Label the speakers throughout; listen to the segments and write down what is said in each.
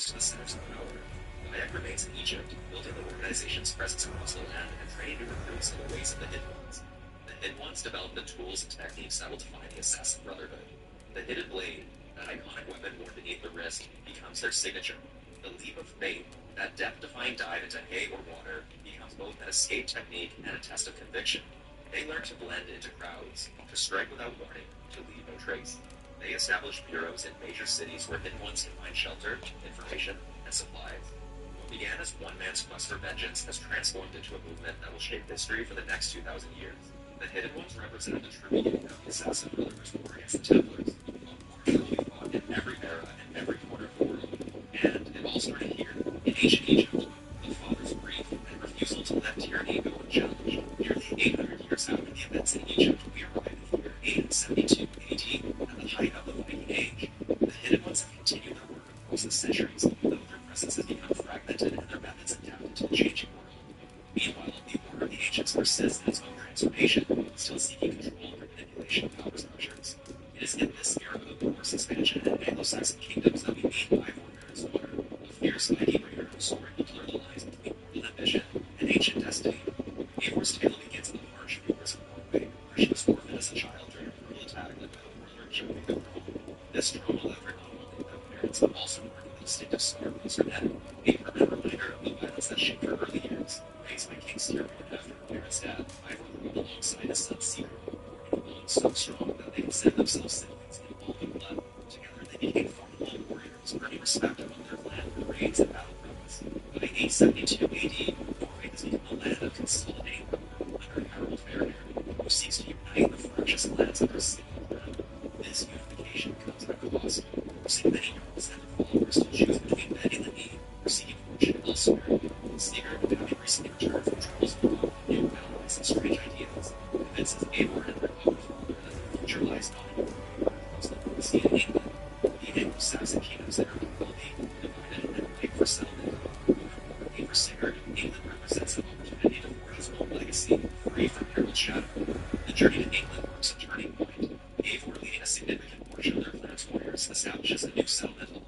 Speaker 1: close to the centers of power. Bayek remains in Egypt, building the organization's presence across the land and training new recruits in the ways of the Hidden Ones. The Hidden Ones develop the tools and techniques that will define the Assassin Brotherhood. The Hidden Blade, that iconic weapon worn beneath the wrist, becomes their signature. The Leap of Faith, that death-defying dive into hay or water, becomes both an escape technique and a test of conviction. They learn to blend into crowds, to strike without warning, to leave no trace. They establish bureaus in major cities where Hidden Ones can find shelter, information, and supplies. What began as one man's quest for vengeance has transformed into a movement that will shape history for the next 2,000 years. The Hidden Ones represent the true beginning of the Assassin Brotherhood's war against the Templars, a war that will be fought in every era and every corner of the world. And it all started here, in ancient Egypt. The father's grief and refusal to let tyranny go unchallenged. Nearly 800 years after the events in Egypt, we arrive in the year 872 AD, at the height of the Viking Age. The Hidden Ones have continued their work across the centuries, though their presence has become fragmented and their methods adapted to the changing world. Meanwhile, the Order of the Ancients persists in its own transformation, still seeking control through manipulation of power structures. It is in this era of Norse expansion and Anglo-Saxon kingdoms that we meet Ivor Baron's daughter, a fierce mighty raider whose story will blur the lines between mortal ambition and ancient destiny. Ivor's tale begins in the harsh forests of Norway, where she was orphaned as a child during a brutal attack led by the warlord Jovik of Rome. This trauma left her not only without parents, but also marked the distinctive scar across her neck, a permanent reminder of the violence that shaped her early years. Raised by King Styrbjorn after her parents' death, Ivor grew alongside his son Sigurd, forming a bond so strong that they considered themselves siblings in bond of blood. Together they became formidable warriors, earning respect among their clan for raids and battle prowess. By 872 AD, Norway has become a land of consolidating power under Harald Fairhair, who seeks to unite the fractious clans under a single crown. This unification comes at a cost, forcing many nobles and their followers to choose between bending the knee or seeking fortune elsewhere. Sigurd, having recently returned from travels abroad with new allies and strange ideas, convinces Eivor and their father that the future lies not in Europe, but across the North Sea in England. The Anglo-Saxon kingdoms that are wealthy, divided, and ripe for settlement. Unfortunately for Sigurd, England represents an opportunity to forge his own legacy, free from Harold's shadow. The journey to England marks a turning point. Eivor, leading a significant portion of their clan's warriors, establishes a new settlement along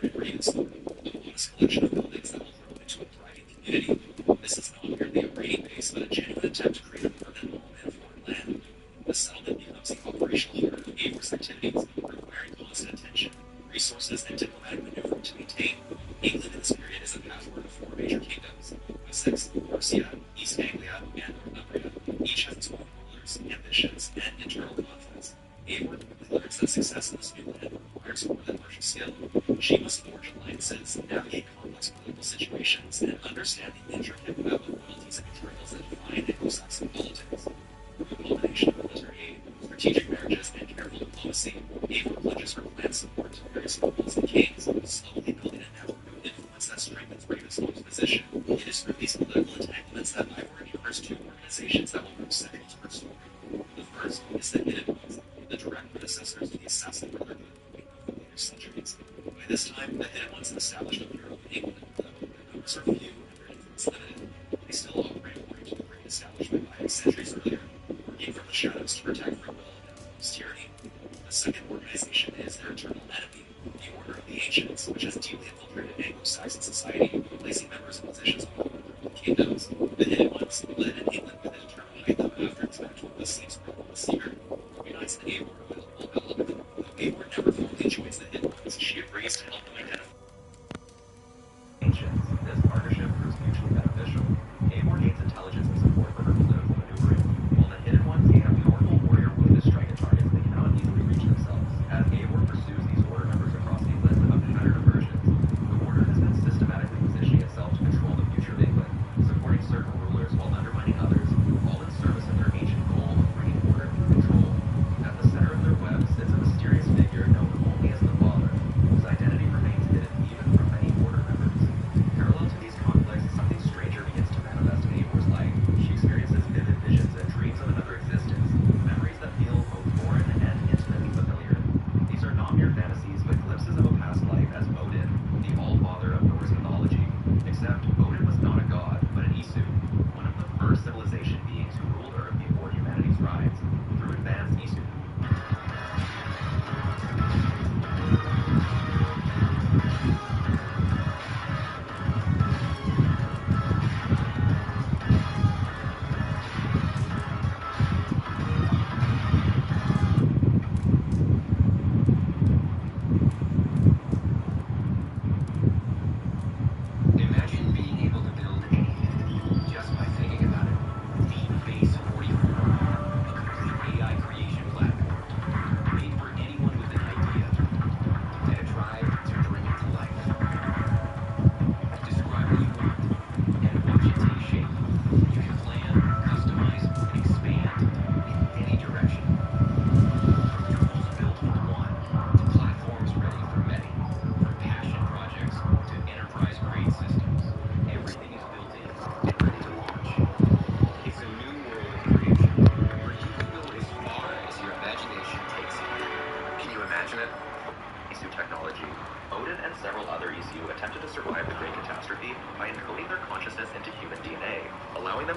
Speaker 1: the river in Ravensthorpe, a modest collection of buildings that will grow into a thriving community. This is not merely a raiding base, but a genuine attempt to create a permanent home in a foreign land. The settlement becomes the operational heart of Eivor's activities, requiring constant attention, resources, and diplomatic maneuvering to maintain. England in this period is a patchwork of four major kingdoms: Wessex, Mercia, East Anglia, and Northumbria. Each has its own rulers, ambitions, and internal conflicts. Eivor quickly learns that success in this new land requires more than martial skill. She must forge alliances, navigate complex political situations, and understand the intricate web of loyalties and betrayals that define Anglo-Saxon politics. Through a combination of military aid, strategic marriages, and careful diplomacy, Eivor pledges her clan's support to various nobles and kings, slowly building a network of influence that strengthens Ravensthorpe's position. It is through these political entanglements that Ivor encounters two organizations that will prove central to her story. The first is the Hidden Ones, the direct predecessors to the Assassin Brotherhood of the later centuries. By this time, the Hidden Ones have established a bureau in England, though their numbers are few and their influence limited. They still operate according to the great establishment by centuries earlier, working from the shadows to protect free will and oppose tyranny. The second organization is their eternal enemy, the Order of the Ancients, which has deeply infiltrated Anglo-Saxon society, placing members in positions of power throughout the kingdoms. The Hidden Ones, led in England with a determined hide them after its battle with Sleep's brother Sigurd, organized an Eivor who will develop. Though Eivor never formally joins the Hidden Ones, she agrees to help them identify ancients. This partnership proves mutually beneficial. Eivor gains intelligence and support for her political maneuvering, while the Hidden Ones gain a powerful warrior willing to strike at targets they cannot easily reach themselves. As Eivor pursues these order members across England, a pattern emerges. The order has been systematically positioning itself to control the future of England, supporting certain rulers while undermining others, all in service of their ancient goal of bringing order through control. At the center of their web sits a mysterious figure known only as the Father, whose identity remains hidden even from many order members. Parallel to these conflicts, something stranger begins to manifest in Eivor's life. She experiences vivid visions and dreams of another existence, memories that feel both foreign and intimately familiar. These are not mere fantasies, but glimpses of a past life as Odin, the All-Father of Norse mythology. Except Odin was not a god, but an Isu, one of the first civilization beings who ruled Earth before humanity's rise. Through advanced Isu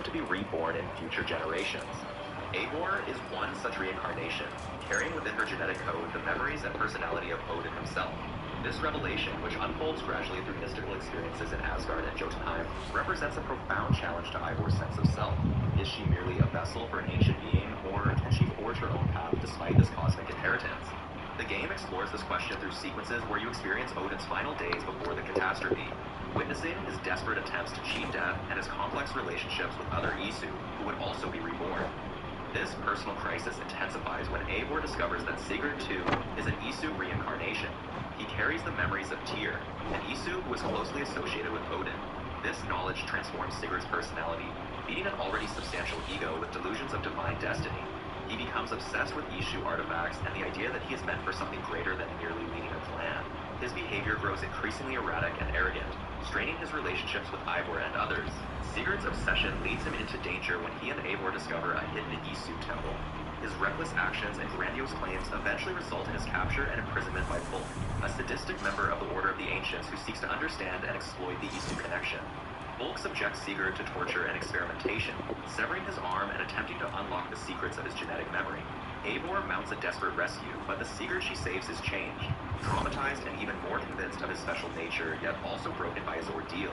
Speaker 1: him to be reborn in future generations. Eivor is one such reincarnation, carrying within her genetic code the memories and personality of Odin himself. This revelation, which unfolds gradually through mystical experiences in Asgard and Jotunheim, represents a profound challenge to Eivor's sense of self. Is she merely a vessel for an ancient being, or can she forge her own path despite this cosmic inheritance? The game explores this question through sequences where you experience Odin's final days before the catastrophe, witnessing his desperate attempts to cheat death and his complex relationships with other Isu, who would also be reborn. This personal crisis intensifies when Eivor discovers that Sigurd too is an Isu reincarnation. He carries the memories of Tyr, an Isu who is closely associated with Odin. This knowledge transforms Sigurd's personality, feeding an already substantial ego with delusions of divine destiny. He becomes obsessed with Isu artifacts and the idea that he is meant for something greater than merely leading a clan. His behavior grows increasingly erratic and arrogant, straining his relationships with Eivor and others. Sigurd's obsession leads him into danger when he and Eivor discover a hidden Isu temple. His reckless actions and grandiose claims eventually result in his capture and imprisonment by Fulk, a sadistic member of the Order of the Ancients who seeks to understand and exploit the Isu connection. Fulk subjects Sigurd to torture and experimentation, severing his arm and attempting to unlock the secrets of his genetic memory. Eivor mounts a desperate rescue, but the Sigurd she saves is changed, traumatized and even more convinced of his special nature, yet also broken by his ordeal.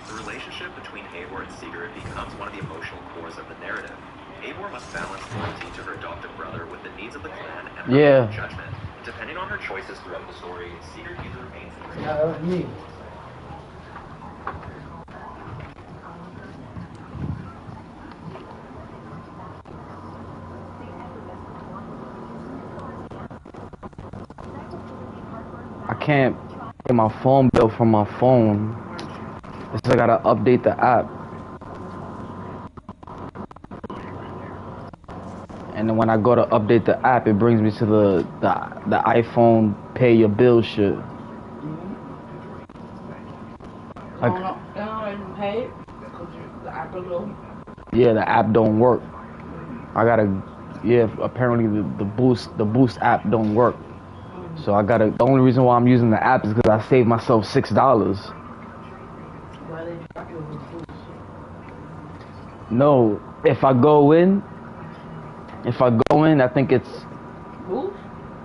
Speaker 1: The relationship between Eivor and Sigurd becomes one of the emotional cores of the narrative. Eivor must balance loyalty to her adopted brother with the needs of the clan and her own judgment. Depending on her choices throughout the story, Sigurd either remains in
Speaker 2: I can't pay my phone bill from my phone. So I gotta update the app. And then when I go to update the app, it brings me to the iPhone pay your bill shit. Like, pay it because the app don't work. Yeah, the app don't work. I gotta, apparently the Boost app don't work. So I gotta. The only reason why I'm using the app is because I saved myself $6. No, if I go in, I think it's. Boost?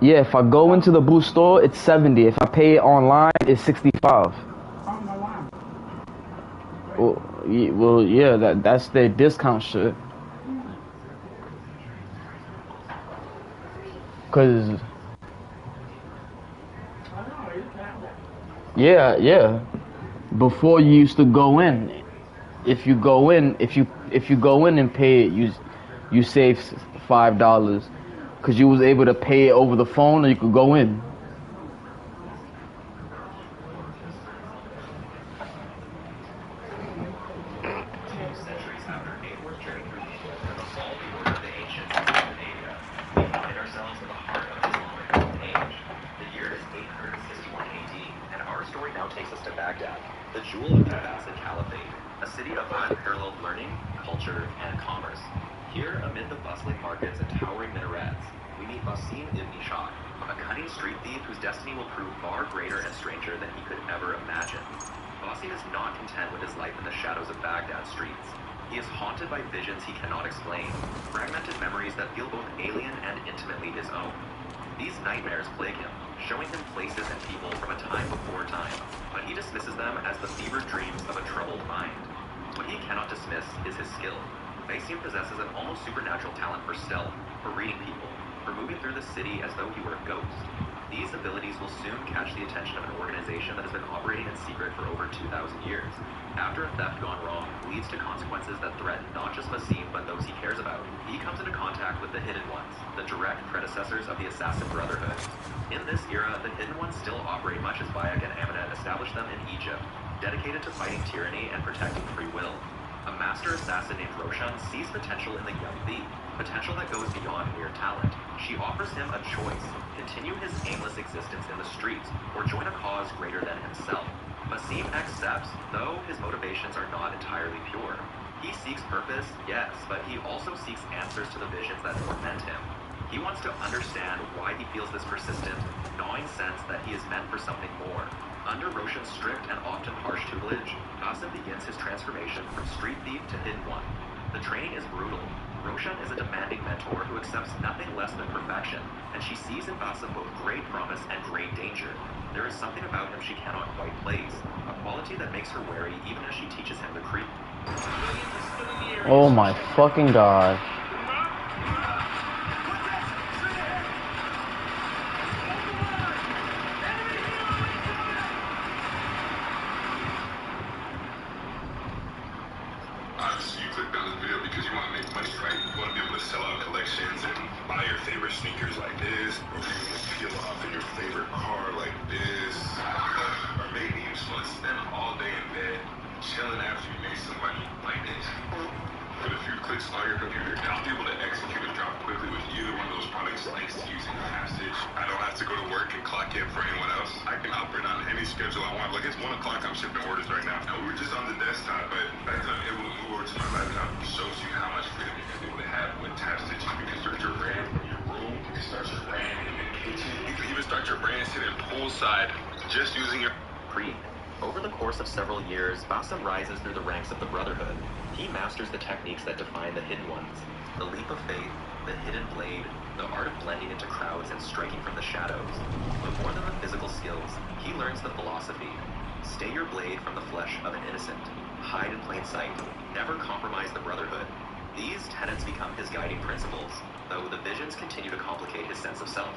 Speaker 2: Yeah, if I go into the Boost store, it's 70. If I pay it online, it's 65. Well, yeah, that's their discount shit. Cause. Yeah. Before you used to go in. If you go in and pay it, you save $5 because you was able to pay it over the phone, or you could go in.
Speaker 1: Centuries after Eivor's journey through England and the fall of the Order of the Ancients in Scandinavia, we find ourselves in the heart of Islamic Golden Age. The year is 861 AD, and our story now takes us to Baghdad, the jewel of the Abbasid Caliphate, a city of unparalleled learning, culture, and commerce. Here, amid the bustling markets and towering minarets, we meet Basim ibn Ishaq, a cunning street thief whose destiny will prove far greater and stranger than he could ever imagine. Basim is not content with his life in the shadows of Baghdad streets. He is haunted by visions he cannot explain, fragmented memories that feel both alien and intimately his own. These nightmares plague him, showing him places and people from a time before time, but he dismisses them as the fevered dreams of a troubled mind. What he cannot dismiss is his skill. Basim possesses an almost supernatural talent for stealth, for reading people, for moving through the city as though he were a ghost. These abilities will soon catch the attention of an organization that has been operating in secret for over 2,000 years. After a theft gone wrong leads to consequences that threaten not just Basim but those he cares about, he comes into contact with the Hidden Ones, the direct predecessors of the Assassin Brotherhood. In this era, the Hidden Ones still operate much as Bayek and Amenet established them in Egypt, dedicated to fighting tyranny and protecting free will. A master assassin named Roshan sees potential in the young thief, potential that goes beyond mere talent. She offers him a choice: continue his aimless existence in the streets, or join a cause greater than himself. Basim accepts, though his motivations are not entirely pure. He seeks purpose, yes, but he also seeks answers to the visions that torment him. He wants to understand why he feels this persistent, gnawing sense that he is meant for something more. Under Roshan's strict and often harsh tutelage, Basim begins his transformation from street thief to hidden one. The training is brutal. Roshan is a demanding mentor who accepts nothing less than perfection, and she sees in Basim both great promise and great danger. There is something about him she cannot quite place, a quality that makes her wary even as she teaches him the Creed.
Speaker 2: Oh my fucking god.
Speaker 3: Obviously, you clicked on this video because you want to make money, right? You want to be able to sell out collections and buy your favorite sneakers like this, or maybe you peel off in your favorite car like this, or maybe you just want to spend all day in bed chilling after you made some money like this. With a few clicks on your computer, I'll be able to execute a job quickly with either one of those products thanks to using Passage. I don't have to go to work and clock in for anyone else. I can operate on any schedule I want. Like, it's 1 o'clock, I'm shipping orders right now. And we were just on the desktop, but as I'm able to move over to my laptop, it shows you how much freedom you're able to have with Passage. You can start your brand from your room. You can start your brand in the kitchen. You can even start your brand sitting poolside just using your
Speaker 1: Creed. Over the course of several years, Basim rises through the ranks of the Brotherhood. He masters the techniques that define the Hidden Ones. The leap of faith, the hidden blade, the art of blending into crowds and striking from the shadows. But more than the physical skills, he learns the philosophy. Stay your blade from the flesh of an innocent. Hide in plain sight. Never compromise the Brotherhood. These tenets become his guiding principles, though the visions continue to complicate his sense of self.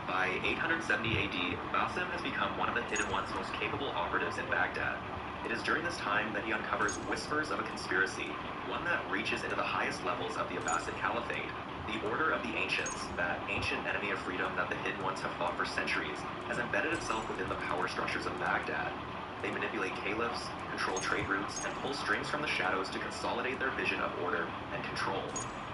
Speaker 1: By 870 AD, Basim has become one of the Hidden One's most capable operatives in Baghdad. It is during this time that he uncovers whispers of a conspiracy, one that reaches into the highest levels of the Abbasid Caliphate. The Order of the Ancients, that ancient enemy of freedom that the Hidden Ones have fought for centuries, has embedded itself within the power structures of Baghdad. They manipulate caliphs, control trade routes, and pull strings from the shadows to consolidate their vision of order and control.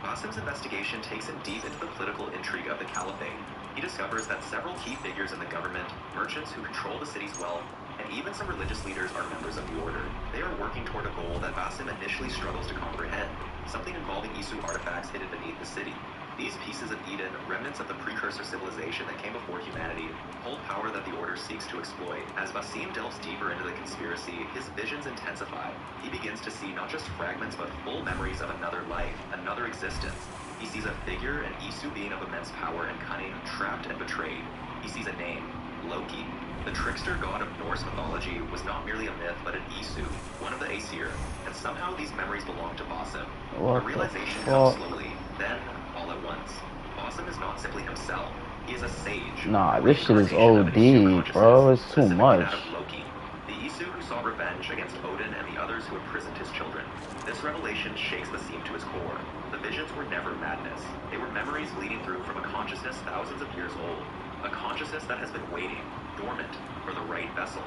Speaker 1: Basim's investigation takes him deep into the political intrigue of the Caliphate. He discovers that several key figures in the government, merchants who control the city's wealth, and even some religious leaders are members of the order. They are working toward a goal that Basim initially struggles to comprehend, something involving Isu artifacts hidden beneath the city. These pieces of Eden, remnants of the precursor civilization that came before humanity, hold power that the Order seeks to exploit. As Basim delves deeper into the conspiracy, his visions intensify. He begins to see not just fragments but full memories of another life, another existence. He sees a figure, an Isu being of immense power and cunning, trapped and betrayed. He sees a name, Loki. The trickster god of Norse mythology was not merely a myth but an Isu, one of the Aesir, and somehow these memories belong to Basim. The realization comes slowly, then all at once. Basim is not simply himself. He is a sage.
Speaker 2: Nah, this shit is OD, bro. It's too much.
Speaker 1: Loki, the Isu who sought revenge against Odin and the others who imprisoned his children. This revelation shakes Basim to its core. The visions were never madness. They were memories bleeding through from a consciousness thousands of years old. A consciousness that has been waiting, dormant, for the right vessel.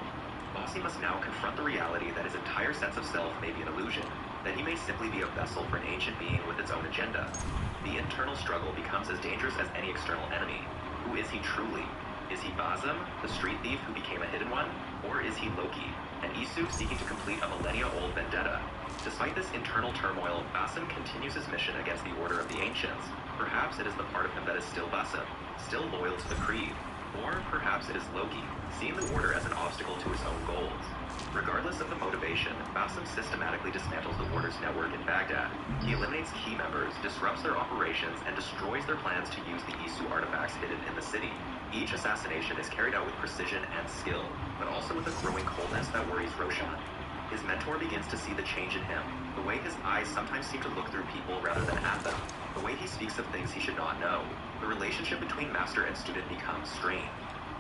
Speaker 1: Basim must now confront the reality that his entire sense of self may be an illusion, that he may simply be a vessel for an ancient being with its own agenda. The internal struggle becomes as dangerous as any external enemy. Who is he truly? Is he Basim, the street thief who became a hidden one? Or is he Loki, an Isu seeking to complete a millennia-old vendetta? Despite this internal turmoil, Basim continues his mission against the Order of the Ancients. Perhaps it is the part of him that is still Basim, still loyal to the Creed. Or perhaps it is Loki, seeing the Order as an obstacle to his own goals. Regardless of the motivation, Basim systematically dismantles the Order's network in Baghdad. He eliminates key members, disrupts their operations, and destroys their plans to use the Isu artifacts hidden in the city. Each assassination is carried out with precision and skill, but also with a growing coldness that worries Roshan. His mentor begins to see the change in him, the way his eyes sometimes seem to look through people rather than at them, the way he speaks of things he should not know. The relationship between master and student becomes strained.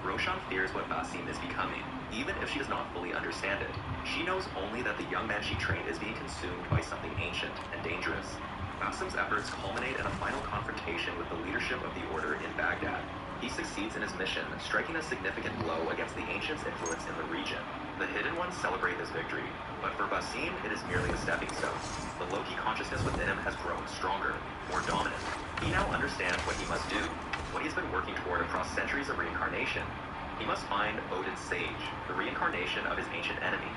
Speaker 1: Roshan fears what Basim is becoming, even if she does not fully understand it. She knows only that the young man she trained is being consumed by something ancient and dangerous. Basim's efforts culminate in a final confrontation with the leadership of the Order in Baghdad. He succeeds in his mission, striking a significant blow against the Ancients' influence in the region. The Hidden Ones celebrate this victory, but for Basim, it is merely a stepping stone. The Loki consciousness within him has grown stronger, more dominant. He now understands what he must do, what he has been working toward across centuries of reincarnation. He must find Odin's Sage, the reincarnation of his ancient enemy.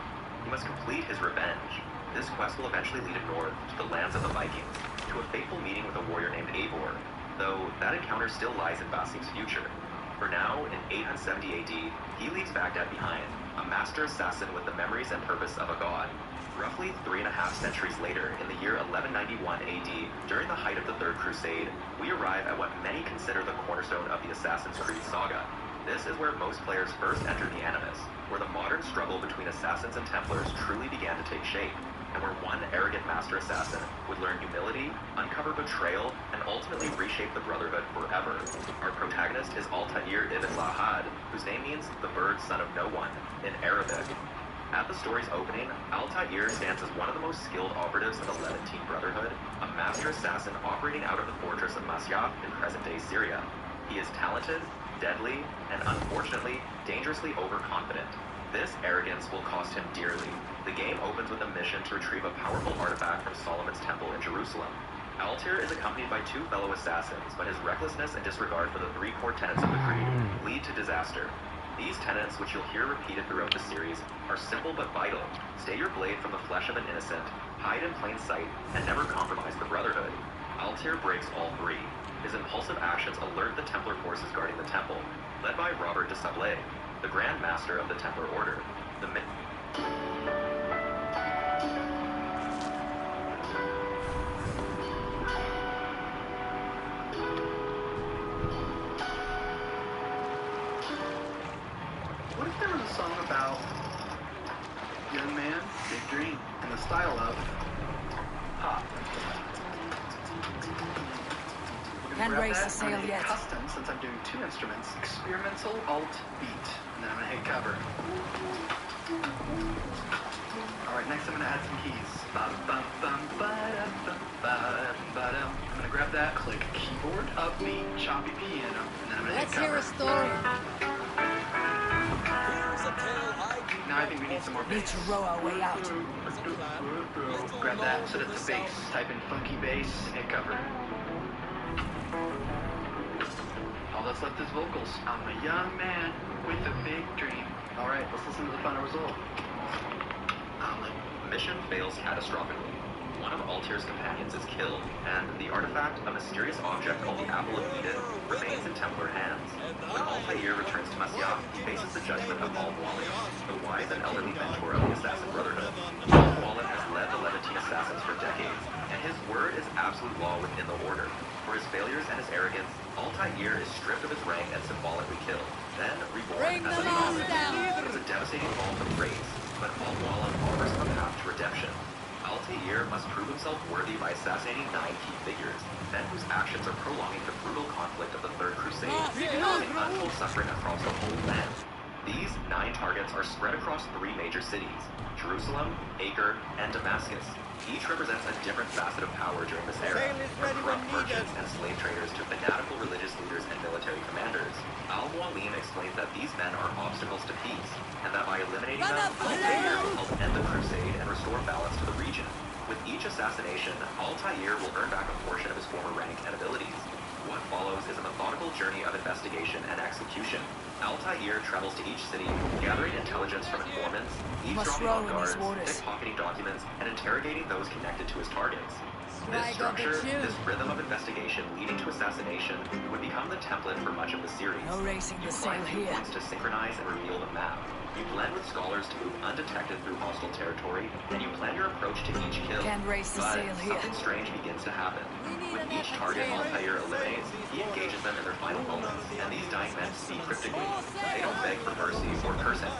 Speaker 1: He must complete his revenge. This quest will eventually lead him north to the lands of the Vikings, to a fateful meeting with a warrior named Eivor, though that encounter still lies in Basim's future. For now, in 870 AD, he leaves Baghdad behind, a master assassin with the memories and purpose of a god. Roughly 3.5 centuries later, in the year 1191 AD, during the height of the Third Crusade, we arrive at what many consider the cornerstone of the Assassin's Creed saga. This is where most players first enter the Animus, where the modern struggle between assassins and Templars truly began to take shape, and where one arrogant master assassin would learn humility, uncover betrayal, and ultimately reshape the Brotherhood forever. Our protagonist is Altair ibn Lahad, whose name means the bird son of no one in Arabic. At the story's opening, Altair stands as one of the most skilled operatives of the Levantine Brotherhood, a master assassin operating out of the fortress of Masyaf in present-day Syria. He is talented, deadly, and unfortunately, dangerously overconfident. This arrogance will cost him dearly. The game opens with a mission to retrieve a powerful artifact from Solomon's temple in Jerusalem. Altair is accompanied by two fellow assassins, but his recklessness and disregard for the three core tenets of the Creed lead to disaster. These tenets, which you'll hear repeated throughout the series, are simple but vital. Stay your blade from the flesh of an innocent, hide in plain sight, and never compromise the Brotherhood. Altair breaks all three. His impulsive actions alert the Templar forces guarding the temple, led by Robert de Sablé, the Grand Master of the Templar Order.
Speaker 4: What if there was a song about young man, big dream, in the style of pop?
Speaker 5: Can't raise the sail yet.
Speaker 4: Custom, since I'm doing two instruments, experimental alt beat, and then I'm gonna hit cover. All right, next I'm gonna add some keys. I'm gonna grab that, click keyboard, upbeat, choppy piano, and then I'm gonna hit
Speaker 5: Let's
Speaker 4: cover.
Speaker 5: hear a story.
Speaker 4: Now I think we need some more
Speaker 5: Need
Speaker 4: bass.
Speaker 5: to row our way out.
Speaker 4: Grab that, so that's the bass. Type in funky bass, hit cover. All that's left is vocals. I'm a young man with a big dream. All right, let's listen to the final result.
Speaker 1: Mission fails catastrophically. One of Altair's companions is killed, and the artifact, a mysterious object called the Apple of Eden, remains in Templar hands. When Altair returns to Masyaf, he faces the judgment of Al-Mualim, the wise and elderly mentor of the Assassin Brotherhood. Al-Mualim has led the Levantine assassins for decades, and his word is absolute law within the order. For his failures and his arrogance, Altair is stripped of his rank and symbolically killed, then reborn as a novice. It is a devastating fall from grace, but Al-Mualim offers him a path to redemption. Altair must prove himself worthy by assassinating 9 key figures, men whose actions are prolonging the brutal conflict of the Third Crusade, causing untold suffering across the whole land. These 9 targets are spread across 3 major cities, Jerusalem, Acre, and Damascus. Each represents a different facet of power during this era, from corrupt merchants and slave traders to fanatical religious leaders and military commanders. Al-Mualim explains that these men are obstacles to peace, and that by eliminating them, Altair will help end the crusade and restore balance to the region. With each assassination, Altair will earn back a portion of his former rank and abilities. What follows is a methodical journey of investigation and execution. Altair travels to each city, gathering intelligence from informants, eavesdropping on guards, pickpocketing documents, and interrogating those connected to his targets. This structure, this rhythm of investigation leading to assassination, would become the template for much of the series.
Speaker 5: No racing the sail here.
Speaker 1: Points to synchronize and reveal the map. You blend with scholars to move undetected through hostile territory, and you plan your approach to each kill.
Speaker 5: Can't race the
Speaker 1: But
Speaker 5: sail here.
Speaker 1: something strange begins to happen. With each target Altair eliminates, he engages them in their final moments, and these dying men speak cryptically. They don't beg for mercy or curse him.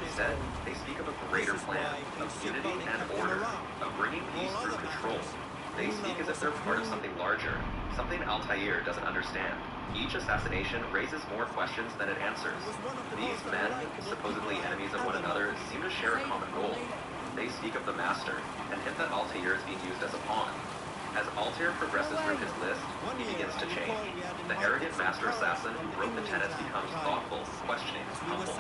Speaker 1: Instead, they speak of a greater plan, of unity and order, of bringing peace through control. They speak as if they're part of something larger, something Altair doesn't understand. Each assassination raises more questions than it answers. These men, supposedly enemies of one another, seem to share a common goal. They speak of the Master, and hint that Altair is being used as a pawn. As Altair progresses through his list, he begins to change. The arrogant master assassin who broke the tenets becomes thoughtful, questioning, humble.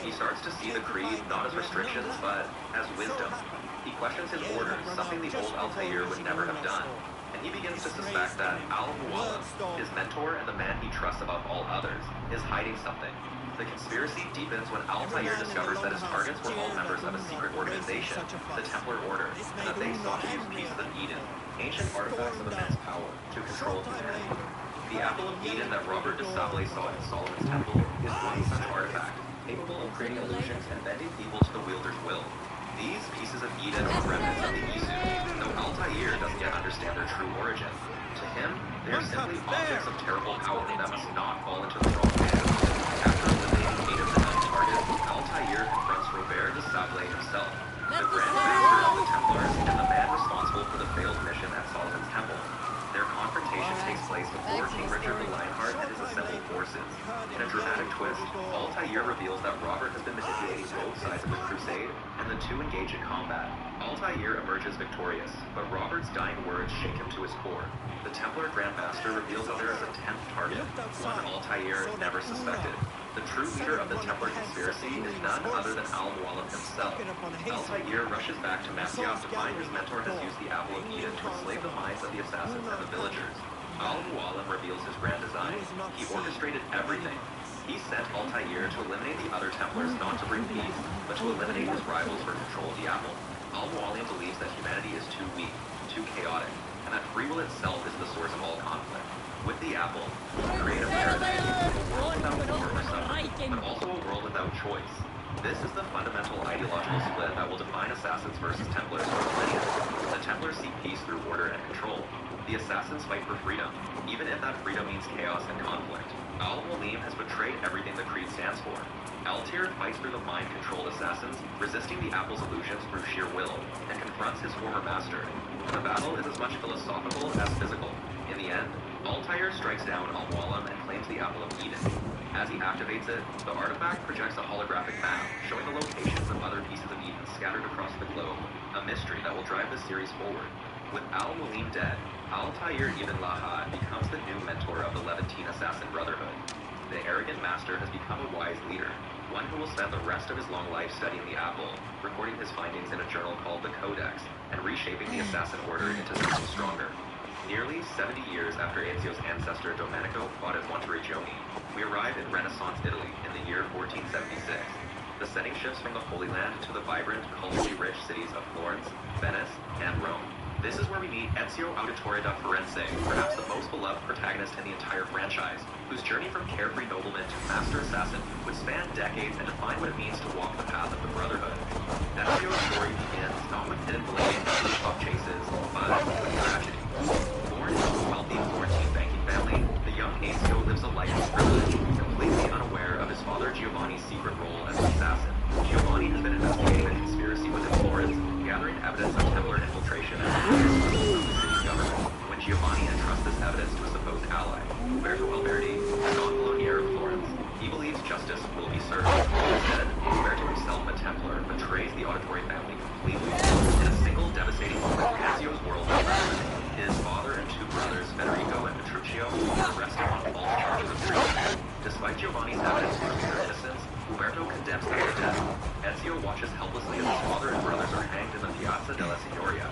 Speaker 1: He starts to see the Creed not as restrictions, but as wisdom. He questions his orders, something the old Altair would never have done. And he begins to suspect that Al-Mualim, his mentor and the man he trusts above all others, is hiding something. The conspiracy deepens when Altair discovers that his targets were all members of a secret organization, the Templar Order, and that they sought to use pieces of Eden, ancient artifacts of immense power, to control humanity. The Apple of Eden that Robert de Sablé saw in Solomon's temple is one such artifact, capable of creating illusions and bending people to the wielder's will. These pieces of Eden, and remnants of the Isu, though Altair doesn't yet understand their true origin. To him, they are simply objects of terrible power that must not fall into the wrong hands. After eliminating 8 of the 9 targets, Altair confronts Robert de Sablé himself, the Grand Master of the Templars and the man responsible for the failed mission at Solomon's Temple. Their confrontation takes place before King Richard the Lionheart and his assembled forces. In a dramatic twist, Altair reveals that Robert has been manipulating both sides of the crusade, and the two engage in combat. Altair emerges victorious, but Robert's dying words shake him to his core. The Templar Grand Master reveals that there is a 10th target, one Altair never suspected. The true leader of the Templar conspiracy is none other than Al-Mualim himself. Altair rushes back to Masyaf to find his mentor has used the Apple of Eden to enslave the minds of the assassins and the villagers. Al-Mualim reveals his grand design. He orchestrated everything. He sent Altair to eliminate the other Templars not to bring peace, but to eliminate his rivals for control of the Apple. Al-Mualim believes that humanity is too weak, too chaotic, and that free will itself is the source of all conflict. With the Apple, we can create a paradise, a world without war or suffering, but also a world without choice. This is the fundamental ideological split that will define Assassins versus Templars for millennia. The Templars seek peace through order and control. The Assassins fight for freedom, even if that freedom means chaos and conflict. Al-Mualim has betrayed everything the Creed stands for. Altair fights through the mind-controlled assassins, resisting the Apple's illusions through sheer will, and confronts his former master. The battle is as much philosophical as physical. In the end, Altair strikes down Al-Mualim and claims the Apple of Eden. As he activates it, the artifact projects a holographic map showing the locations of other pieces of Eden scattered across the globe, a mystery that will drive the series forward. With Al-Mualim dead, Altair Ibn Lahad becomes the new mentor of the Levantine Assassin Brotherhood. The arrogant master has become a wise leader, one who will spend the rest of his long life studying the Apple, recording his findings in a journal called the Codex, and reshaping the Assassin Order into something stronger. Nearly 70 years after Ezio's ancestor Domenico fought at Monteriggioni, we arrive in Renaissance Italy in the year 1476. The setting shifts from the Holy Land to the vibrant, culturally rich cities of Florence, Venice, and Rome. This is where we meet Ezio Auditore da Firenze, perhaps the most beloved protagonist in the entire franchise, whose journey from carefree nobleman to master assassin would span decades and define what it means to walk the path of the Brotherhood. Ezio's story begins not with hidden blade and rooftop chases, but with tragedy. Born into a wealthy Florentine banking family, the young Ezio lives a life of privilege, completely unaware of his father Giovanni's secret role as an assassin. Giovanni has been investigating the conspiracy within Florence, gathering evidence of Templar infiltration and of the city's government. When Giovanni entrusts this evidence to a supposed ally, Umberto Alberti, the non-colonier of Florence, he believes justice will be served. Instead, Umberto himself, a Templar, betrays the Auditore family completely. In a single devastating moment, Ezio's world is ruined. His father and 2 brothers, Federico and Petruccio, are arrested on false charges of treason. Despite Giovanni's evidence to prove their innocence, Umberto condemns them to death. Ezio watches helplessly as his father and brothers are hanged in the Piazza della Signoria.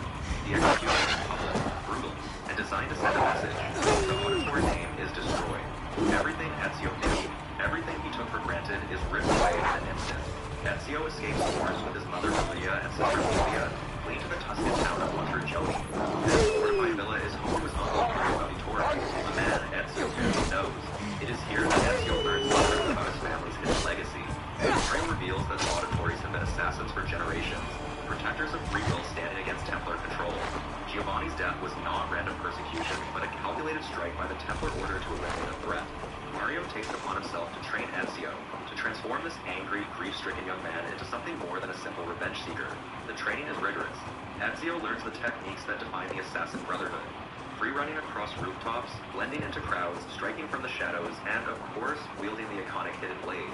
Speaker 1: The execution is public, brutal, and designed to send a message. The Auditore name is destroyed. Everything Ezio knew, everything he took for granted, is ripped away in an instant. Ezio escapes Florence with his mother Maria and sister Livia, fleeing to the Tuscan town of Monteriggioni. This fortified villa is home to his uncle Mario Auditore, a man Ezio barely knows. It is here that Ezio learns the truth about his family's hidden legacy. Mario reveals that the Auditores have been assassins for generations, protectors of free will standing against Templar control. Giovanni's death was not random persecution, but a calculated strike by the Templar Order to eliminate a threat. Mario takes it upon himself to train Ezio, to transform this angry, grief-stricken young man into something more than a simple revenge seeker. The training is rigorous. Ezio learns the techniques that define the Assassin Brotherhood. Free-running across rooftops, blending into crowds, striking from the shadows, and, of course, wielding the iconic hidden blade.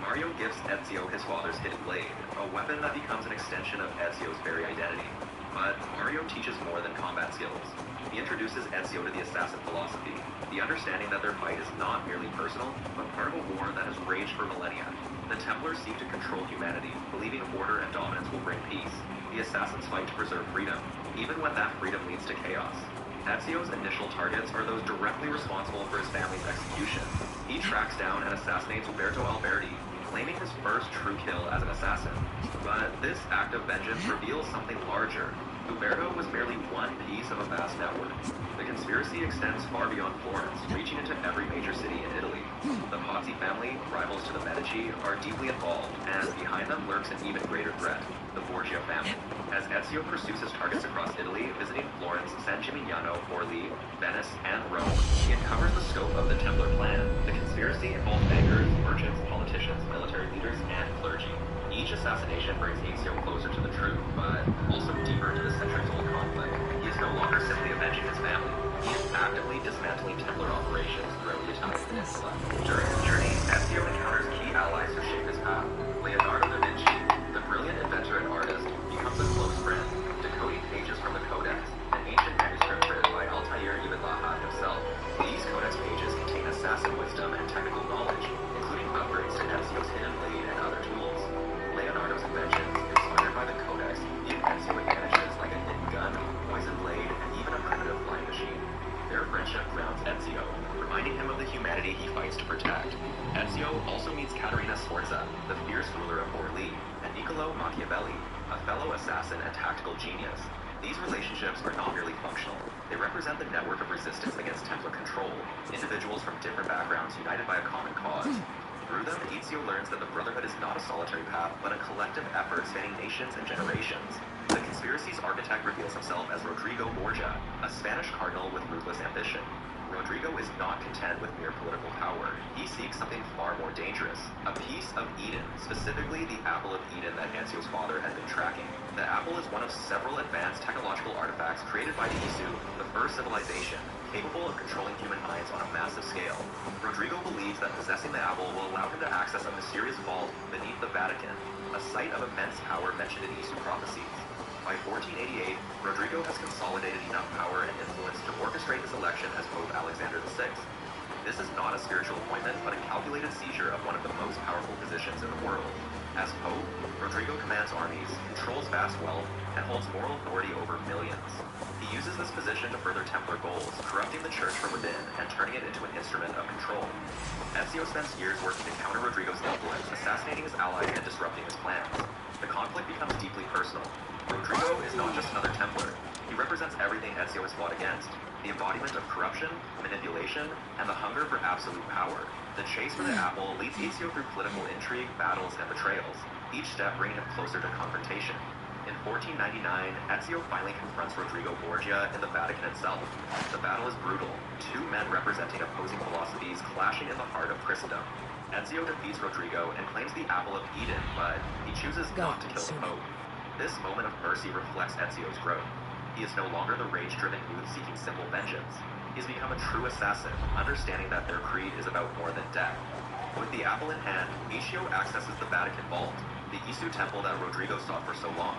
Speaker 1: Mario gives Ezio his father's hidden blade, a weapon that becomes an extension of Ezio's very identity. But Mario teaches more than combat skills. He introduces Ezio to the assassin philosophy, the understanding that their fight is not merely personal, but part of a war that has raged for millennia. The Templars seek to control humanity, believing order and dominance will bring peace. The assassins fight to preserve freedom, even when that freedom leads to chaos. Ezio's initial targets are those directly responsible for his family's execution. He tracks down and assassinates Umberto Alberti, claiming his first true kill as an assassin. But this act of vengeance reveals something larger. Umberto was merely one piece of a vast network. The conspiracy extends far beyond Florence, reaching into every major city in Italy. The Pazzi family, rivals to the Medici, are deeply involved, and behind them lurks an even greater threat: the Borgia family. As Ezio pursues his targets across Italy, visiting Florence, San Gimignano, Orly, Venice, and Rome, he uncovers the scope of the Templar plan. The conspiracy involves bankers, merchants, politicians, military leaders, and clergy. Each assassination brings Ezio closer to the truth, but also deeper into the centuries-old conflict. He is no longer simply avenging his family. He is actively dismantling Templar operations throughout the Italian peninsula. During his journey, Ezio encounters key allies who shape his path. Leonardo da Vinci, the brilliant inventor and artist, becomes a close friend, decoding pages from the Codex, an ancient manuscript written by Altair ibn Lahad himself. These Codex pages contain assassin wisdom and technical knowledge, including upgrades to Ezio's hidden blade and other tools. Leonardo's inventions, inspired by the Codex, give Ezio advantages like a hidden gun, poison blade, and even a primitive flying machine. Their friendship grounds Ezio, reminding him of the humanity he fights to protect. Ezio also meets Caterina Sforza, the fierce ruler of Orly, and Niccolo Machiavelli, a fellow assassin and tactical genius. These relationships are not merely functional. They represent the network of resistance against Templar control, individuals from different backgrounds united by a common cause. Through them, Ezio learns that the Brotherhood is not a solitary path, but a collective effort spanning nations and generations. The conspiracy's architect reveals himself as Rodrigo Borgia, a Spanish cardinal with ruthless ambition. Rodrigo is not content with mere political power. He seeks something far more dangerous, a piece of Eden, specifically the Apple of Eden that Ezio's father had been tracking. The apple is one of several advanced technological artifacts created by the Isu, the first civilization, capable of controlling human minds on a massive scale. Rodrigo believes that possessing the apple will allow him to access a mysterious vault beneath the Vatican, a site of immense power mentioned in Isu prophecies. By 1488, Rodrigo has consolidated enough power and influence to orchestrate his election as Pope Alexander VI. This is not a spiritual appointment, but a calculated seizure of one of the most powerful positions in the world. As Pope, Rodrigo commands armies, controls vast wealth, and holds moral authority over millions. He uses this position to further Templar goals, corrupting the church from within and turning it into an instrument of control. Ezio spends years working to counter Rodrigo's influence, assassinating his allies and disrupting his plans. The conflict becomes deeply personal. Rodrigo is not just another Templar. He represents everything Ezio has fought against. The embodiment of corruption, manipulation, and the hunger for absolute power. The chase for the apple leads Ezio through political intrigue, battles, and betrayals, each step bringing him closer to confrontation. In 1499, Ezio finally confronts Rodrigo Borgia in the Vatican itself. The battle is brutal, two men representing opposing philosophies clashing in the heart of Christendom. Ezio defeats Rodrigo and claims the Apple of Eden, but he chooses not to kill the Pope. This moment of mercy reflects Ezio's growth. He is no longer the rage-driven youth seeking simple vengeance. He has become a true assassin, understanding that their creed is about more than death. With the apple in hand, Ezio accesses the Vatican vault, the Isu temple that Rodrigo sought for so long.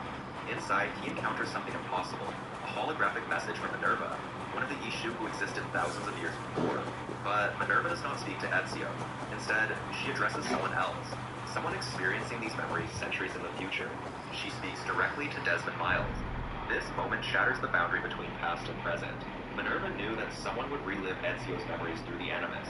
Speaker 1: Inside, he encounters something impossible, a holographic message from Minerva, one of the Isu who existed thousands of years before. But Minerva does not speak to Ezio. Instead, she addresses someone else, someone experiencing these memories centuries in the future. She speaks directly to Desmond Miles. This moment shatters the boundary between past and present. Minerva knew that someone would relive Ezio's memories through the Animus.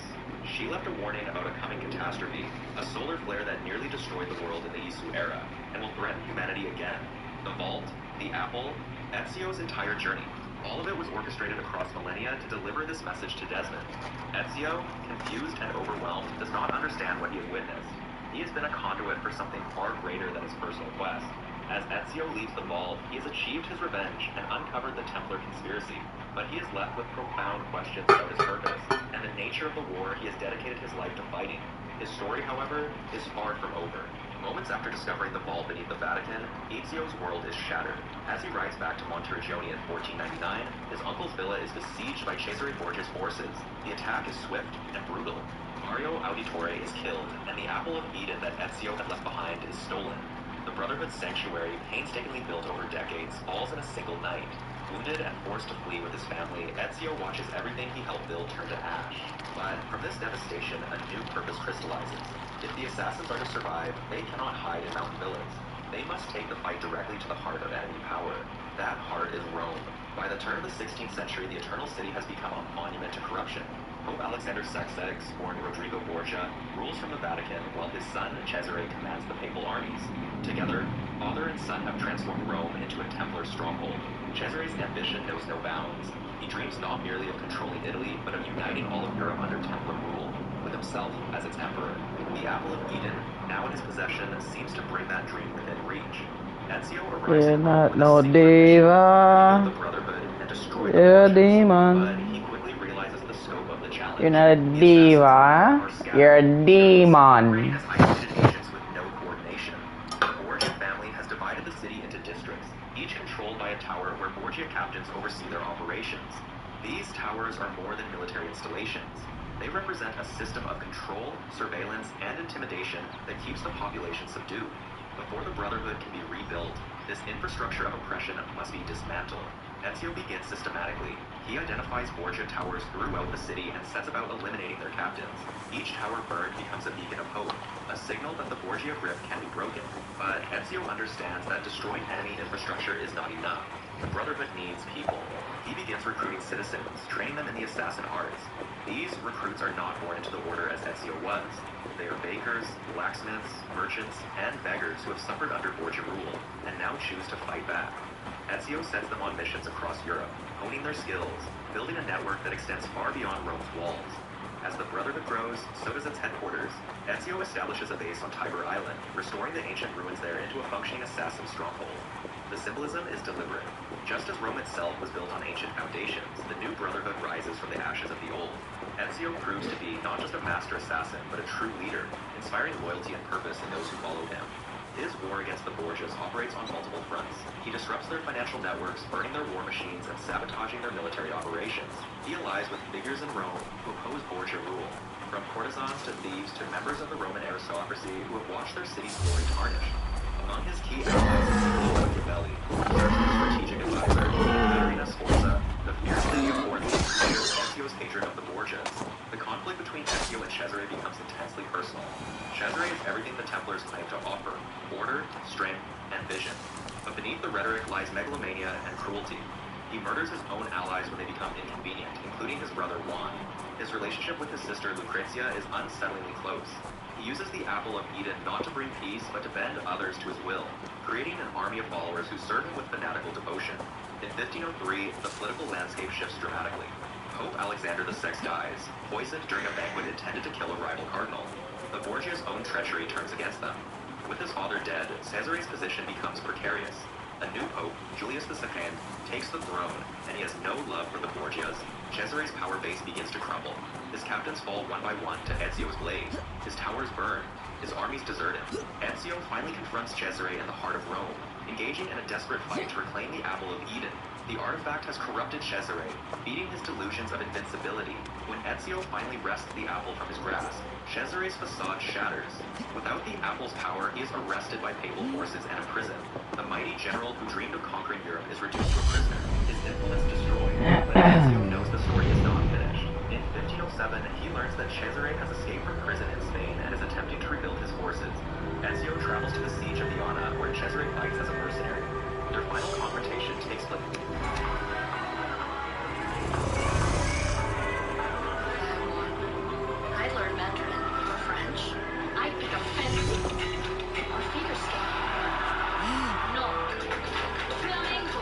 Speaker 1: She left a warning about a coming catastrophe, a solar flare that nearly destroyed the world in the Isu era, and will threaten humanity again. The vault, the apple, Ezio's entire journey. All of it was orchestrated across millennia to deliver this message to Desmond. Ezio, confused and overwhelmed, does not understand what he has witnessed. He has been a conduit for something far greater than his personal quest. As Ezio leaves the vault, he has achieved his revenge and uncovered the Templar conspiracy, but he is left with profound questions about his purpose and the nature of the war he has dedicated his life to fighting. His story, however, is far from over. Moments after discovering the vault beneath the Vatican, Ezio's world is shattered. As he rides back to Monteriggioni in 1499, his uncle's villa is besieged by Cesare Borgia's forces. The attack is swift and brutal. Mario Auditore is killed, and the Apple of Eden that Ezio had left behind is stolen. The Brotherhood's sanctuary, painstakingly built over decades, falls in a single night. Wounded and forced to flee with his family, Ezio watches everything he helped build turn to ash. But from this devastation, a new purpose crystallizes. If the assassins are to survive, they cannot hide in mountain villas. They must take the fight directly to the heart of enemy power. That heart is Rome. By the turn of the 16th century, the Eternal City has become a monument to corruption. Pope Alexander VI, born Rodrigo Borgia, rules from the Vatican, while his son Cesare commands the papal armies. Together, father and son have transformed Rome into a Templar stronghold. Cesare's ambition knows no bounds. He dreams not merely of controlling Italy, but of uniting all of Europe under Templar rule, with himself as its emperor. The Apple of Eden, now in his possession, seems to bring that dream within reach. Ezio arrives
Speaker 2: You're
Speaker 1: in Rome
Speaker 2: not
Speaker 1: with
Speaker 2: no
Speaker 1: a secret mission to
Speaker 2: diva.
Speaker 1: rebuild the Brotherhood and destroy the
Speaker 2: You're a
Speaker 1: Borgias.
Speaker 2: demon.
Speaker 1: But he quickly realizes the scope of the challenge.
Speaker 2: You're not a
Speaker 1: The
Speaker 2: diva.
Speaker 1: assassins are scattered.
Speaker 2: You're a
Speaker 1: Reign
Speaker 2: demon.
Speaker 1: has isolated agents with no coordination. The Borgia family has divided the city into districts, each controlled by a tower where Borgia captains oversee their operations. These towers are more than military installations. They represent a system of control, surveillance, and intimidation that keeps the population subdued. Before the Brotherhood can be rebuilt, this infrastructure of oppression must be dismantled. Ezio begins systematically. He identifies Borgia towers throughout the city and sets about eliminating their captains. Each tower burned becomes a beacon of hope, a signal that the Borgia grip can be broken. But Ezio understands that destroying enemy infrastructure is not enough. The Brotherhood needs people. He begins recruiting citizens, training them in the assassin arts. These recruits are not born into the order as Ezio was. They are bakers, blacksmiths, merchants, and beggars who have suffered under Borgia rule, and now choose to fight back. Ezio sends them on missions across Europe, honing their skills, building a network that extends far beyond Rome's walls. As the Brotherhood grows, so does its headquarters. Ezio establishes a base on Tiber Island, restoring the ancient ruins there into a functioning assassin stronghold. The symbolism is deliberate. Just as Rome itself was built on ancient foundations, the new Brotherhood rises from the ashes of the old. Ezio proves to be not just a master assassin, but a true leader, inspiring loyalty and purpose in those who follow him. His war against the Borgias operates on multiple fronts. He disrupts their financial networks, burning their war machines and sabotaging their military operations. He allies with figures in Rome who oppose Borgia rule, from courtesans to thieves to members of the Roman aristocracy who have watched their city's glory tarnished. Among his key allies is Niccolo Machiavelli, strategic advisor, Irina Sforza, the fierce lady of Florence, and Ezio's hatred of the Borgias. The conflict between Ezio and Cesare becomes intensely personal. Cesare is everything the Templars claim to offer: order, strength, and vision. But beneath the rhetoric lies megalomania and cruelty. He murders his own allies when they become inconvenient, including his brother Juan. His relationship with his sister Lucrezia is unsettlingly close. He uses the Apple of Eden not to bring peace, but to bend others to his will, creating an army of followers who serve him with fanatical devotion. In 1503, the political landscape shifts dramatically. Pope Alexander VI dies, poisoned during a banquet intended to kill a rival cardinal. The Borgias' own treachery turns against them. With his father dead, Cesare's position becomes precarious. A new pope, Julius II, takes the throne, and he has no love for the Borgias. Cesare's power base begins to crumble. His captains fall one by one to Ezio's blades. His towers burn. His armies desert him. Ezio finally confronts Cesare in the heart of Rome, engaging in a desperate fight to reclaim the Apple of Eden. The artifact has corrupted Cesare, feeding his delusions of invincibility. When Ezio finally wrests the apple from his grasp, Cesare's facade shatters. Without the apple's power, he is arrested by papal forces and imprisoned. The mighty general who dreamed of conquering Europe is reduced to a prisoner, his influence destroyed. But Ezio knows the story is not finished. In 1507, he learns that Cesare has escaped from prison in Spain and is attempting to rebuild his forces. Ezio travels to the siege of Viana, where Cesare fights as a mercenary. Their final confrontation takes place.
Speaker 6: I learned Mandarin or French. I pick up fence or figure skating. No. Flamenco.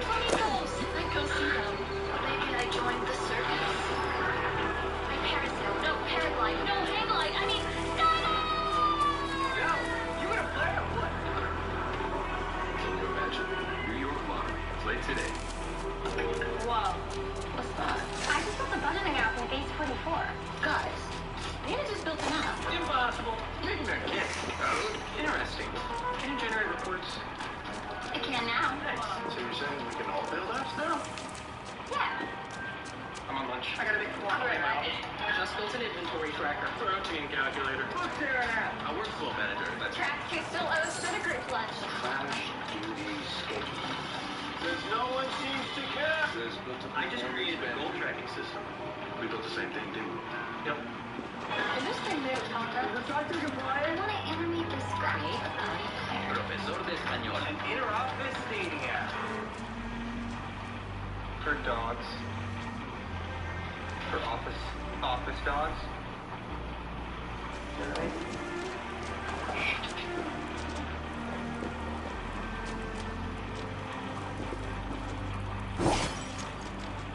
Speaker 6: Flamingos. I go see them. Maybe I joined the circus. I parasail. No paraglide. No hang glide. I mean,
Speaker 3: Yo, you gonna play or what? Can you imagine? New York Lottery. Play today.
Speaker 6: whoa. What's that? I just built a bananing app in base 24. Guys, Nina just built an app.
Speaker 4: Impossible. Taking a kick. Oh, interesting. Can you generate reports?
Speaker 6: I can now.
Speaker 4: Nice. So you're saying we can all build apps now?
Speaker 6: Yeah.
Speaker 4: I'm on lunch. I gotta make a phone call now.
Speaker 7: Just built an inventory tracker.
Speaker 4: Protein calculator. What's there an app?
Speaker 3: A workflow manager. That's
Speaker 6: Track still owes Citigroup lunch.
Speaker 3: Crash duty schedule.
Speaker 4: Because no one seems to care.
Speaker 3: There's built a
Speaker 4: I just created a goal tracking system.
Speaker 3: We built the same thing, didn't we?
Speaker 4: Yep.
Speaker 6: Is this thing there, Tonka?
Speaker 4: Is the doctor
Speaker 6: I want to animate this create a body player.
Speaker 7: Profesor de Español.
Speaker 4: An inter-office dating app. For dogs. For office dogs.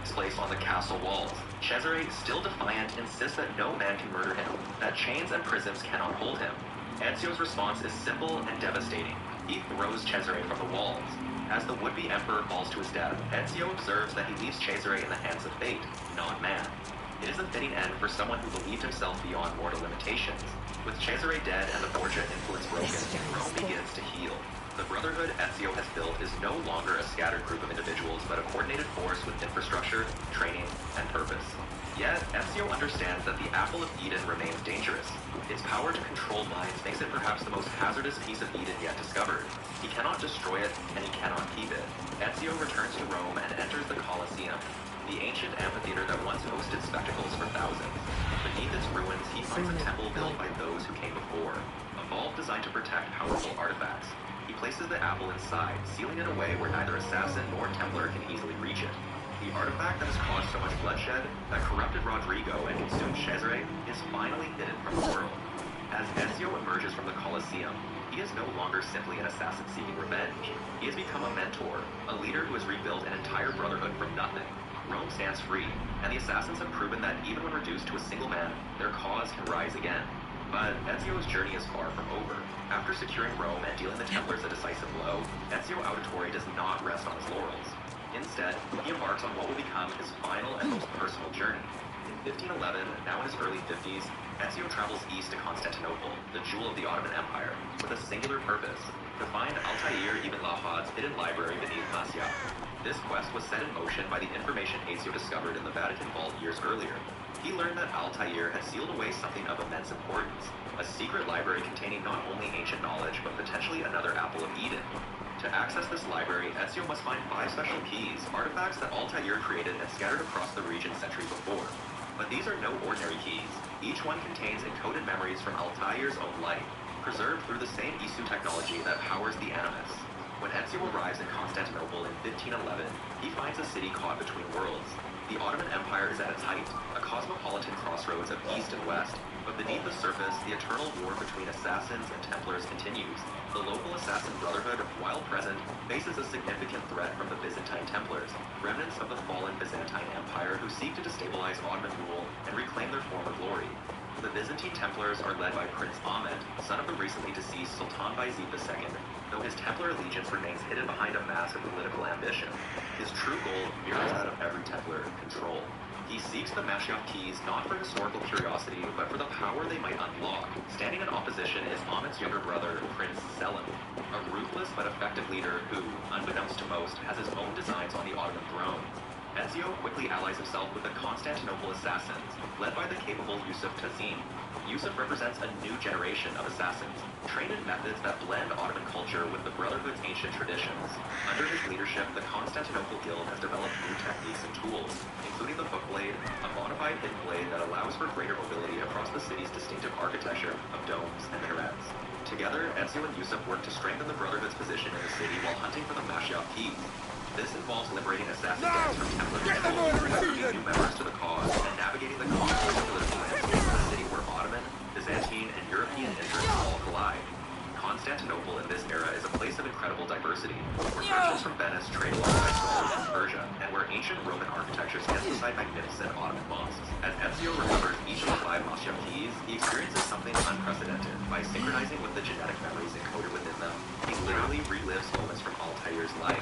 Speaker 1: Placed on the castle walls. Cesare, still defiant, insists that no man can murder him, that chains and prisons cannot hold him. Ezio's response is simple and devastating. He throws Cesare from the walls. As the would-be emperor falls to his death, Ezio observes that he leaves Cesare in the hands of fate, not man. It is a fitting end for someone who believed himself beyond mortal limitations. With Cesare dead and the Borgia influence broken, Rome begins to heal. The brotherhood Ezio has built is no longer a scattered group of individuals, but a coordinated force with infrastructure, training, and purpose. Yet, Ezio understands that the Apple of Eden remains dangerous. Its power to control minds makes it perhaps the most hazardous piece of Eden yet discovered. He cannot destroy it, and he cannot keep it. Ezio returns to Rome and enters the Colosseum, the ancient amphitheater that once hosted spectacles for thousands. Beneath its ruins, he finds a temple built by those who came before, a vault designed to protect powerful artifacts. He places the apple inside, sealing it away where neither assassin nor Templar can easily reach it. The artifact that has caused so much bloodshed, that corrupted Rodrigo and consumed Cesare, is finally hidden from the world. As Ezio emerges from the Colosseum, he is no longer simply an assassin seeking revenge. He has become a mentor, a leader who has rebuilt an entire brotherhood from nothing. Rome stands free, and the assassins have proven that even when reduced to a single man, their cause can rise again. But Ezio's journey is far from over. After securing Rome and dealing the Templars a decisive blow, Ezio Auditore does not rest on his laurels. Instead, he embarks on what will become his final and most personal journey. In 1511, now in his early 50s, Ezio travels east to Constantinople, the jewel of the Ottoman Empire, with a singular purpose: to find Altair ibn Lahad's hidden library beneath Masyaf. This quest was set in motion by the information Ezio discovered in the Vatican vault years earlier. He learned that Altair had sealed away something of immense importance, a secret library containing not only ancient knowledge, but potentially another Apple of Eden. To access this library, Ezio must find 5 special keys, artifacts that Altair created and scattered across the region centuries before. But these are no ordinary keys. Each one contains encoded memories from Altair's own life, preserved through the same Isu technology that powers the Animus. When Ezio arrives in Constantinople in 1511, he finds a city caught between worlds. The Ottoman Empire is at its height, a cosmopolitan crossroads of east and west, but beneath the surface, the eternal war between assassins and Templars continues. The local assassin brotherhood, while present, faces a significant threat from the Byzantine Templars, remnants of the fallen Byzantine Empire who seek to destabilize Ottoman rule and reclaim their former glory. The Byzantine Templars are led by Prince Ahmed, son of the recently deceased Sultan Bayezid II, though his Templar allegiance remains hidden behind a mask of political ambition. His true goal mirrors that of every Templar: control. He seeks the Masyaf keys not for historical curiosity, but for the power they might unlock. Standing in opposition is Ahmed's younger brother, Prince Selim, a ruthless but effective leader who, unbeknownst to most, has his own designs on the Ottoman throne. Ezio quickly allies himself with the Constantinople assassins, led by the capable Yusuf Tazim. Yusuf represents a new generation of assassins, trained in methods that blend Ottoman culture with the Brotherhood's ancient traditions. Under his leadership, the Constantinople Guild has developed new techniques and tools, including the hook blade, a modified hidden blade that allows for greater mobility across the city's distinctive architecture of domes and minarets. Together, Ezio and Yusuf work to strengthen the Brotherhood's position in the city while hunting for the Masyaf keys. This involves liberating assassin gangs from Templar control, recruiting new members to the cause, and navigating the complex political landscape of a city where Ottoman, Byzantine, and European interests all collide. Constantinople in this era is a place of incredible diversity, where merchants from Venice trade alongside scholars from Persia, and where ancient Roman architecture stands beside magnificent Ottoman mosques. As Ezio remembers each of the 5 Masyaf keys, he experiences something unprecedented. By synchronizing with the genetic memories encoded within them, he literally relives moments from Altair's life.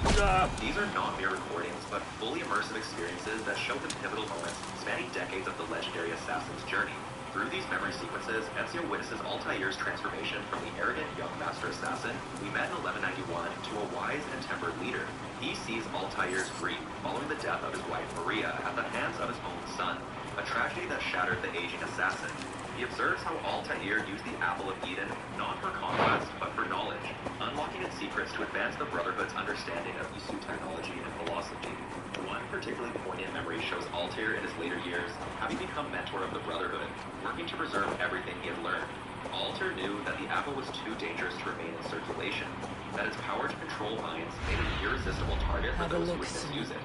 Speaker 1: These are not mere recordings, but fully immersive experiences that show him pivotal moments spanning decades of the legendary assassin's journey. Through these memory sequences, Ezio witnesses Altair's transformation from the arrogant young master assassin we met in 1191 to a wise and tempered leader. He sees Altair's grief following the death of his wife Maria at the hands of his own son, a tragedy that shattered the aging assassin. He observes how Altair used the Apple of Eden not for conquest, but for knowledge, unlocking its secrets to advance the Brotherhood's understanding of Isu technology and philosophy. One particularly poignant memory shows Altair in his later years having become mentor of the Brotherhood, working to preserve everything he had learned. Altair knew that the apple was too dangerous to remain in circulation, that its power to control minds made it an irresistible target for those who would misuse it.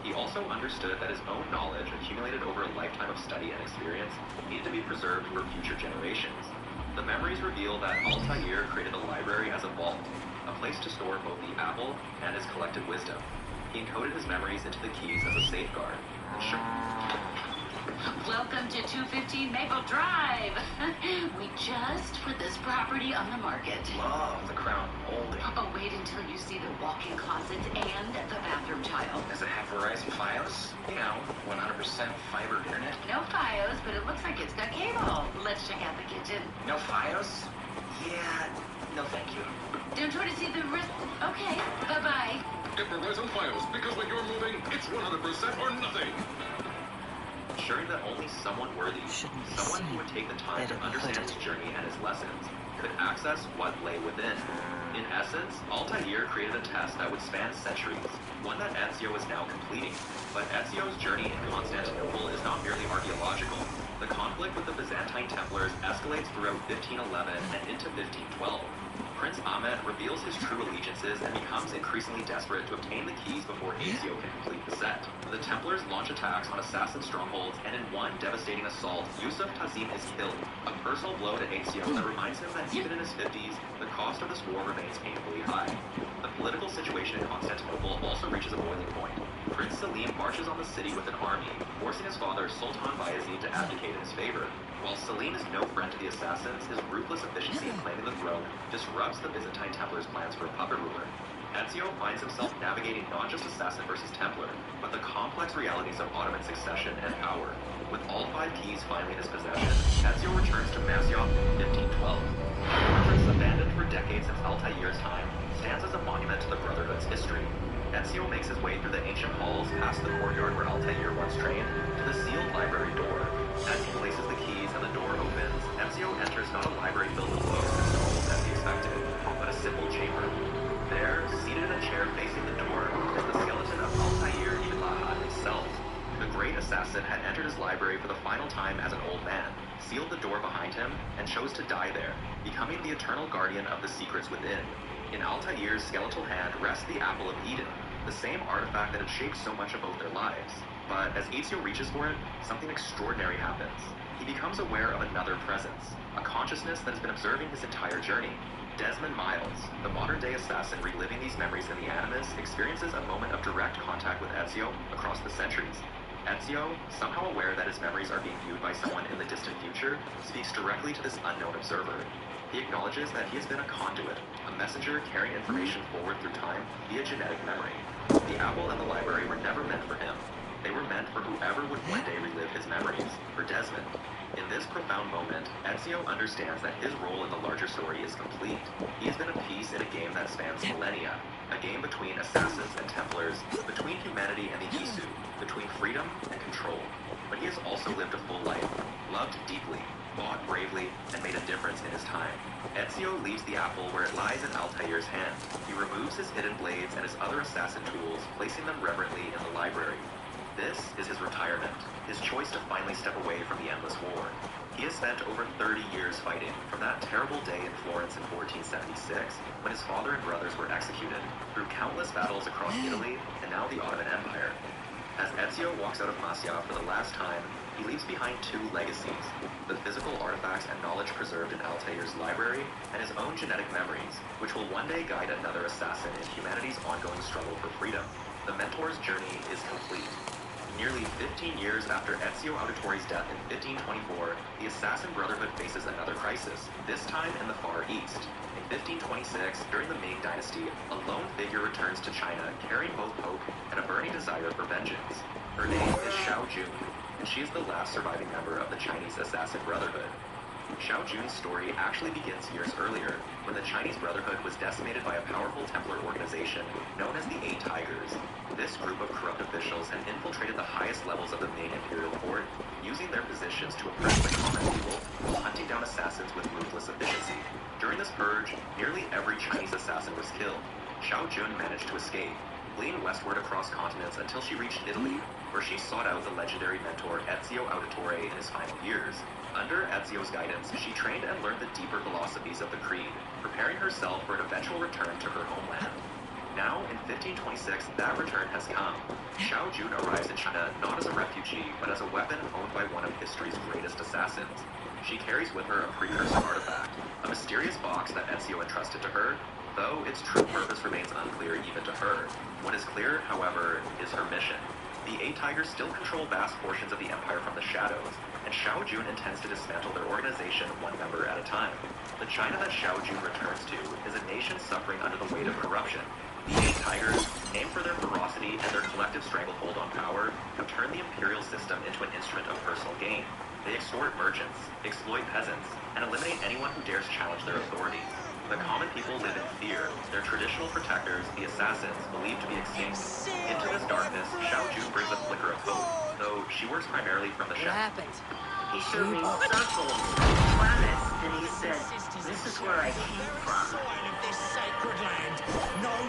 Speaker 1: He also understood that his own knowledge, accumulated over a lifetime of study and experience, needed to be preserved for future generations. The memories reveal that Altair created the library as a vault, a place to store both the apple and his collective wisdom. He encoded his memories into the keys as a safeguard,
Speaker 6: Welcome to 215 Maple Drive. We just put this property on the market.
Speaker 1: Love the crown molding.
Speaker 6: Oh, wait until you see the walk-in closets and the bathroom tile.
Speaker 1: Does it have Verizon Fios? You know, 100% fiber internet.
Speaker 6: No Fios, but it looks like it's got cable. Let's check out the kitchen.
Speaker 1: No Fios? Yeah, no thank you.
Speaker 6: Don't try to see the wrist. Okay, bye-bye.
Speaker 3: Get Verizon Fios, because when you're moving, it's 100% or nothing.
Speaker 1: Ensuring that only someone worthy, someone who would take the time to understand his journey and his lessons, could access what lay within. In essence, Altair created a test that would span centuries, one that Ezio is now completing. But Ezio's journey in Constantinople is not merely archaeological. The conflict with the Byzantine Templars escalates throughout 1511 and into 1512. Prince Ahmed reveals his true allegiances and becomes increasingly desperate to obtain the keys before Ezio can complete the set. The Templars launch attacks on assassin strongholds, and in one devastating assault, Yusuf Tazim is killed, a personal blow to Ezio that reminds him that even in his 50s, the cost of this war remains painfully high. The political situation in Constantinople also reaches a boiling point. Prince Selim marches on the city with an army, forcing his father Sultan Bayezid to abdicate in his favor. While Selim is no friend to the assassins, his ruthless efficiency in claiming the throne disrupts the Byzantine Templars' plans for a puppet ruler. Ezio finds himself navigating not just assassin versus Templar, but the complex realities of Ottoman succession and power. With all 5 keys finally in his possession, Ezio returns to Masyaf in 1512. The fortress, abandoned for decades since Altair's time, stands as a monument to the Brotherhood's history. Ezio makes his way through the ancient halls, past the courtyard where Altair once trained, to the sealed library door. As he places the keys and the door opens, Ezio enters not a library filled with books and scrolls as he expected, but a simple chamber. There, seated in a chair facing the door, is the skeleton of Altair ibn Lahad himself. The great assassin had entered his library for the final time as an old man, sealed the door behind him, and chose to die there, becoming the eternal guardian of the secrets within. In Altair's skeletal hand rests the Apple of Eden, the same artifact that had shaped so much of both their lives. But as Ezio reaches for it, something extraordinary happens. He becomes aware of another presence, a consciousness that has been observing his entire journey. Desmond Miles, the modern-day assassin reliving these memories in the Animus, experiences a moment of direct contact with Ezio across the centuries. Ezio, somehow aware that his memories are being viewed by someone in the distant future, speaks directly to this unknown observer. He acknowledges that he has been a conduit, a messenger carrying information forward through time via genetic memory. The apple and the library were never meant for him. They were meant for whoever would one day relive his memories, for Desmond. In this profound moment, Ezio understands that his role in the larger story is complete. He has been a piece in a game that spans millennia, a game between assassins and Templars, between humanity and the Isu, between freedom and control. But he has also lived a full life, loved deeply, fought bravely, and made a difference in his time. Ezio leaves the apple where it lies in Altair's hand. He removes his hidden blades and his other assassin tools, placing them reverently in the library. This is his retirement, his choice to finally step away from the endless war. He has spent over 30 years fighting, from that terrible day in Florence in 1476, when his father and brothers were executed, through countless battles across Italy and now the Ottoman Empire. As Ezio walks out of Masyaf for the last time, he leaves behind 2 legacies: the physical artifacts and knowledge preserved in Altair's library, and his own genetic memories, which will one day guide another assassin in humanity's ongoing struggle for freedom. The mentor's journey is complete. Nearly 15 years after Ezio Auditore's death in 1524, the Assassin Brotherhood faces another crisis, this time in the Far East. In 1526, during the Ming Dynasty, a lone figure returns to China carrying both hope and a burning desire for vengeance. Her name is Xiao Jun, and she is the last surviving member of the Chinese Assassin Brotherhood. Xiao Jun's story actually begins years earlier, when the Chinese Brotherhood was decimated by a powerful Templar organization known as the Eight Tigers. This group of corrupt officials had infiltrated the highest levels of the Ming imperial court, using their positions to oppress the common people while hunting down assassins with ruthless efficiency. During this purge, nearly every Chinese assassin was killed. Xiao Jun managed to escape, fleeing westward across continents until she reached Italy, where she sought out the legendary mentor Ezio Auditore in his final years. Under Ezio's guidance, she trained and learned the deeper philosophies of the Creed, preparing herself for an eventual return to her homeland. Now, in 1526, that return has come. Xiao Jun arrives in China not as a refugee, but as a weapon owned by one of history's greatest assassins. She carries with her a precursor artifact, a mysterious box that Ezio entrusted to her, though its true purpose remains unclear even to her. What is clear, however, is her mission. The Eight Tigers still control vast portions of the Empire from the shadows, and Xiao Jun intends to dismantle their organization one member at a time. The China that Xiao Jun returns to is a nation suffering under the weight of corruption. The Eight Tigers, named for their ferocity and their collective stranglehold on power, have turned the imperial system into an instrument of personal gain. They extort merchants, exploit peasants, and eliminate anyone who dares challenge their authority. The common people live in fear. Their traditional protectors, the assassins, believed to be extinct. Into this darkness, Xiao Jun brings a flicker of hope, though she works primarily from the
Speaker 5: What
Speaker 1: shadows.
Speaker 5: happened?
Speaker 8: He showed me circles, planets, and he said, "This is where I came from."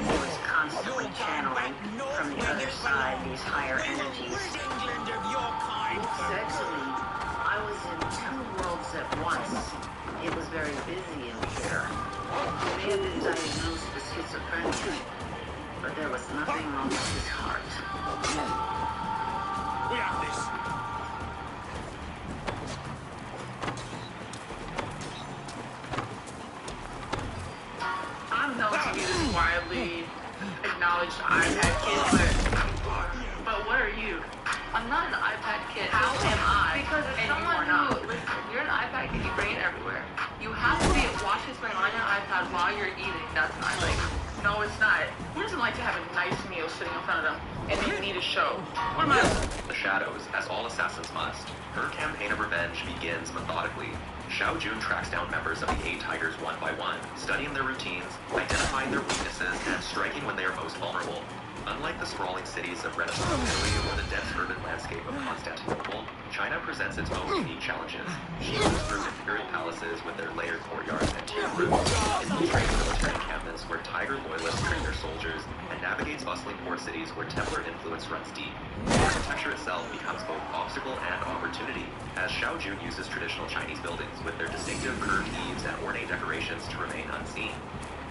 Speaker 8: He was constantly channeling from the other side these higher energies. He said to me, I was in two worlds at once. It was very busy in here. He may have been diagnosed with schizophrenia, but there was nothing wrong with his heart.
Speaker 9: We have this.
Speaker 7: I'm known to be this widely acknowledged iPad kid, but what are you? I'm not an iPad kid. How am I? Because as someone who, listen, you're an iPad kid, you bring it everywhere. You have to be watching something on your iPad while you're eating. That's not like, no, it's not. Who doesn't like to have a nice meal sitting in front of them and they need a show? What am I?
Speaker 1: The shadows, as all assassins must. Her campaign of revenge begins methodically. Xiao Jun tracks down members of the Eight Tigers one by one, studying their routines, identifying their weaknesses, and striking when they are most vulnerable. Unlike the sprawling cities of Renaissance Italy or the dense urban landscape of Constantinople, China presents its own unique challenges. She moves through imperial palaces with their layered courtyards and tiered roofs, infiltrates military encampments where Tiger loyalists train their soldiers, and navigates bustling port cities where Templar influence runs deep. The architecture itself becomes both obstacle and opportunity, as Xiao Jun uses traditional Chinese buildings with their distinctive curved eaves and ornate decorations to remain unseen.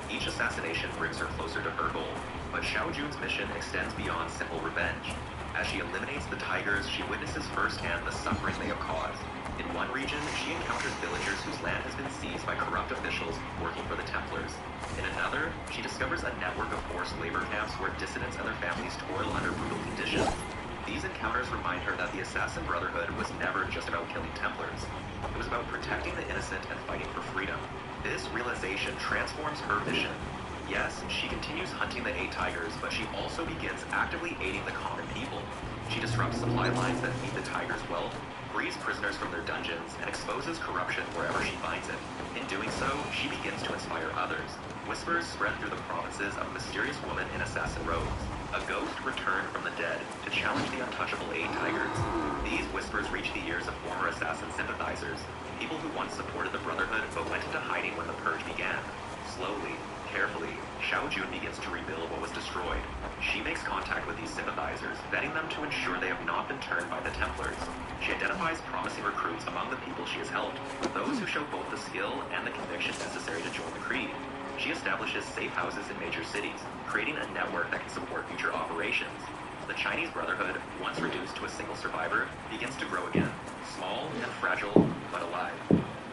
Speaker 1: Each assassination brings her closer to her goal, but Xiao Jun's mission extends beyond simple revenge. As she eliminates the tigers, she witnesses firsthand the suffering they have caused. In one region, she encounters villagers whose land has been seized by corrupt officials working for the Templars. In another, she discovers a network of forced labor camps where dissidents and their families toil under brutal conditions. These encounters remind her that the Assassin Brotherhood was never just about killing Templars. It was about protecting the innocent and fighting for freedom. This realization transforms her mission. Yes, she continues hunting the Eight Tigers, but she also begins actively aiding the common people. She disrupts supply lines that feed the Tigers' wealth, frees prisoners from their dungeons, and exposes corruption wherever she finds it. In doing so, she begins to inspire others. Whispers spread through the provinces of a mysterious woman in assassin robes. A ghost returned from the dead to challenge the untouchable Eight Tigers. These whispers reach the ears of former assassin sympathizers, people who once supported the Brotherhood but went into hiding when the purge began. Slowly, carefully, Xiao Jun begins to rebuild what was destroyed. She makes contact with these sympathizers, vetting them to ensure they have not been turned by the Templars. She identifies promising recruits among the people she has helped, those who show both the skill and the conviction necessary to join the Creed. She establishes safe houses in major cities, creating a network that can support future operations. The Chinese Brotherhood, once reduced to a single survivor, begins to grow again, small and fragile, but alive.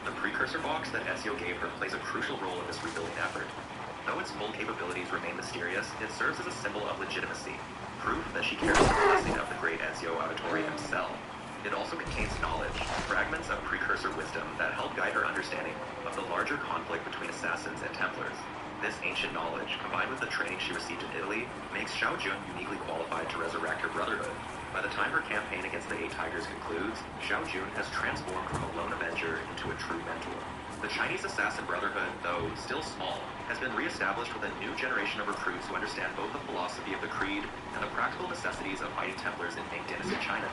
Speaker 1: The precursor box that Ezio gave her plays a crucial role in this rebuilding effort. Though its full capabilities remain mysterious, it serves as a symbol of legitimacy, proof that she carries the blessing of the great Ezio Auditore himself. It also contains knowledge, fragments of precursor wisdom that help guide her understanding of the larger conflict between assassins and Templars. This ancient knowledge, combined with the training she received in Italy, makes Xiao Jun uniquely qualified to resurrect her brotherhood. By the time her campaign against the Eight Tigers concludes, Xiao Jun has transformed from a lone avenger into a true mentor. The Chinese Assassin Brotherhood, though still small, has been re-established with a new generation of recruits who understand both the philosophy of the Creed and the practical necessities of fighting Templars in Ming Dynasty China.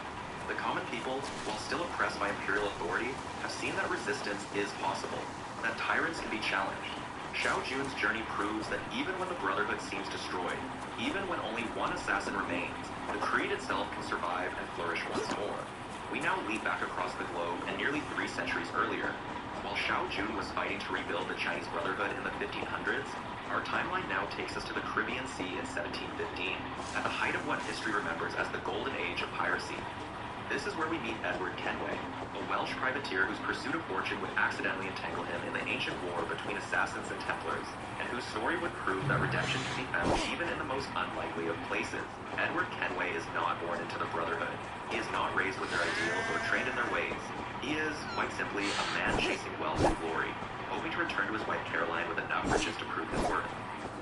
Speaker 1: The common people, while still oppressed by imperial authority, have seen that resistance is possible, that tyrants can be challenged. Xiao Jun's journey proves that even when the Brotherhood seems destroyed, even when only one assassin remains, the Creed itself can survive and flourish once more. We now leap back across the globe and nearly 3 centuries earlier. While Xiao Jun was fighting to rebuild the Chinese Brotherhood in the 1500s, our timeline now takes us to the Caribbean Sea in 1715, at the height of what history remembers as the Golden Age of piracy. This is where we meet Edward Kenway, a Welsh privateer whose pursuit of fortune would accidentally entangle him in the ancient war between assassins and Templars, and whose story would prove that redemption can be found even in the most unlikely of places. Edward Kenway is not born into the Brotherhood. He is not raised with their ideals or trained in their ways. He is, quite simply, a man chasing wealth and glory, hoping to return to his wife Caroline with enough riches to prove his worth.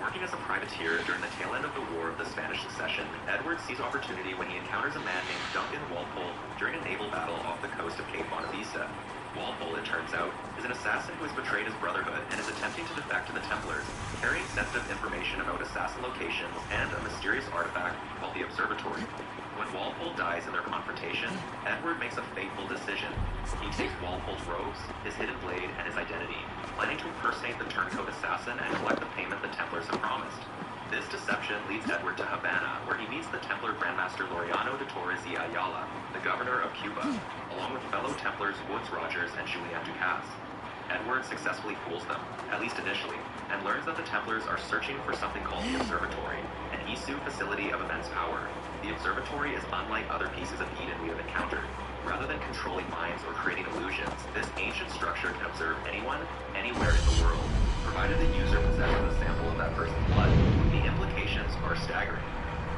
Speaker 1: Working as a privateer during the tail end of the War of the Spanish Succession, Edward sees opportunity when he encounters a man named Duncan Walpole during a naval battle off the coast of Cape Bonavista. Walpole, it turns out, is an assassin who has betrayed his brotherhood and is attempting to defect to the Templars, carrying sensitive information about assassin locations and a mysterious artifact called the Observatory. When Walpole dies in their confrontation, Edward makes a fateful decision. He takes Walpole's robes, his hidden blade, and his identity, planning to impersonate the turncoat assassin and collect the payment the Templars have promised. This deception leads Edward to Havana, where he meets the Templar Grandmaster Laureano de Torres y Ayala, the governor of Cuba, along with fellow Templars Woodes Rogers and Julian Ducasse. Edward successfully fools them, at least initially, and learns that the Templars are searching for something called the Observatory, an Isu facility of immense power. The Observatory is unlike other pieces of Eden we have encountered. Rather than controlling minds or creating illusions, this ancient structure can observe anyone, anywhere in the world, provided the user possesses a sample of that person's blood. The implications are staggering.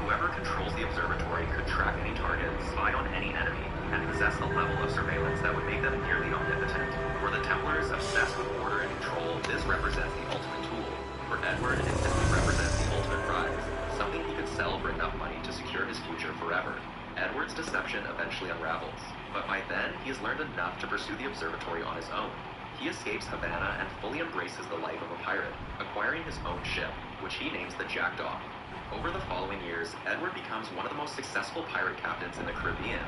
Speaker 1: Whoever controls the observatory could track any target, spy on any enemy, and possess a level of surveillance that would make them nearly omnipotent. For the Templars obsessed with order and control, this represents the ultimate tool. For Edward, it simply represents the ultimate prize, something he could sell for enough money to secure his future forever. Edward's deception eventually unravels, but by then he has learned enough to pursue the observatory on his own. He escapes Havana and fully embraces the life of a pirate, acquiring his own ship, which he names the Jackdaw. Over the following years, Edward becomes one of the most successful pirate captains in the Caribbean,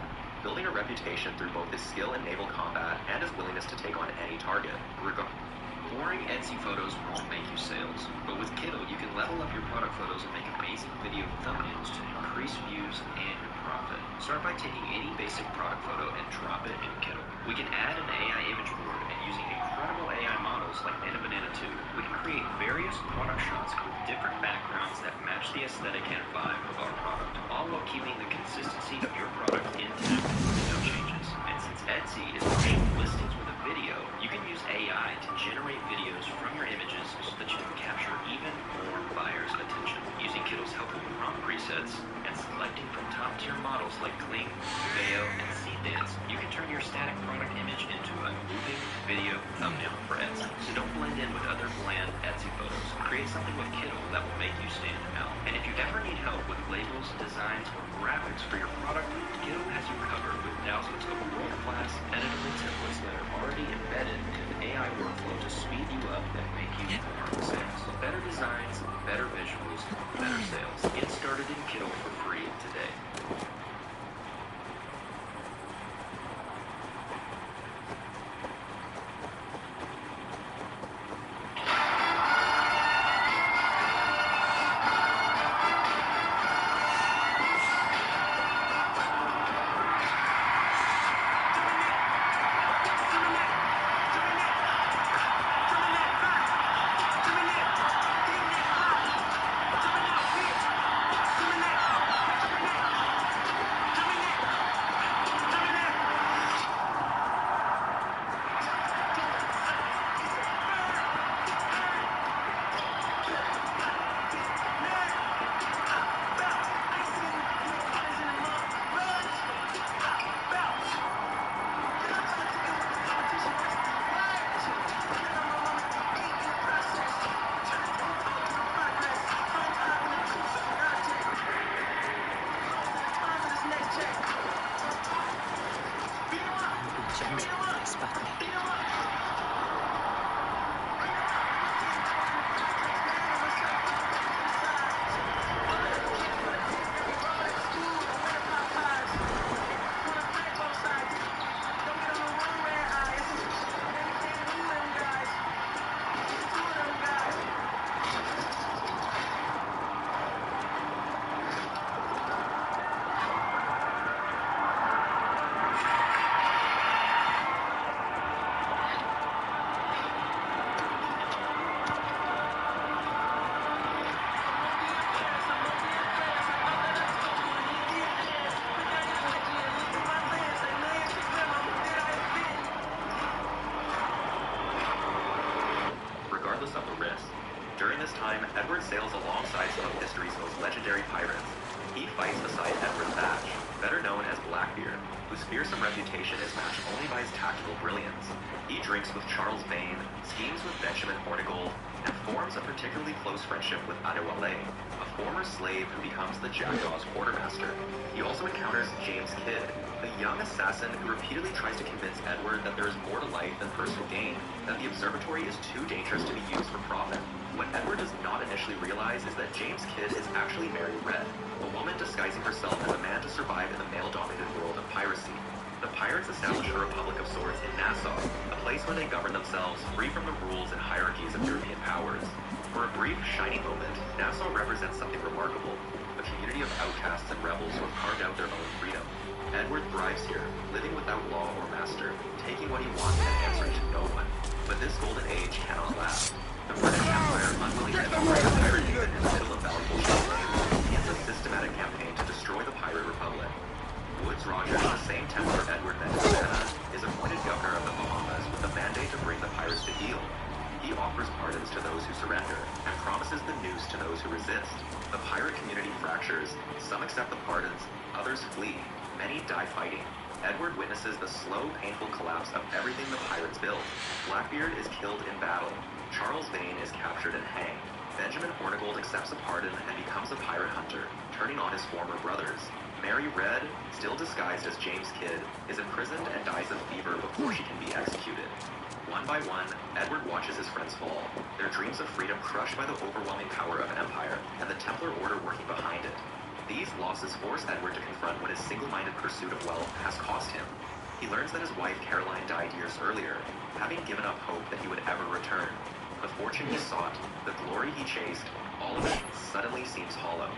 Speaker 1: building a reputation through both his skill in naval combat and his willingness to take on any target. Boring Etsy photos won't make you sales, but with Kiddle you can level up your product photos and make amazing video thumbnails to increase views and your profit. Start by taking any basic product photo and drop it in Kiddle. We can add an AI image board, and using incredible AI models like Nana Banana 2, we can create various product shots with different backgrounds that match the aesthetic and vibe of our product, all while keeping the consistency of your product intact with no changes. And since Etsy is pushing listings with a video, you can use AI to generate videos from your images so that you can capture even more buyers' attention. Using Kittle's helpful prompt presets and selecting from top-tier models like Kling, Veo, and Dance, you can turn your static product image into a moving video thumbnail for Etsy. So don't blend in with other bland Etsy photos. Create something with Kittle that will make you stand out. And if you ever need help with labels, designs, or graphics for your product, Kittle has you covered with thousands of world-class editable templates that are already embedded in an AI workflow to speed you up and make you more sales. Better designs, better visuals, better sales. Get started in Kittle for free today. fights beside Edward Thatch, better known as Blackbeard, whose fearsome reputation is matched only by his tactical brilliance. He drinks with Charles Vane, schemes with Benjamin Hornigold, and forms a particularly close friendship with Adewale, a former slave who becomes the Jackdaw's quartermaster. He also encounters James Kidd, a young assassin who repeatedly tries to convince Edward that there is more to life than personal gain, that the observatory is too dangerous to be used for profit. What Edward does not initially realize is that James Kidd is actually Mary Red, a woman disguising herself as a man to survive in the male-dominated world of piracy. The pirates establish a republic of sorts in Nassau, a place where they govern themselves free from the rules and hierarchies of European powers. For a brief, shiny moment, Nassau represents something remarkable, a community of outcasts and rebels who have carved out their own freedom. Edward thrives here, living without law or master, taking what he wants and answering to no one. But this golden age cannot last. The British Empire, unwilling to tolerate a pirate haven in the middle of valuable shipping, begins a systematic campaign to destroy the pirate republic. Woodes Rogers, the same Templar Edward met in Savannah, is appointed governor of the Bahamas with the mandate to bring the pirates to heel. He offers pardons to those who surrender and promises the noose to those who resist. The pirate community fractures. Some accept the pardons, others flee. Many die fighting. Edward witnesses the slow, painful collapse of everything the pirates built. Blackbeard is killed in battle. Charles Vane is captured and hanged. Benjamin Hornigold accepts a pardon and becomes a pirate hunter, turning on his former brothers. Mary Red, still disguised as James Kidd, is imprisoned and dies of fever before she can be executed. One by one, Edward watches his friends fall, their dreams of freedom crushed by the overwhelming power of empire and the Templar Order working behind it. These losses force Edward to confront what his single-minded pursuit of wealth has cost him. He learns that his wife Caroline died years earlier, having given up hope that he would ever return. The fortune he sought, the glory he chased, all of it suddenly seems hollow.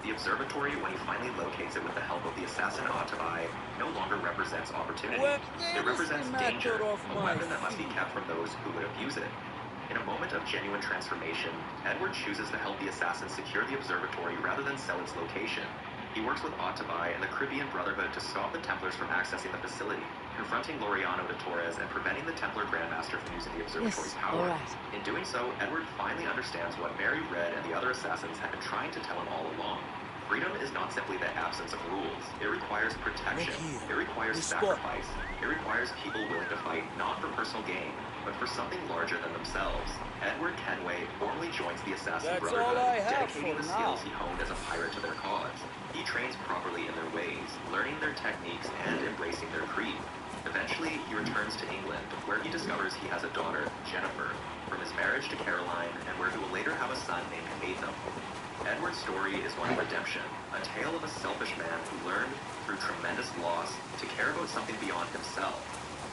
Speaker 1: The observatory, when he finally locates it with the help of the assassin Ottavai, no longer represents opportunity. It represents danger, a weapon that must be kept from those who would abuse it. In a moment of genuine transformation, Edward chooses to help the assassin secure the observatory rather than sell its location. He works with Ottavai and the Caribbean Brotherhood to stop the Templars from accessing the facility, confronting Laureano de Torres and preventing the Templar Grandmaster from using the observatory's power.
Speaker 5: Right.
Speaker 1: In doing so, Edward finally understands what Mary Red and the other assassins had been trying to tell him all along. Freedom is not simply the absence of rules. It requires protection. It requires sacrifice. It requires people willing to fight not for personal gain, but for something larger than themselves. Edward Kenway formally joins the Assassin Brotherhood, dedicating the skills he honed as a pirate to their cause. He trains properly in their ways, learning their techniques and embracing their creed. Eventually, he returns to England, where he discovers he has a daughter, Jennifer, from his marriage to Caroline, and where he will later have a son named Haytham. Edward's story is one of redemption, a tale of a selfish man who learned, through tremendous loss, to care about something beyond himself.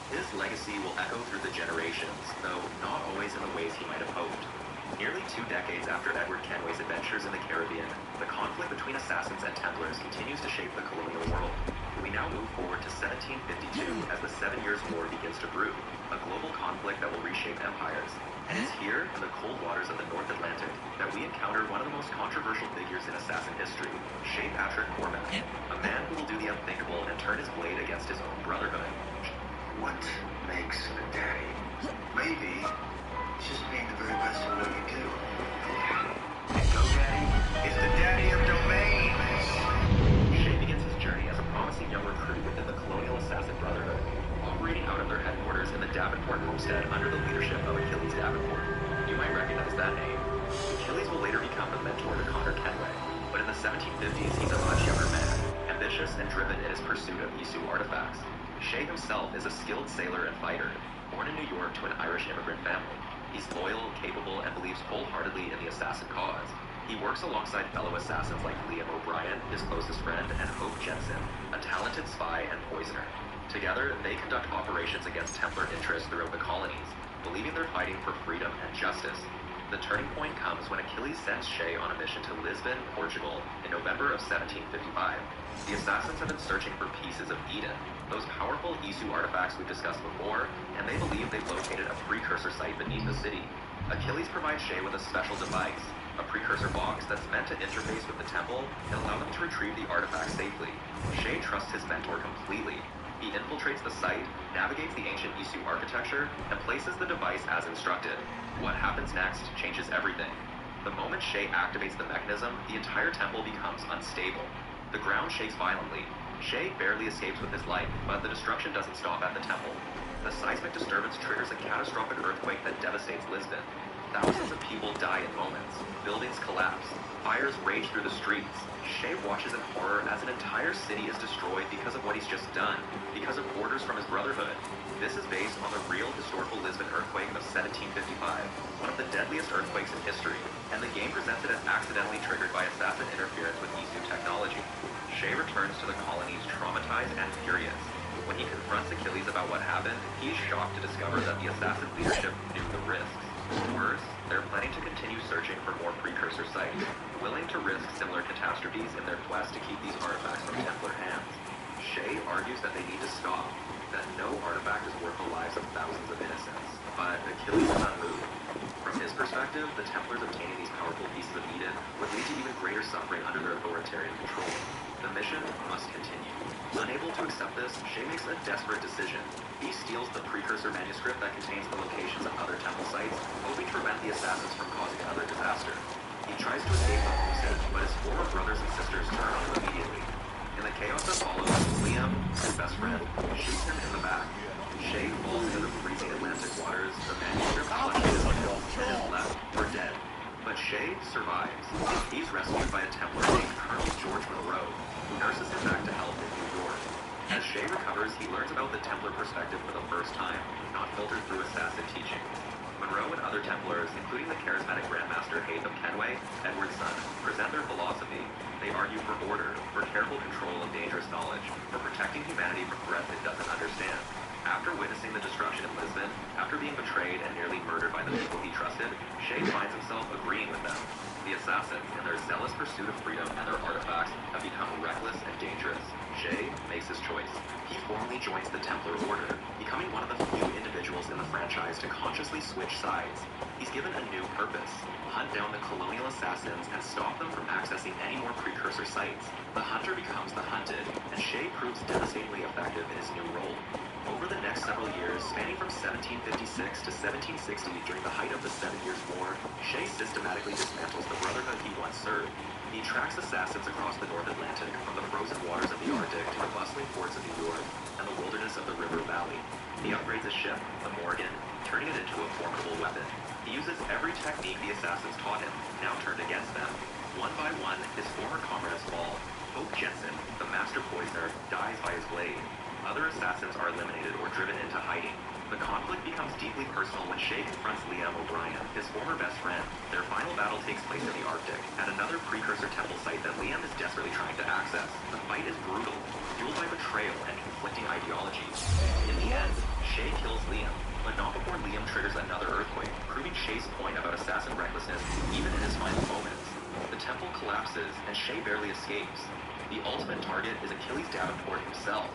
Speaker 1: His legacy will echo through the generations, though not always in the ways he might have hoped. Nearly 2 decades after Edward Kenway's adventures in the Caribbean, the conflict between assassins and Templars continues to shape the colonial world. We now move forward to 1752 as the 7 Years' War begins to brew, a global conflict that will reshape empires. And it's here, in the cold waters of the North Atlantic, that we encounter one of the most controversial figures in assassin history, Shay Patrick Cormac, a man who will do the unthinkable and turn his blade against his own brotherhood.
Speaker 9: What makes a daddy? Maybe it's just being the very best at what you do. GoDaddy is the daddy of domains.
Speaker 1: Shay begins his journey as a promising young recruit within the colonial assassin brotherhood, operating out of their headquarters in the Davenport homestead under the leadership of Achilles Davenport. You might recognize that name. Achilles will later become the mentor to Connor Kenway, but in the 1750s he's a much younger man, ambitious and driven in his pursuit of Isu artifacts. Shay himself is a skilled sailor and fighter, born in New York to an Irish immigrant family. He's loyal, capable, and believes wholeheartedly in the assassin cause. He works alongside fellow assassins like Liam O'Brien, his closest friend, and Hope Jensen, a talented spy and poisoner. Together, they conduct operations against Templar interests throughout the colonies, believing they're fighting for freedom and justice. The turning point comes when Achilles sends Shay on a mission to Lisbon, Portugal, in November of 1755. The assassins have been searching for pieces of Eden, those powerful Isu artifacts we've discussed before, and they believe they've located a precursor site beneath the city. Achilles provides Shay with a special device, a precursor box that's meant to interface with the temple and allow them to retrieve the artifact safely. Shay trusts his mentor completely. He infiltrates the site, navigates the ancient Isu architecture, and places the device as instructed. What happens next changes everything. The moment Shay activates the mechanism, the entire temple becomes unstable. The ground shakes violently. Shay barely escapes with his life, but the destruction doesn't stop at the temple. The seismic disturbance triggers a catastrophic earthquake that devastates Lisbon. Thousands of people die in moments. Buildings collapse. Fires rage through the streets. Shay watches in horror as an entire city is destroyed because of what he's just done, because of orders from his brotherhood. This is based on the real historical Lisbon earthquake of 1755, one of the deadliest earthquakes in history, and the game presents it as accidentally triggered by assassin interference with Isu technology. Shay returns to the colonies traumatized and furious. When he confronts Achilles about what happened, he's shocked to discover that the assassin leadership knew the risks. Worse, they're planning to continue searching for more precursor sites, willing to risk similar catastrophes in their quest to keep these artifacts from Templar hands. Shay argues that they need to stop, that no artifact is worth the lives of thousands of innocents, but Achilles is unmoved. From his perspective, the Templars obtaining these powerful pieces of Eden would lead to even greater suffering under their authoritarian control. The mission must continue. Unable to accept this, Shay makes a desperate decision. He steals the precursor manuscript that contains the locations of other temple sites, hoping to prevent the assassins from causing another disaster. He tries to escape the homestead, but his former brothers and sisters turn on him immediately. In the chaos that follows, Liam, his best friend, shoots him in the back. Shay falls into the freezing Atlantic waters, the manuscript clutches his hilt and is left for dead. But Shay survives. He's rescued by a Templar named Colonel George Monroe, who nurses him back to health in New York. As Shay recovers, he learns about the Templar perspective for the first time, not filtered through assassin teaching. Monroe and other Templars, including the charismatic Grandmaster Haytham Kenway, Edward's son, present their philosophy. They argue for order, for careful control of dangerous knowledge, for protecting humanity from threats it doesn't understand. After witnessing the destruction of Lisbon, after being betrayed and nearly murdered by the people he trusted, Shay finds himself agreeing with them. The assassins, in their zealous pursuit of freedom and their artifacts, have become reckless and dangerous. Shay makes his choice. He formally joins the Templar Order, becoming one of the few individuals in the franchise to consciously switch sides. He's given a new purpose: hunt down the colonial assassins and stop them from accessing any more precursor sites. The hunter becomes the hunted, and Shay proves devastatingly effective in his new role. Over the next several years, spanning from 1756 to 1760 during the height of the 7 Years' War, Shay systematically dismantles the brotherhood he once served. He tracks assassins across the North Atlantic, from the frozen waters of the Arctic to the bustling ports of New York and the wilderness of the River Valley. He upgrades his ship, the Morgan, turning it into a formidable weapon. He uses every technique the assassins taught him, now turned against them. One by one, his former comrades fall. Hope Jensen, the master poisoner, dies by his blade. Other assassins are eliminated or driven into hiding. The conflict becomes deeply personal when Shay confronts Liam O'Brien, his former best friend. Their final battle takes place in the Arctic, at another precursor temple site that Liam is desperately trying to access. The fight is brutal, fueled by betrayal and conflicting ideologies. In the end, Shay kills Liam, but not before Liam triggers another earthquake, proving Shay's point about assassin recklessness even in his final moments. The temple collapses, and Shay barely escapes. The ultimate target is Achilles Davenport himself.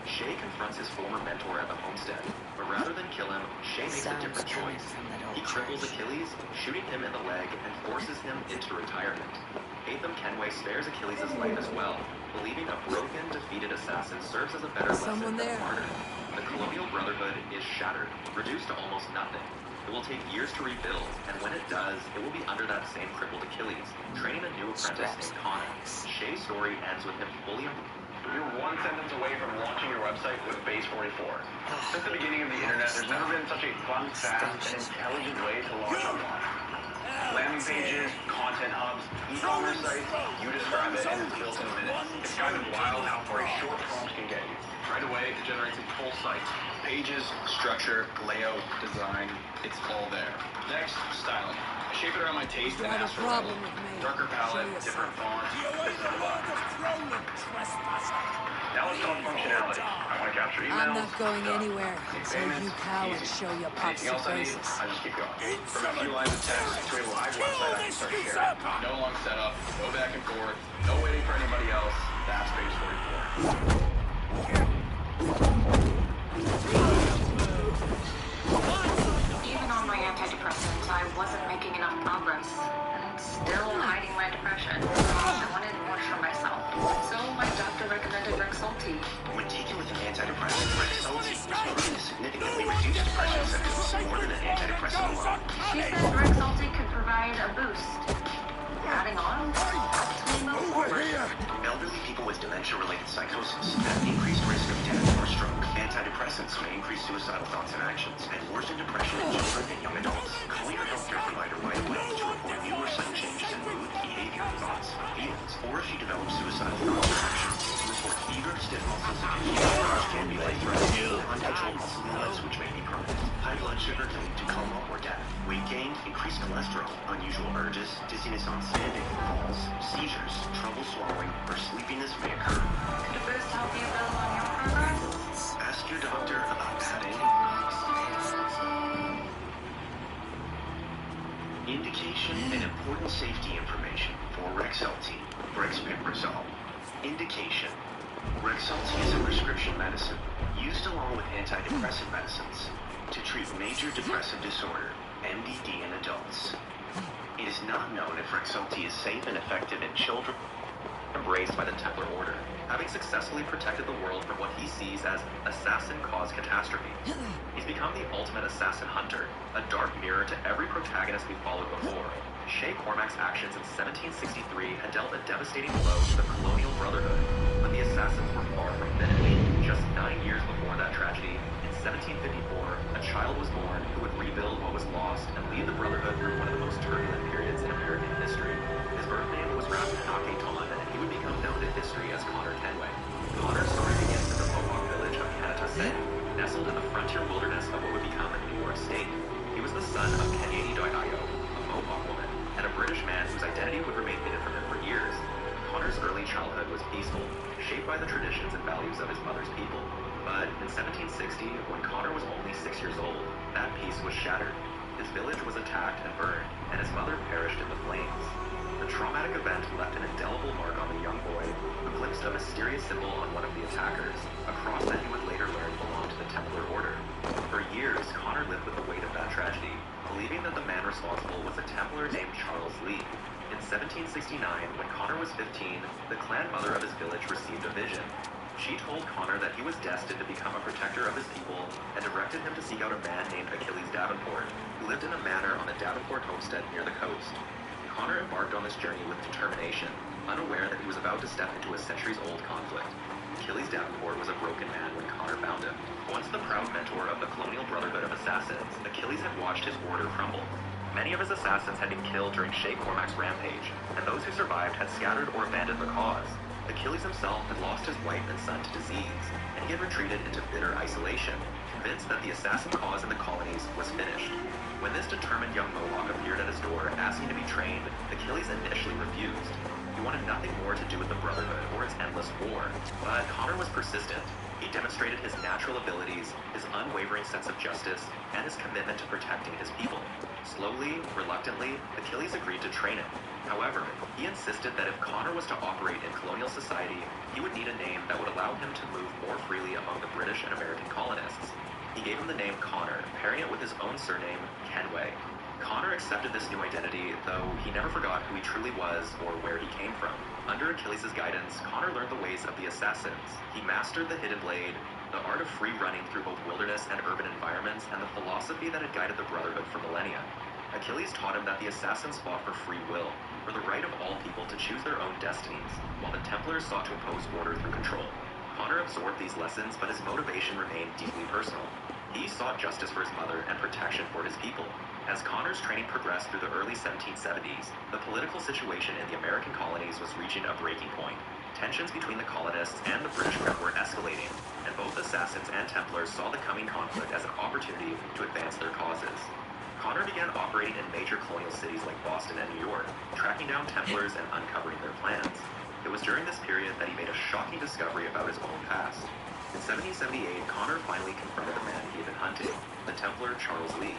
Speaker 1: Shay confronts his former mentor at the homestead, but rather than kill him, Shay makes a different choice. He cripples Achilles, shooting him in the leg, and forces him into retirement. Haytham Kenway spares Achilles' life as well, believing a broken, defeated assassin serves as a better lesson than a martyr. The colonial brotherhood is shattered, reduced to almost nothing. It will take years to rebuild, and when it does, it will be under that same crippled Achilles, training a new apprentice named Connor. Shay's story ends with him fully
Speaker 10: You're one sentence away from launching your website with Base 44. Since the beginning of the internet, there's never been such a fun, fast, and intelligent way to launch online. Landing pages, content hubs, e-commerce sites, you describe it and it's built in minutes. It's kind of wild how far a short prompt can get you. Right away, it generates a full site. Pages, structure, layout, design, it's all there. Next, styling. I shape it around my taste and ask for it. Darker palette, different fonts, this is a lot. Now let's talk functionality. I want to capture emails.
Speaker 5: I'm not going anywhere until you cowards show your pops to faces.
Speaker 10: I just keep going. From a few lines of text to a live website I can start sharing. No long setup, no back and forth, no waiting for anybody else. That's Base 44.
Speaker 6: Even on my antidepressants, I wasn't making enough progress, and I'm still hiding my depression. I wanted more for myself, so my doctor recommended Rexulti.
Speaker 9: When taken with an antidepressant, Rexulti is proven to significantly reduce depression symptoms more than an antidepressant alone.
Speaker 6: She said Rexulti could provide a boost. Adding on helps me move forward.
Speaker 9: Elderly people
Speaker 11: people with dementia-related psychosis have increased risk of death or stroke. Antidepressants may increase suicidal thoughts and actions, and worsen depression in children and young adults. Call your healthcare provider right away to report new or sudden changes in mood, behavior, thoughts, or feelings, or if you develop suicidal thoughts or actions. Report fever, stiff muscles, and confusion, which can be life-threatening, or uncontrolled muscle movements, which may be permanent. High blood sugar can lead to coma or death. Weight gain, increased cholesterol, unusual urges, dizziness on standing, falls, seizures, trouble swallowing, or sleepiness may occur.
Speaker 7: Could a boost help you build on your progress?
Speaker 11: Ask your doctor about adding indication and important safety information for Rexulti, Brexpiprazole. Indication. Rexulti is a prescription medicine used along with antidepressant medicines to treat major depressive disorder, MDD, in adults. It is not known if Rexulti is safe and effective in children.
Speaker 1: Embraced by the Templar Order, having successfully protected the world from what he sees as assassin-caused catastrophe. He's become the ultimate assassin hunter, a dark mirror to every protagonist we followed before. Shay Cormac's actions in 1763 had dealt a devastating blow to the colonial brotherhood, but the assassins were far from finished. Just 9 years before that tragedy, in 1754, a child was born who would rebuild what was lost and lead the brotherhood through one of the most turbulent periods in American history. His birth name was Rathnaketon, and he would become known to history as Connor Kenway. Connor's story begins in the Mohawk village of Kanatose, nestled in the frontier wilderness of what would become New York State. He was the son of Kenyani Doiayo, a Mohawk woman, and a British man whose identity would remain hidden from him for years. Connor's early childhood was peaceful, shaped by the traditions and values of his mother's people. But in 1760, when Connor was only 6 years old, that peace was shattered. His village was attacked and burned, and his mother perished in the flames. The traumatic event left an indelible mark on the young boy, who glimpsed a mysterious symbol on one of the attackers, a cross that he would later learn belonged to the Templar Order. For years, Connor lived with the weight of that tragedy, believing that the man responsible was a Templar named Charles Lee. In 1769, when Connor was 15, the clan mother of his village received a vision. She told Connor that he was destined to become a protector of his people and directed him to seek out a man named Achilles Davenport, who lived in a manor on the Davenport homestead near the coast. Connor embarked on this journey with determination, unaware that he was about to step into a centuries-old conflict. Achilles Davenport was a broken man when Connor found him. Once the proud mentor of the colonial brotherhood of assassins, Achilles had watched his order crumble. Many of his assassins had been killed during Shay Cormac's rampage, and those who survived had scattered or abandoned the cause. Achilles himself had lost his wife and son to disease, and he had retreated into bitter isolation, convinced that the assassin cause in the colonies was finished. When this determined young Mohawk appeared at his door asking to be trained, Achilles initially refused. He wanted nothing more to do with the Brotherhood or its endless war, but Connor was persistent. He demonstrated his natural abilities, his unwavering sense of justice, and his commitment to protecting his people. Slowly, reluctantly, Achilles agreed to train him. However, he insisted that if Connor was to operate in colonial society, he would need a name that would allow him to move more freely among the British and American colonists. He gave him the name Connor, pairing it with his own surname, Kenway. Connor accepted this new identity, though he never forgot who he truly was or where he came from. Under Achilles' guidance, Connor learned the ways of the assassins. He mastered the hidden blade, the art of free running through both wilderness and urban environments, and the philosophy that had guided the Brotherhood for millennia. Achilles taught him that the assassins fought for free will, for the right of all people to choose their own destinies, while the Templars sought to impose order through control. Connor absorbed these lessons, but his motivation remained deeply personal. He sought justice for his mother and protection for his people. As Connor's training progressed through the early 1770s, the political situation in the American colonies was reaching a breaking point. Tensions between the colonists and the British Crown were escalating, and both assassins and Templars saw the coming conflict as an opportunity to advance their causes. Connor began operating in major colonial cities like Boston and New York, tracking down Templars and uncovering their plans. It was during this period that he made a shocking discovery about his own past. In 1778, Connor finally confronted the man he had been hunting, the Templar Charles Lee.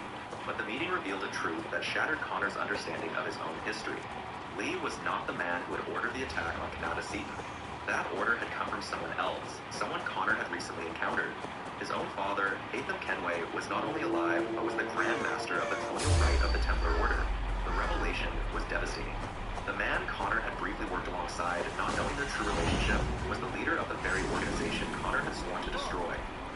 Speaker 1: But the meeting revealed a truth that shattered Connor's understanding of his own history. Lee was not the man who had ordered the attack on Kanatose. That order had come from someone else, someone Connor had recently encountered. His own father, Hatham Kenway, was not only alive, but was the Grand Master of the colonial right of the Templar Order. The revelation was devastating. The man Connor had briefly worked alongside, not knowing their true relationship, was the leader of the very organization Connor had sworn to destroy.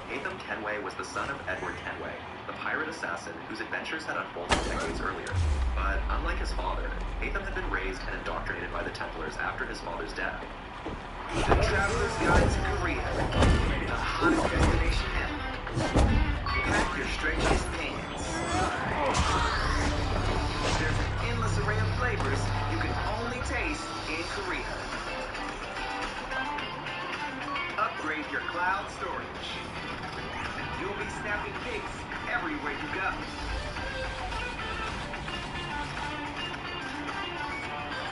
Speaker 1: Hatham Kenway was the son of Edward Kenway, the pirate assassin whose adventures had unfolded decades earlier. But unlike his father, Hatham had been raised and indoctrinated by the Templars after his father's death.
Speaker 9: The Traveler's Guide to Korea, the hottest destination ever. Pack your stretchiest pants. There's an endless array of flavors you can only taste in Korea. Upgrade your cloud storage. You'll be snapping pics everywhere you go.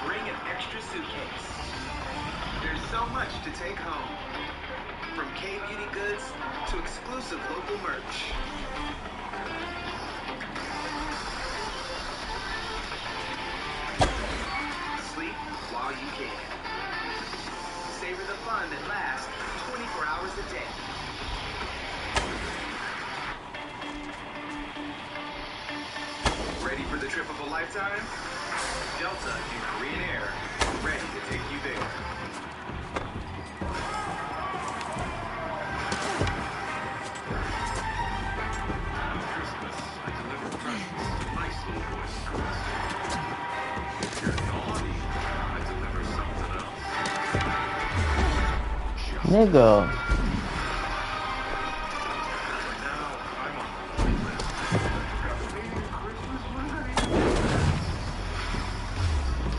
Speaker 9: Bring an extra suitcase. There's so much to take home. From K-beauty goods to exclusive local merch. Sleep while you can. Savor the fun that lasts 24 hours a day. Ready for the trip of a lifetime? Delta and Korean Air, ready to take you there.
Speaker 3: Christmas, I deliver presents. Nice little boys. If you're naughty, I deliver something else.
Speaker 2: Nigga.
Speaker 3: Now I'm on the playlist. Maybe Christmas money?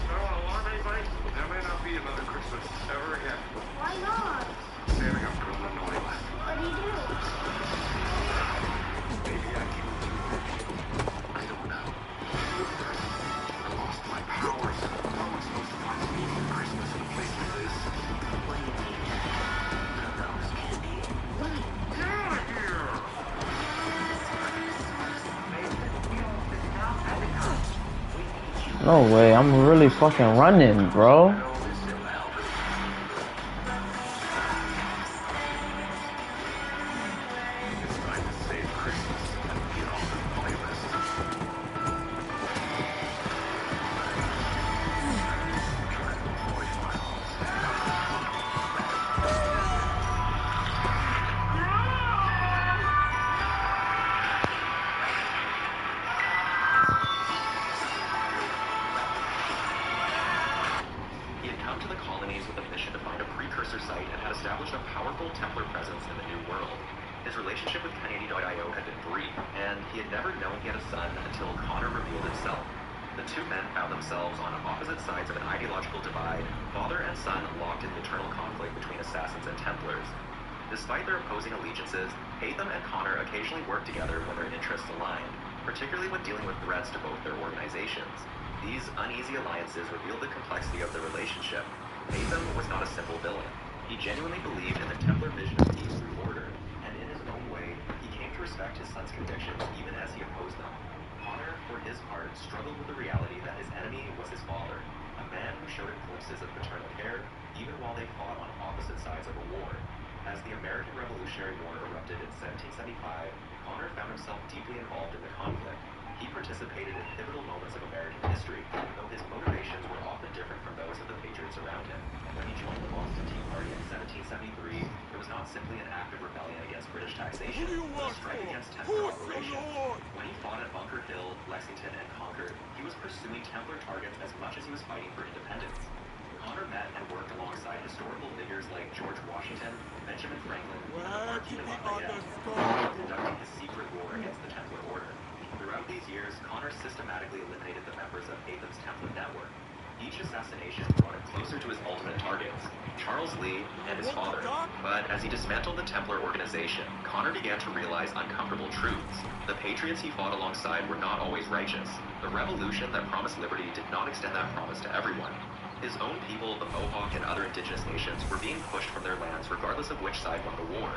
Speaker 3: I don't want to alarm anybody. There may not be another Christmas ever again.
Speaker 6: Why not?
Speaker 3: Saving up for Illinois.
Speaker 6: What do you do?
Speaker 3: Maybe I killed too many people. I don't know. I lost my powers. How am I supposed to find meaning in Christmas in a place like this?
Speaker 8: What do you mean? None of those candy.
Speaker 3: Get out of here!
Speaker 2: No way, I'm really fucking running, bro.
Speaker 3: It's time to save Christmas and get off the playlist.
Speaker 1: He had come to the colonies with a mission to find a precursor site and had established a powerful Templar presence in the New World. His relationship with Kennedy.io had been brief, and he had never known he had a son until Connor revealed himself. The two men found themselves on opposite sides of an ideological divide, father and son locked in the eternal conflict between assassins and Templars. Despite their opposing allegiances, Hatham and Connor occasionally worked together when their interests aligned, particularly when dealing with threats to both their organizations. These uneasy alliances revealed the complexity of their relationship. Hatham was not a simple villain. He genuinely believed in the Templar vision of peace through order, and in his own way, he came to respect his son's convictions even as he opposed them. Connor, for his part, struggled with the reality that his enemy was his father, a man who showed him glimpses of paternal care even while they fought on opposite sides of a war. As the American Revolutionary War erupted in 1775, Connor found himself deeply involved in the conflict. He participated in pivotal moments of American history, though his motivations were often different from those of the patriots around him. When he joined the Boston Tea Party in 1773, it was not simply an act of rebellion against British taxation, but a strike against Templar operations. When he fought at Bunker Hill, Lexington, and Concord, he was pursuing Templar targets as much as he was fighting for independence. Connor met and worked alongside historical figures like George Washington, Benjamin Franklin, and Marquis de Lafayette, conducting his secret war against the Templar Order. Throughout these years, Connor systematically eliminated the members of Hatham's Templar network. Each assassination brought him closer to his ultimate targets, Charles Lee and his father. But as he dismantled the Templar organization, Connor began to realize uncomfortable truths. The patriots he fought alongside were not always righteous. The revolution that promised liberty did not extend that promise to everyone. His own people, the Mohawk and other indigenous nations, were being pushed from their lands regardless of which side won the war.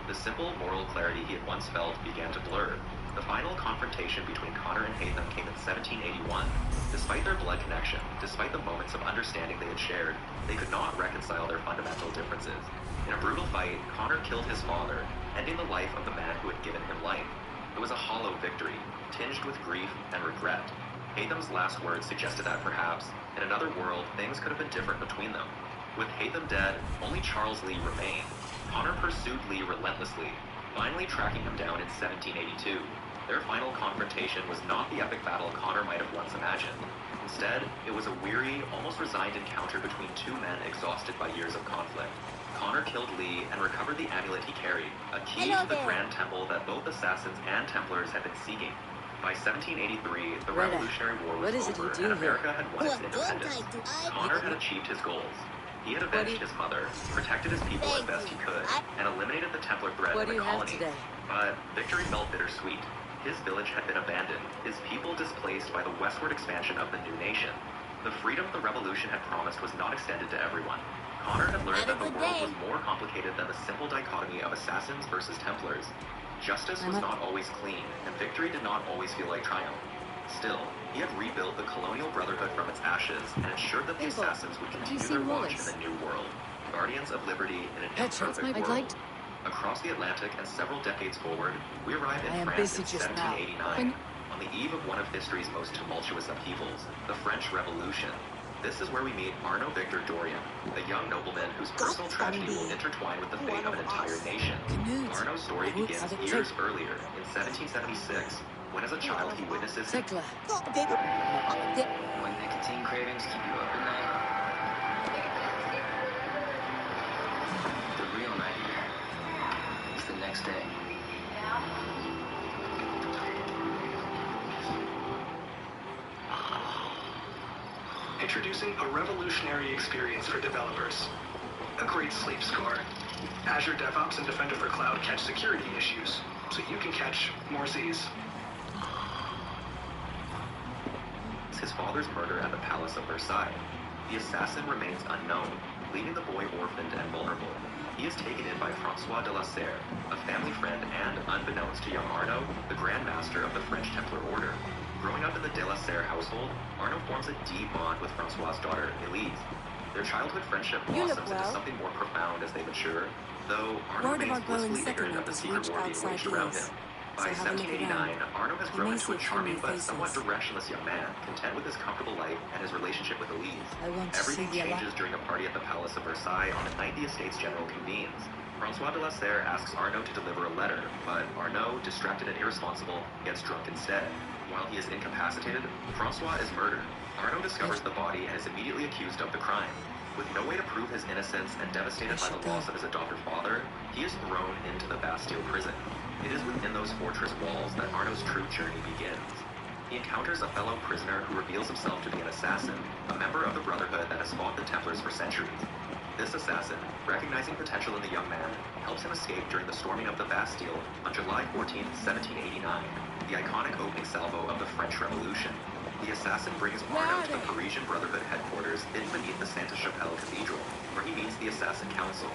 Speaker 1: The simple moral clarity he had once felt began to blur. The final confrontation between Connor and Hatham came in 1781. Despite their blood connection, despite the moments of understanding they had shared, they could not reconcile their fundamental differences. In a brutal fight, Connor killed his father, ending the life of the man who had given him life. It was a hollow victory, tinged with grief and regret. Hatham's last words suggested that perhaps, in another world, things could have been different between them. With Hatham dead, only Charles Lee remained. Connor pursued Lee relentlessly, finally tracking him down in 1782. Their final confrontation was not the epic battle Connor might have once imagined. Instead, it was a weary, almost resigned encounter between two men exhausted by years of conflict. Connor killed Lee and recovered the amulet he carried, a key to the Grand Temple that both Assassins and Templars had been seeking. By 1783, the Revolutionary War was over, and America had won its independence. Connor had achieved his goals. He had avenged his mother, protected his people as best he could, and eliminated the Templar threat in the colony. But victory felt bittersweet. His village had been abandoned, his people displaced by the westward expansion of the new nation. The freedom the revolution had promised was not extended to everyone. Connor had learned that the world was more complicated than the simple dichotomy of assassins versus Templars. Justice was not always clean, and victory did not always feel like triumph. Still, he had rebuilt the colonial brotherhood from its ashes and ensured that the assassins would continue their watch in the new world. Guardians of liberty in an imperfect world. Across the Atlantic and several decades forward, we arrive in France in 1789, on the eve of one of history's most tumultuous upheavals, the French Revolution. This is where we meet Arnaud Victor Dorian, a young nobleman whose personal tragedy will intertwine with the fate of an entire nation. Arnaud's story begins years earlier, in 1776, when as a child he witnesses...
Speaker 5: When
Speaker 12: nicotine cravings keep you up at night, the real nightmare is the next day.
Speaker 13: Introducing a revolutionary experience for developers. A great sleep score. Azure DevOps and Defender for Cloud catch security issues, so you can catch more Z's.
Speaker 1: His father's murder at the Palace of Versailles. The assassin remains unknown, leaving the boy orphaned and vulnerable. He is taken in by Francois de la Serre, a family friend and, unbeknownst to young Arnaud, the Grand Master of the French Templar Order. Growing up in the de la Serre household, Arnaud forms a deep bond with Francois' daughter, Elise. Their childhood friendship blossoms into something more profound as they mature, though Arnaud remains blissfully ignorant of the secret war being waged around him. By 1789, Arnaud has grown into a charming but somewhat directionless young man, content with his comfortable life and his relationship with Elise. Everything changes during a party at the Palace of Versailles on the night the Estates General convenes. Francois de la Serre asks Arnaud to deliver a letter, but Arnaud, distracted and irresponsible, gets drunk instead. While he is incapacitated, Francois is murdered. Arnaud discovers the body and is immediately accused of the crime. With no way to prove his innocence and devastated by the loss of his adopted father, he is thrown into the Bastille prison. It is within those fortress walls that Arnaud's true journey begins. He encounters a fellow prisoner who reveals himself to be an assassin, a member of the Brotherhood that has fought the Templars for centuries. This assassin, recognizing potential in the young man, helps him escape during the storming of the Bastille on July 14, 1789, the iconic opening salvo of the French Revolution. The assassin brings Arnaud to the Parisian Brotherhood headquarters hidden beneath the Sainte-Chapelle Cathedral, where he meets the Assassin Council.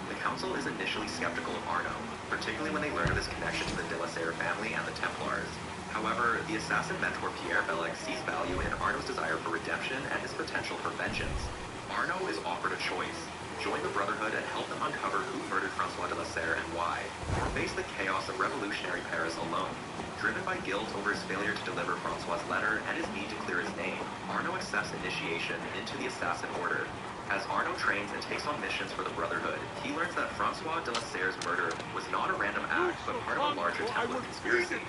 Speaker 1: The council is initially skeptical of Arnaud, particularly when they learn of his connection to the de la Serre family and the Templars. However, the assassin mentor Pierre Belec sees value in Arnaud's desire for redemption and his potential for vengeance. Arnaud is offered a choice: join the Brotherhood and help them uncover who murdered Francois de la Serre and why, or face the chaos of revolutionary Paris alone. Driven by guilt over his failure to deliver Francois' letter and his need to clear his name, Arnaud accepts initiation into the Assassin Order. As Arnaud trains and takes on missions for the Brotherhood, he learns that Francois de la Serre's murder was not a random act, but part of a larger Templar conspiracy.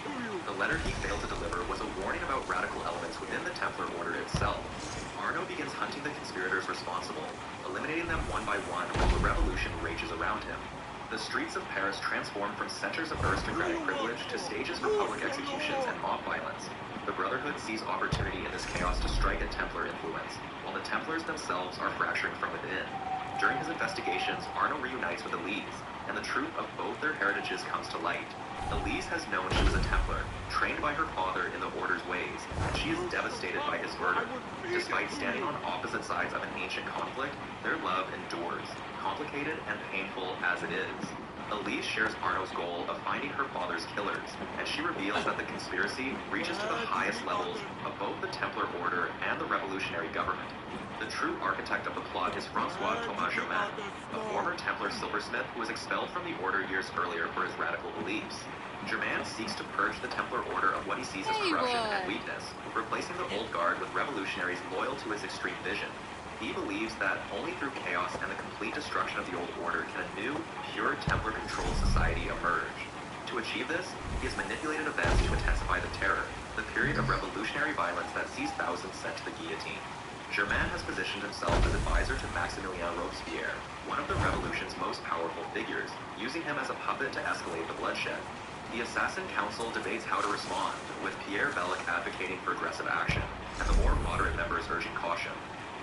Speaker 1: The letter he failed to deliver was a warning about radical elements within the Templar Order itself. Arnaud begins hunting the conspirators responsible, eliminating them one by one while the revolution rages around him. The streets of Paris transform from centers of aristocratic privilege to stages for public executions and mob violence. The Brotherhood sees opportunity in this chaos to strike at Templar influence, while the Templars themselves are fracturing from within. During his investigations, Arnaud reunites with Elise, and the truth of both their heritages comes to light. Elise has known she was a Templar, trained by her father in the Order's ways, and she is devastated by his murder. Despite standing on opposite sides of an ancient conflict, their love endures, complicated and painful as it is. Elise shares Arnaud's goal of finding her father's killers, and she reveals that the conspiracy reaches to the highest levels of both the Templar Order and the revolutionary government. The true architect of the plot is Francois Thomas Germain, a former Templar silversmith who was expelled from the Order years earlier for his radical beliefs. Germain seeks to purge the Templar Order of what he sees as corruption and weakness, replacing the old guard with revolutionaries loyal to his extreme vision. He believes that only through chaos and the complete destruction of the old order can a new, pure Templar-controlled society emerge. To achieve this, he has manipulated events to intensify the terror, the period of revolutionary violence that sees thousands sent to the guillotine. Germain has positioned himself as advisor to Maximilien Robespierre, one of the revolution's most powerful figures, using him as a puppet to escalate the bloodshed. The Assassin Council debates how to respond, with Pierre Bellic advocating for aggressive action, and the more moderate members urging caution.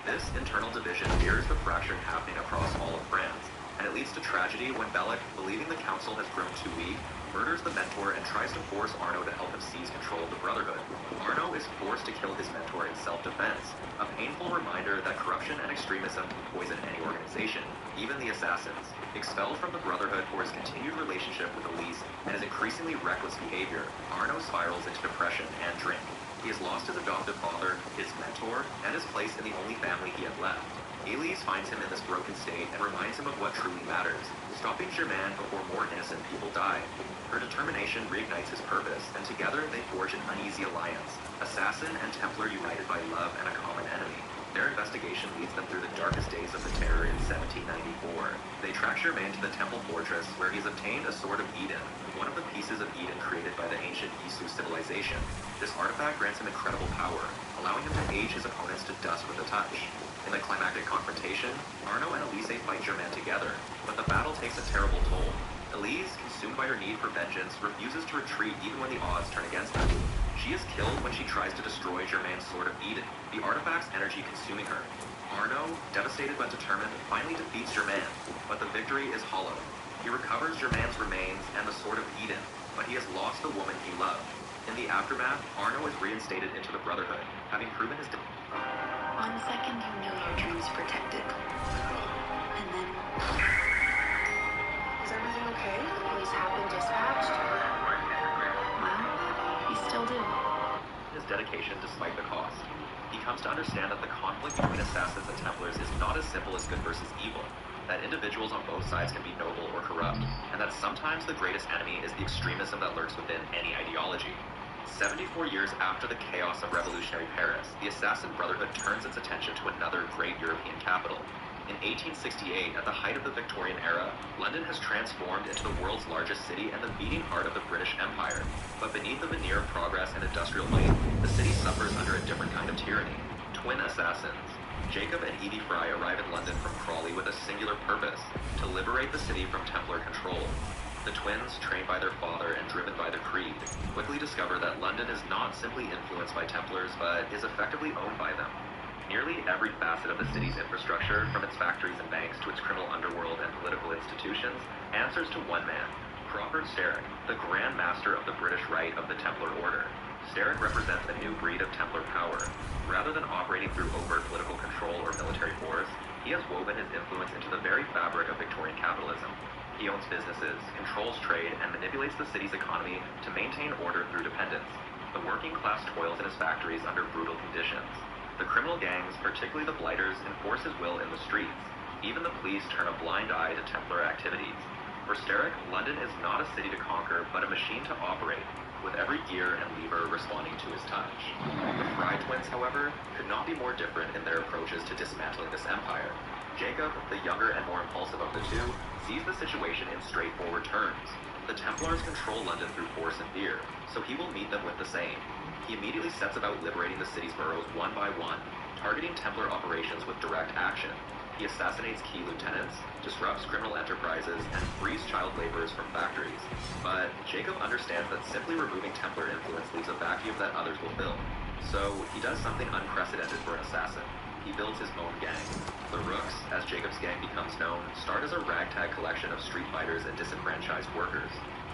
Speaker 1: This internal division mirrors the fracturing happening across all of France, and it leads to tragedy when Bellic, believing the council has grown too weak, murders the mentor and tries to force Arnaud to help him seize control of the Brotherhood. Arnaud is forced to kill his mentor in self-defense, a painful reminder that corruption and extremism can poison any organization, even the Assassins. Expelled from the Brotherhood for his continued relationship with Elise and his increasingly reckless behavior, Arnaud spirals into depression and drink. He has lost his adoptive father, his mentor, and his place in the only family he had left. Elise finds him in this broken state and reminds him of what truly matters, stopping Germain before more innocent people die. Her determination reignites his purpose, and together they forge an uneasy alliance, assassin and Templar united by love and a common enemy. Their investigation leads them through the darkest days of the Terror in 1794. They track Germain to the Temple Fortress, where he's obtained a Sword of Eden, one of the pieces of Eden created by the ancient Isu civilization. This artifact grants him incredible power, allowing him to age his opponents to dust with a touch. In the climactic confrontation, Arnaud and Elise fight Germain together, but the battle takes a terrible toll. Elise, consumed by her need for vengeance, refuses to retreat even when the odds turn against them. She is killed when she tries to destroy Germain's Sword of Eden, the artifact's energy consuming her. Arnaud, devastated but determined, finally defeats Germain, but the victory is hollow. He recovers Germain's remains and the Sword of Eden, but he has lost the woman he loved. In the aftermath, Arnaud is reinstated into the Brotherhood, having proven his...
Speaker 6: One second you know your dream's protected. And then...
Speaker 7: Is everything okay?
Speaker 6: The police have been dispatched. Well, we still do.
Speaker 1: His dedication despite the cost. He comes to understand that the conflict between assassins and Templars is not as simple as good versus evil, that individuals on both sides can be noble or corrupt, and that sometimes the greatest enemy is the extremism that lurks within any ideology. 74 years after the chaos of revolutionary Paris, the Assassin Brotherhood turns its attention to another great European capital. In 1868, at the height of the Victorian era, London has transformed into the world's largest city and the beating heart of the British Empire. But beneath the veneer of progress and industrial might, the city suffers under a different kind of tyranny. Twin assassins. Jacob and Evie Fry arrive in London from Crawley with a singular purpose: to liberate the city from Templar control. The twins, trained by their father and driven by the Creed, quickly discover that London is not simply influenced by Templars, but is effectively owned by them. Nearly every facet of the city's infrastructure, from its factories and banks to its criminal underworld and political institutions, answers to one man, Crawford Sterrick, the Grand Master of the British Rite of the Templar Order. Sterrick represents a new breed of Templar power. Rather than operating through overt political control or military force, he has woven his influence into the very fabric of Victorian capitalism. He owns businesses, controls trade, and manipulates the city's economy to maintain order through dependence. The working class toils in his factories under brutal conditions. The criminal gangs, particularly the Blighters, enforce his will in the streets. Even the police turn a blind eye to Templar activities. For Sterrick, London is not a city to conquer, but a machine to operate, with every gear and lever responding to his touch. The Fry twins, however, could not be more different in their approaches to dismantling this empire. Jacob, the younger and more impulsive of the two, sees the situation in straightforward terms. The Templars control London through force and fear, so he will meet them with the same. He immediately sets about liberating the city's boroughs one by one, targeting Templar operations with direct action. He assassinates key lieutenants, disrupts criminal enterprises, and frees child laborers from factories. But Jacob understands that simply removing Templar influence leaves a vacuum that others will fill. So he does something unprecedented for an assassin. He builds his own gang. The Rooks, as Jacob's gang becomes known, start as a ragtag collection of street fighters and disenfranchised workers.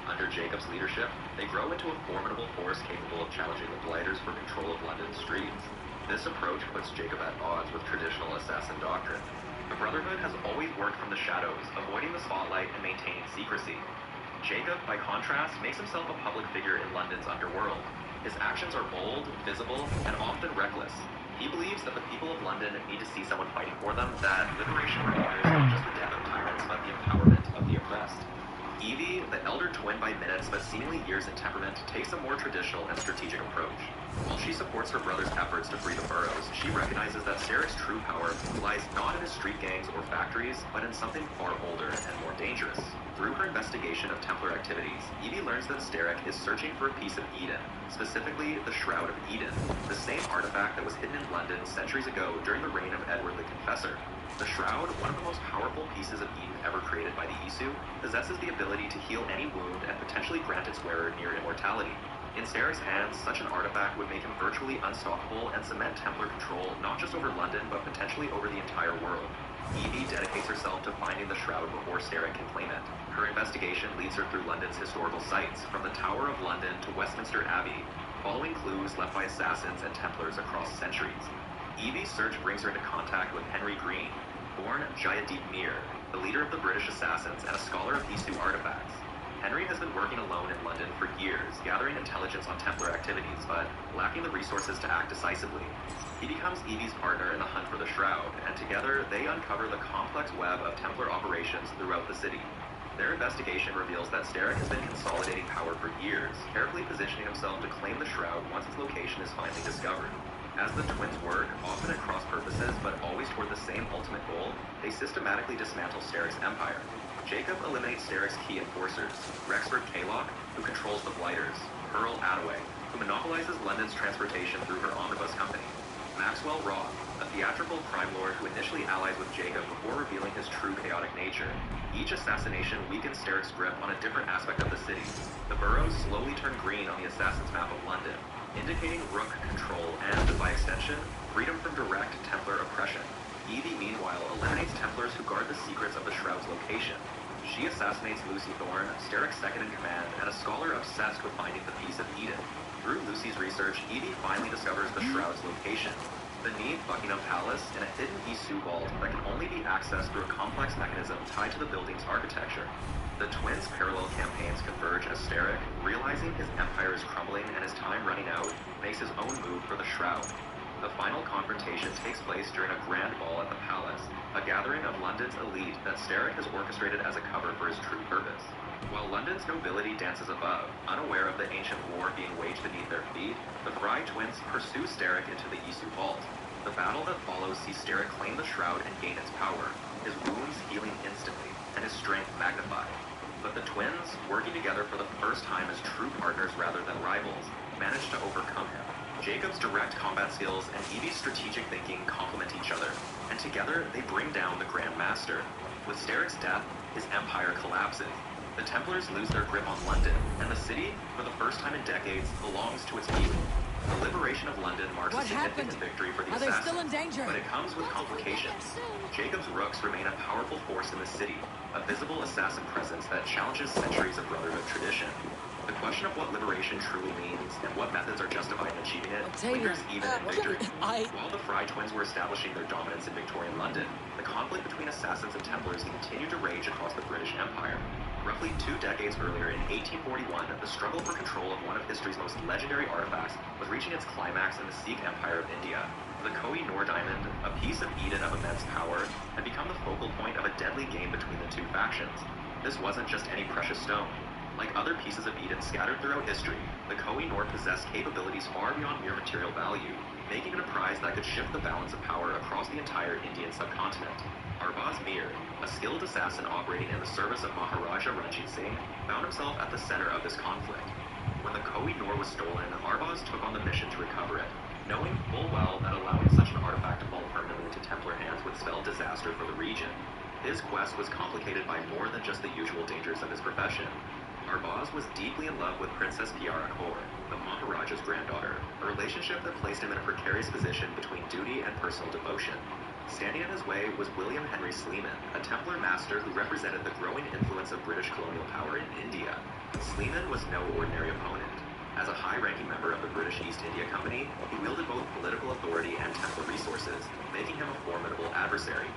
Speaker 1: Under Jacob's leadership, they grow into a formidable force capable of challenging the Blighters for control of London's streets. This approach puts Jacob at odds with traditional assassin doctrine. The Brotherhood has always worked from the shadows, avoiding the spotlight and maintaining secrecy. Jacob, by contrast, makes himself a public figure in London's underworld. His actions are bold, visible, and often reckless. He believes that the people of London need to see someone fighting for them, that liberation requires not just the death of tyrants, but the empowerment of the oppressed. Evie, the elder twin by minutes but seemingly years in temperament, takes a more traditional and strategic approach. While she supports her brother's efforts to free the boroughs, she recognizes that Sterrick's true power lies not in his street gangs or factories, but in something far older and more dangerous: Through her investigation of Templar activities, Evie learns that Sterek is searching for a piece of Eden, specifically the Shroud of Eden, the same artifact that was hidden in London centuries ago during the reign of Edward the Confessor. The Shroud, one of the most powerful pieces of Eden ever created by the Isu, possesses the ability to heal any wound and potentially grant its wearer near immortality. In Sterek's hands, such an artifact would make him virtually unstoppable and cement Templar control not just over London, but potentially over the entire world. Evie dedicates herself to finding the Shroud before Sterek can claim it. Her investigation leads her through London's historical sites, from the Tower of London to Westminster Abbey, following clues left by assassins and Templars across centuries. Evie's search brings her into contact with Henry Green, born Jayadeep Mir, the leader of the British assassins and a scholar of Isu artifacts. Henry has been working alone in London for years, gathering intelligence on Templar activities, but lacking the resources to act decisively. He becomes Evie's partner in the hunt for the Shroud, and together they uncover the complex web of Templar operations throughout the city. Their investigation reveals that Sterek has been consolidating power for years, carefully positioning himself to claim the Shroud once its location is finally discovered. As the twins work, often at cross purposes but always toward the same ultimate goal, they systematically dismantle Sterek's empire. Jacob eliminates Sterek's key enforcers, Rexford Kaylock, who controls the Blighters, Pearl Attaway, who monopolizes London's transportation through her omnibus company, Maxwell Roth, a theatrical crime lord who initially allies with Jacob before revealing his true chaotic nature. Each assassination weakens Sterek's grip on a different aspect of the city. The boroughs slowly turn green on the assassin's map of London, indicating Rook control and, by extension, freedom from direct Templar oppression. Evie, meanwhile, eliminates Templars who guard the secrets of the Shroud's location. She assassinates Lucy Thorne, Sterek's second-in-command, and a scholar obsessed with finding the piece of Eden. Through Lucy's research, Evie finally discovers the Shroud's location, beneath Buckingham Palace in a hidden Isu vault that can only be accessed through a complex mechanism tied to the building's architecture. The twins' parallel campaigns converge as Sterek, realizing his empire is crumbling and his time running out, makes his own move for the Shroud. The final confrontation takes place during a grand ball at the palace, a gathering of London's elite that Sterek has orchestrated as a cover for his true purpose. While London's nobility dances above, unaware of the ancient war being waged beneath their feet, the Fry twins pursue Sterek into the Isu vault. The battle that follows sees Sterek claim the Shroud and gain its power, his wounds healing instantly, and his strength magnified. But the twins, working together for the first time as true partners rather than rivals, manage to overcome him. Jacob's direct combat skills and Evie's strategic thinking complement each other, and together they bring down the Grand Master. With Sterek's death, his empire collapses. The Templars lose their grip on London, and the city, for the first time in decades, belongs to its people. The liberation of London marks a significant victory for the assassins, still in danger? But it comes with complications. Jacob's rooks remain a powerful force in the city, a visible assassin presence that challenges centuries of Brotherhood tradition. The question of what liberation truly means and what methods are justified in achieving it lingers even in victory. While the Fry twins were establishing their dominance in Victorian London, the conflict between assassins and Templars continued to rage across the British Empire. Roughly 2 decades earlier, in 1841, the struggle for control of one of history's most legendary artifacts was reaching its climax in the Sikh Empire of India. The Koh-i-Noor diamond, a piece of Eden of immense power, had become the focal point of a deadly game between the two factions. This wasn't just any precious stone. Like other pieces of Eden scattered throughout history, the Koh-i-Noor possessed capabilities far beyond mere material value, making it a prize that could shift the balance of power across the entire Indian subcontinent. Arbaz Mir, a skilled assassin operating in the service of Maharaja Ranjit Singh, found himself at the center of this conflict. When the Koh-i-Noor was stolen, Arbaz took on the mission to recover it, knowing full well that allowing such an artifact to fall permanently into Templar hands would spell disaster for the region. His quest was complicated by more than just the usual dangers of his profession. Arbaz was deeply in love with Princess Piara Kaur, the Maharaja's granddaughter, a relationship that placed him in a precarious position between duty and personal devotion. Standing in his way was William Henry Sleeman, a Templar master who represented the growing influence of British colonial power in India. Sleeman was no ordinary opponent. As a high-ranking member of the British East India Company, he wielded both political authority and Templar resources, making him a formidable adversary.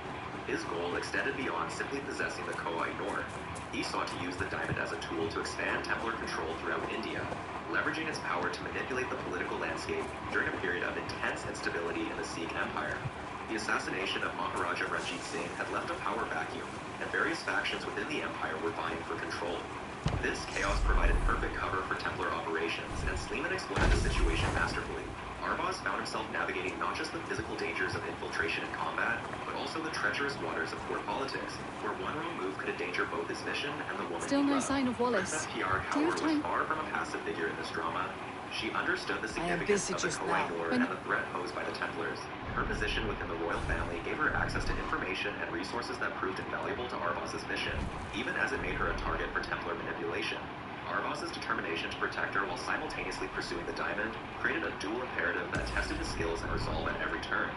Speaker 1: His goal extended beyond simply possessing the Koh-i-Noor. He sought to use the diamond as a tool to expand Templar control throughout India, leveraging its power to manipulate the political landscape during a period of intense instability in the Sikh Empire. The assassination of Maharaja Ranjit Singh had left a power vacuum, and various factions within the empire were vying for control. This chaos provided perfect cover for Templar operations, and Sleeman exploited the situation masterfully. Arbaz found himself navigating not just the physical dangers of infiltration and combat, but also the treacherous waters of court politics, where one wrong move could endanger both his mission and the woman
Speaker 5: Still
Speaker 1: he
Speaker 5: no
Speaker 1: loved.
Speaker 5: sign of Wallace.
Speaker 1: Princess Kiara
Speaker 5: Do you
Speaker 1: Kaur
Speaker 5: have
Speaker 1: was
Speaker 5: time?
Speaker 1: far from a passive figure in this drama. She understood the
Speaker 5: I am
Speaker 1: significance
Speaker 5: busy
Speaker 1: of the
Speaker 5: just
Speaker 1: Khoi
Speaker 5: now.
Speaker 1: Nor and the threat posed by the Templars. Her position within the royal family gave her access to information and resources that proved invaluable to Arbaz's mission, even as it made her a target for Templar manipulation. Arbaz's determination to protect her while simultaneously pursuing the diamond created a dual imperative that tested his skills and resolve at every turn.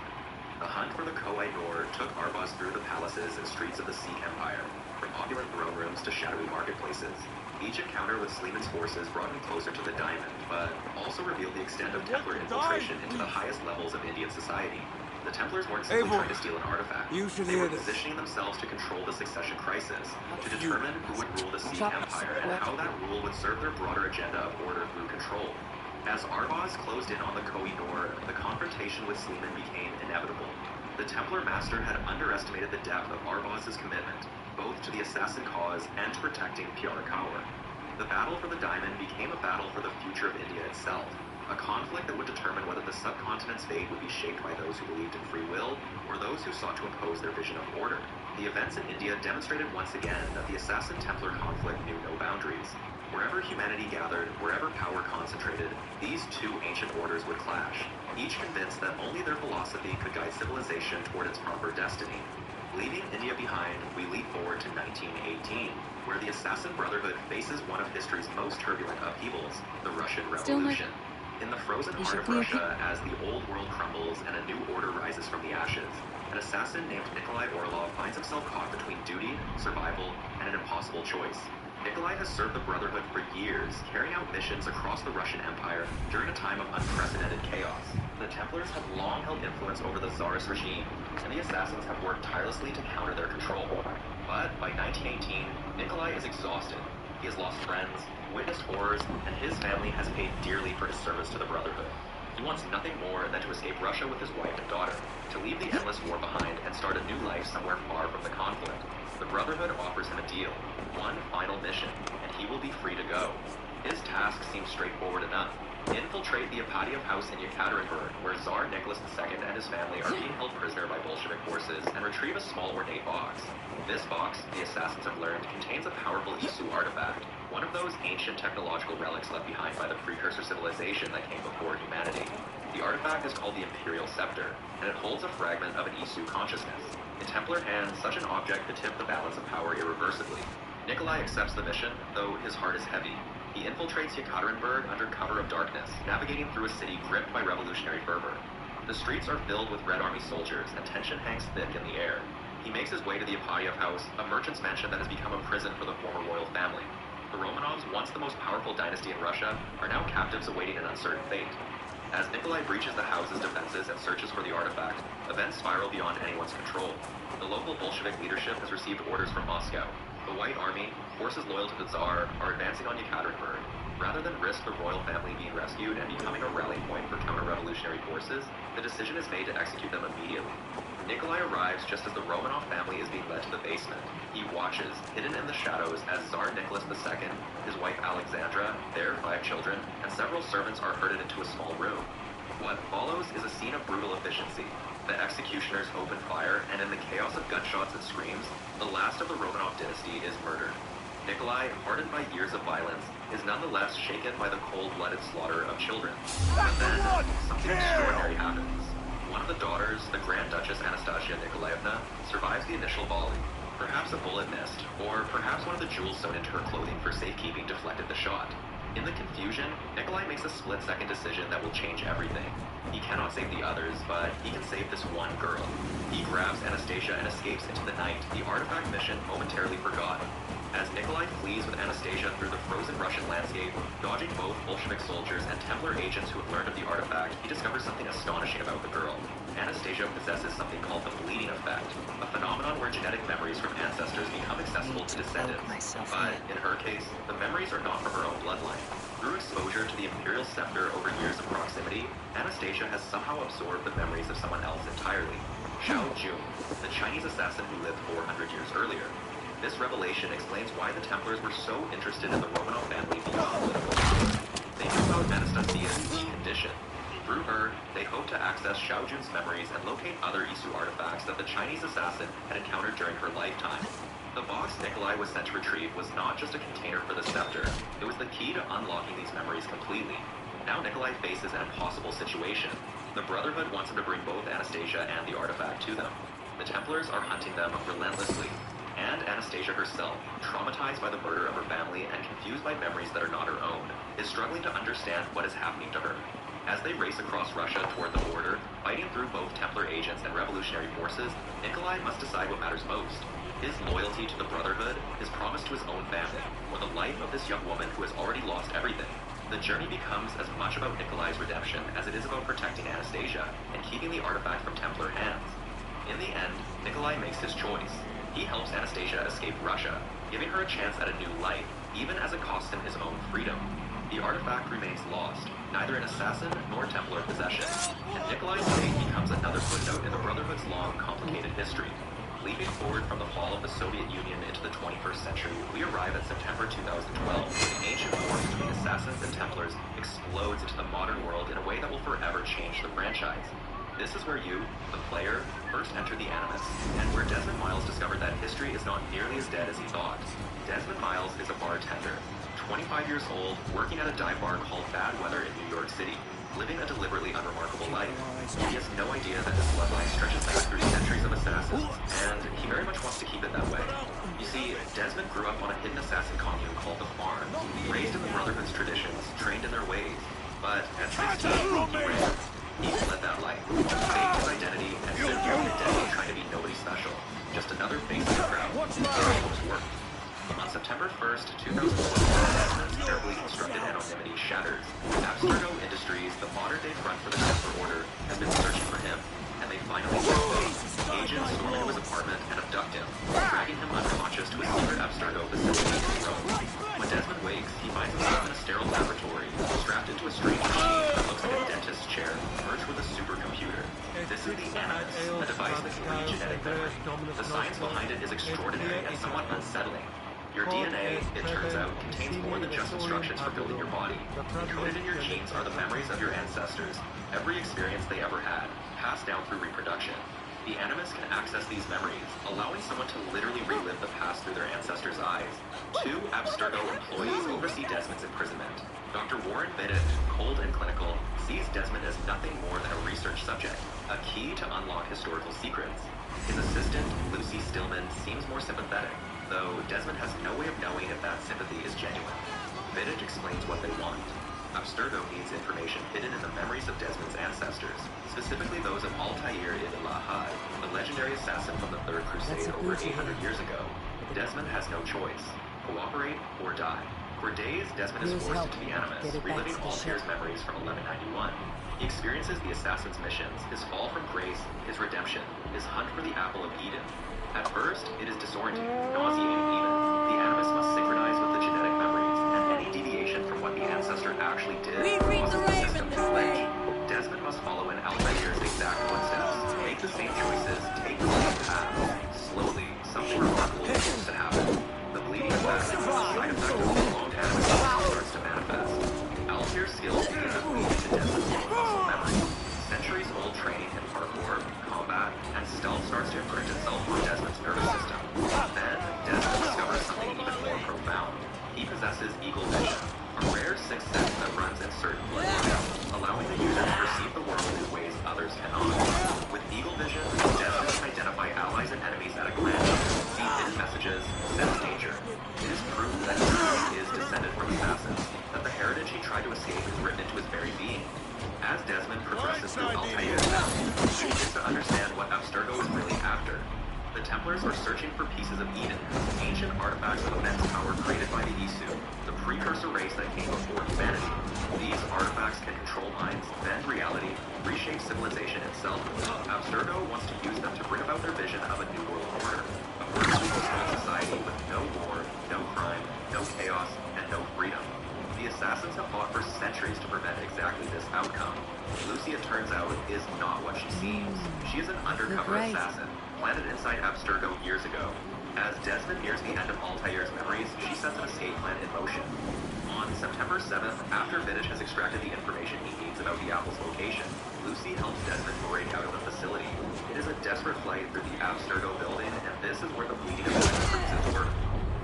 Speaker 1: The hunt for the Khoi Nor took Arbaz through the palaces and streets of the Sikh Empire, from opulent throne rooms to shadowy marketplaces. Each encounter with Sleeman's forces brought him closer to the diamond, but also revealed the extent of Templar infiltration into the highest levels of Indian society. The Templars weren't simply trying to steal an artifact. They were positioning themselves to control the succession crisis, to determine who would rule the Sikh Empire and how that rule would serve their broader agenda of order through control. As Arbaz closed in on the Khoi Nor, the confrontation with Sleeman became inevitable. The Templar master had underestimated the depth of Arbaz's commitment, both to the assassin cause and to protecting Kiara Kaur. The battle for the diamond became a battle for the future of India itself, a conflict that would determine whether the subcontinent's fate would be shaped by those who believed in free will or those who sought to impose their vision of order. The events in India demonstrated once again that the Assassin-Templar conflict knew no boundaries. Wherever humanity gathered, wherever power concentrated, these two ancient orders would clash, each convinced that only their philosophy could guide civilization toward its proper destiny. Leaving India behind, we leap forward to 1918, where the Assassin Brotherhood faces one of history's most turbulent upheavals, the Russian Revolution. In the frozen heart of Russia, as the old world crumbles and a new order rises from the ashes, an assassin named Nikolai Orlov finds himself caught between duty, survival, and an impossible choice. Nikolai has served the Brotherhood for years, carrying out missions across the Russian Empire during a time of unprecedented chaos. The Templars have long held influence over the Tsarist regime, and the assassins have worked tirelessly to counter their control. But by 1918, Nikolai is exhausted. He has lost friends, witnessed horrors, and his family has paid dearly for his service to the Brotherhood. He wants nothing more than to escape Russia with his wife and daughter, to leave the endless war behind and start a new life somewhere far from the conflict. The Brotherhood offers him a deal, one final mission, and he will be free to go. His task seems straightforward enough. Infiltrate the Apadiev house in Yekaterinburg, where Tsar Nicholas II and his family are being held prisoner by Bolshevik forces, and retrieve a small ornate box. This box, the assassins have learned, contains a powerful Isu artifact, one of those ancient technological relics left behind by the precursor civilization that came before humanity. The artifact is called the Imperial Scepter, and it holds a fragment of an Isu consciousness. In Templar hands, such an object could tip the balance of power irreversibly. Nikolai accepts the mission, though his heart is heavy. He infiltrates Yekaterinburg under cover of darkness, navigating through a city gripped by revolutionary fervor. The streets are filled with Red Army soldiers, and tension hangs thick in the air. He makes his way to the Apadiev house, a merchant's mansion that has become a prison for the former royal family. The Romanovs, once the most powerful dynasty in Russia, are now captives awaiting an uncertain fate. As Nikolai breaches the house's defenses and searches for the artifact, events spiral beyond anyone's control. The local Bolshevik leadership has received orders from Moscow. The White Army, forces loyal to the Tsar, are advancing on Yekaterinburg. Rather than risk the royal family being rescued and becoming a rally point for counter-revolutionary forces, the decision is made to execute them immediately. Nikolai arrives just as the Romanov family is being led to the basement. He watches, hidden in the shadows, as Tsar Nicholas II, his wife Alexandra, their 5 children, and several servants are herded into a small room. What follows is a scene of brutal efficiency. The executioners open fire, and in the chaos of gunshots and screams, the last of the Romanov dynasty is murdered. Nikolai, hardened by years of violence, is nonetheless shaken by the cold-blooded slaughter of children. But then, something extraordinary happens. One of the daughters, the Grand Duchess Anastasia Nikolaevna, survives the initial volley. Perhaps a bullet missed, or perhaps one of the jewels sewn into her clothing for safekeeping deflected the shot. In the confusion, Nikolai makes a split-second decision that will change everything. He cannot save the others, but he can save this one girl. He grabs Anastasia and escapes into the night, the artifact mission momentarily forgotten. As Nikolai flees with Anastasia through the frozen Russian landscape, dodging both Bolshevik soldiers and Templar agents who have learned of the artifact, he discovers something astonishing about the girl. Anastasia possesses something called the bleeding effect, a phenomenon where genetic memories from ancestors become accessible to descendants. But in her case, the memories are not from her own bloodline. Through exposure to the Imperial Scepter over years of proximity, Anastasia has somehow absorbed the memories of someone else entirely. Xiao Jun, the Chinese assassin who lived 400 years earlier. This revelation explains why the Templars were so interested in the Romanov family beyond political power. They knew about Anastasia's unique condition. Through her, they hoped to access Xiao Jun's memories and locate other Isu artifacts that the Chinese assassin had encountered during her lifetime. The box Nikolai was sent to retrieve was not just a container for the scepter, it was the key to unlocking these memories completely. Now Nikolai faces an impossible situation. The Brotherhood wants him to bring both Anastasia and the artifact to them. The Templars are hunting them relentlessly. And Anastasia herself, traumatized by the murder of her family and confused by memories that are not her own, is struggling to understand what is happening to her. As they race across Russia toward the border, fighting through both Templar agents and revolutionary forces, Nikolai must decide what matters most. His loyalty to the Brotherhood, his promise to his own family, or the life of this young woman who has already lost everything. The journey becomes as much about Nikolai's redemption as it is about protecting Anastasia and keeping the artifact from Templar hands. In the end, Nikolai makes his choice. He helps Anastasia escape Russia, giving her a chance at a new life, even as it costs him his own freedom. The artifact remains lost, neither in assassin nor Templar possession, and Nikolai's fate becomes another footnote in the Brotherhood's long, complicated history. Leaping forward from the fall of the Soviet Union into the 21st century, we arrive at September 2012, where the ancient war between assassins and Templars explodes into the modern world in a way that will forever change the franchise. This is where you, the player, first enter the Animus, and where Desmond Miles discovered that history is not nearly as dead as he thought. Desmond Miles is a bartender, 25 years old, working at a dive bar called Bad Weather in New York City, living a deliberately unremarkable life. He has no idea that his bloodline stretches back through centuries of assassins, and he very much wants to keep it that way. You see, Desmond grew up on a hidden assassin commune called the Farm, raised in the Brotherhood's traditions, trained in their ways, but at 16, he ran. He led that life, faked his identity, and spent nearly a decade trying to be nobody special. Just another face in the crowd. It almost worked. On September 1st, 2012, Desmond's carefully constructed anonymity shatters. Abstergo Industries, the modern-day front for the Templar Order, has been searching for him, and they finally found him. Agents storm into his apartment and abduct him, dragging him unconscious to a secret Abstergo facility in Rome. When Desmond wakes, he finds himself in a sterile laboratory, strapped into a strange machine that looks like a dentist's chair, merged with a supercomputer. This is the Animus, a device that can read genetic memory. The science behind it is extraordinary and somewhat unsettling. Your DNA, it turns out, contains more than just instructions for building your body. Encoded in your genes are the memories of your ancestors, every experience they ever had, passed down through reproduction. The Animus can access these memories, allowing someone to literally relive the past through their ancestors' eyes. 2 Abstergo employees oversee Desmond's imprisonment. Dr. Warren Biddick, cold and clinical, sees Desmond as nothing more than a research subject, a key to unlock historical secrets. His assistant, Lucy Stillman, seems more sympathetic, though Desmond has no way of knowing if that sympathy is genuine. Biddick explains what they want. Abstergo needs information hidden in the memories of Desmond's ancestors, specifically those of Altair ibn Lahad, the legendary assassin from the Third Crusade over 800 years ago. Desmond has no choice: cooperate or die. For days, Desmond is forced into the Animus, reliving Altair's memories from 1191. He experiences the assassin's missions, his fall from grace, his redemption, his hunt for the Apple of Eden. At first, it is disorienting, nauseating even. The Animus must synchronize with the genetic memories, and any deviation from what the ancestor actually did causes the system to glitch. Desmond must follow in Altair's exact footsteps, make the same choices, take the same path. Slowly, something remarkable begins to happen. The bleeding effect, the side effect of the prolonged Animus starts to manifest. Altair's skills begin to bleed into Desmond's own muscle memory. Centuries-old training in parkour, combat, and stealth starts to imprint itself on Desmond's nervous system. Then, Desmond discovers something even more profound. He possesses eagle vision, a rare sixth sense that runs in certain bloodlines, allowing the user to perceive the world in ways others cannot. With eagle vision, Desmond can identify allies and enemies at a glance, see hidden messages, sense danger. It is proof that he really is descended from assassins, that the heritage he tried to escape is written into his very being. As Desmond progresses through Altair's memory, he begins to understand what Abstergo is really after. The Templars are searching for pieces of Eden, ancient artifacts of immense power created by the Isu, the precursor race that came before humanity. These artifacts can control minds, bend reality, reshape civilization itself. Abstergo wants to use them to bring about their vision of a new world order, a perfectly peaceful society with no war, no crime, no chaos, and no freedom. The assassins have fought for centuries to prevent exactly this outcome. Lucy, it turns out, is not what she seems. She is an undercover assassin, planted inside Abstergo years ago. As Desmond nears the end of Altair's memories, she sets an escape plan in motion. On September 7th, after Vidic has extracted the information he needs about the Apple's location, Lucy helps Desmond break out of the facility. It is a desperate flight through the Abstergo building, and this is where the bleeding effect proves its worth.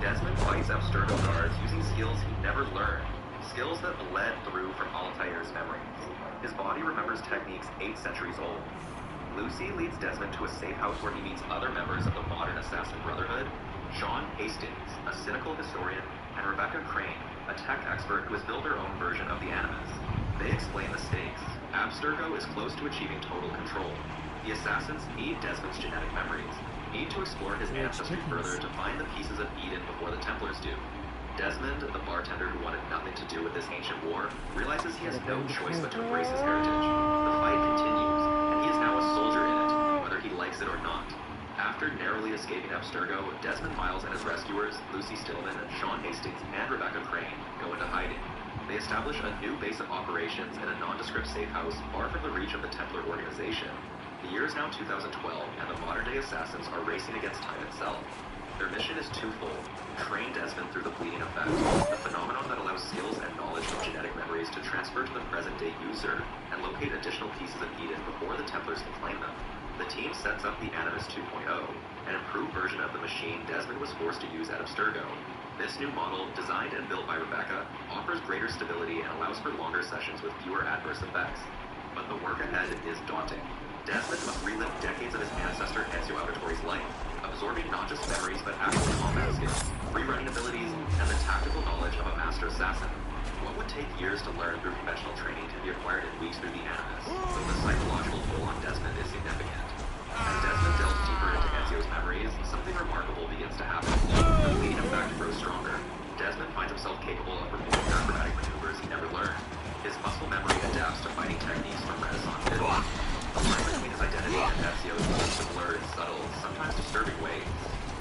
Speaker 1: Desmond fights Abstergo guards using skills he never learned, skills that bled through from Altair's memories. His body remembers techniques 8 centuries old. Lucy leads Desmond to a safe house where he meets other members of the modern assassin brotherhood, Sean Hastings, a cynical historian, and Rebecca Crane, a tech expert who has built her own version of the Animus. They explain the stakes. Abstergo is close to achieving total control. The assassins need Desmond's genetic memories, need to explore his ancestry further to find the pieces of Eden before the Templars do. Desmond, the bartender who wanted nothing to do with this ancient war, realizes he has no choice but to embrace his heritage. The fight continues, and he is now a soldier in it, whether he likes it or not. After narrowly escaping Abstergo, Desmond Miles and his rescuers, Lucy Stillman, Sean Hastings, and Rebecca Crane, go into hiding. They establish a new base of operations in a nondescript safe house far from the reach of the Templar organization. The year is now 2012, and the modern-day assassins are racing against time itself. Their mission is twofold: train Desmond through the bleeding effect, the phenomenon that allows skills and knowledge from genetic memories to transfer to the present-day user, and locate additional pieces of Eden before the Templars can claim them. The team sets up the Animus 2.0, an improved version of the machine Desmond was forced to use at Abstergo. This new model, designed and built by Rebecca, offers greater stability and allows for longer sessions with fewer adverse effects. But the work ahead is daunting. Desmond must relive decades of his ancestor Ezio Auditore's life, absorbing not just memories but actual combat skills, free-running abilities, and the tactical knowledge of a master assassin. What would take years to learn through conventional training can be acquired in weeks through the Animus, so the psychological toll on Desmond is significant. As Desmond delves deeper into Ezio's memories, something remarkable begins to happen. The bleeding effect grows stronger. Desmond finds himself capable of performing acrobatic maneuvers he never learned. His muscle memory adapts to fighting techniques from Renaissance Italy. The line between his identity and Ezio's begins to blur in subtle, sometimes disturbing ways.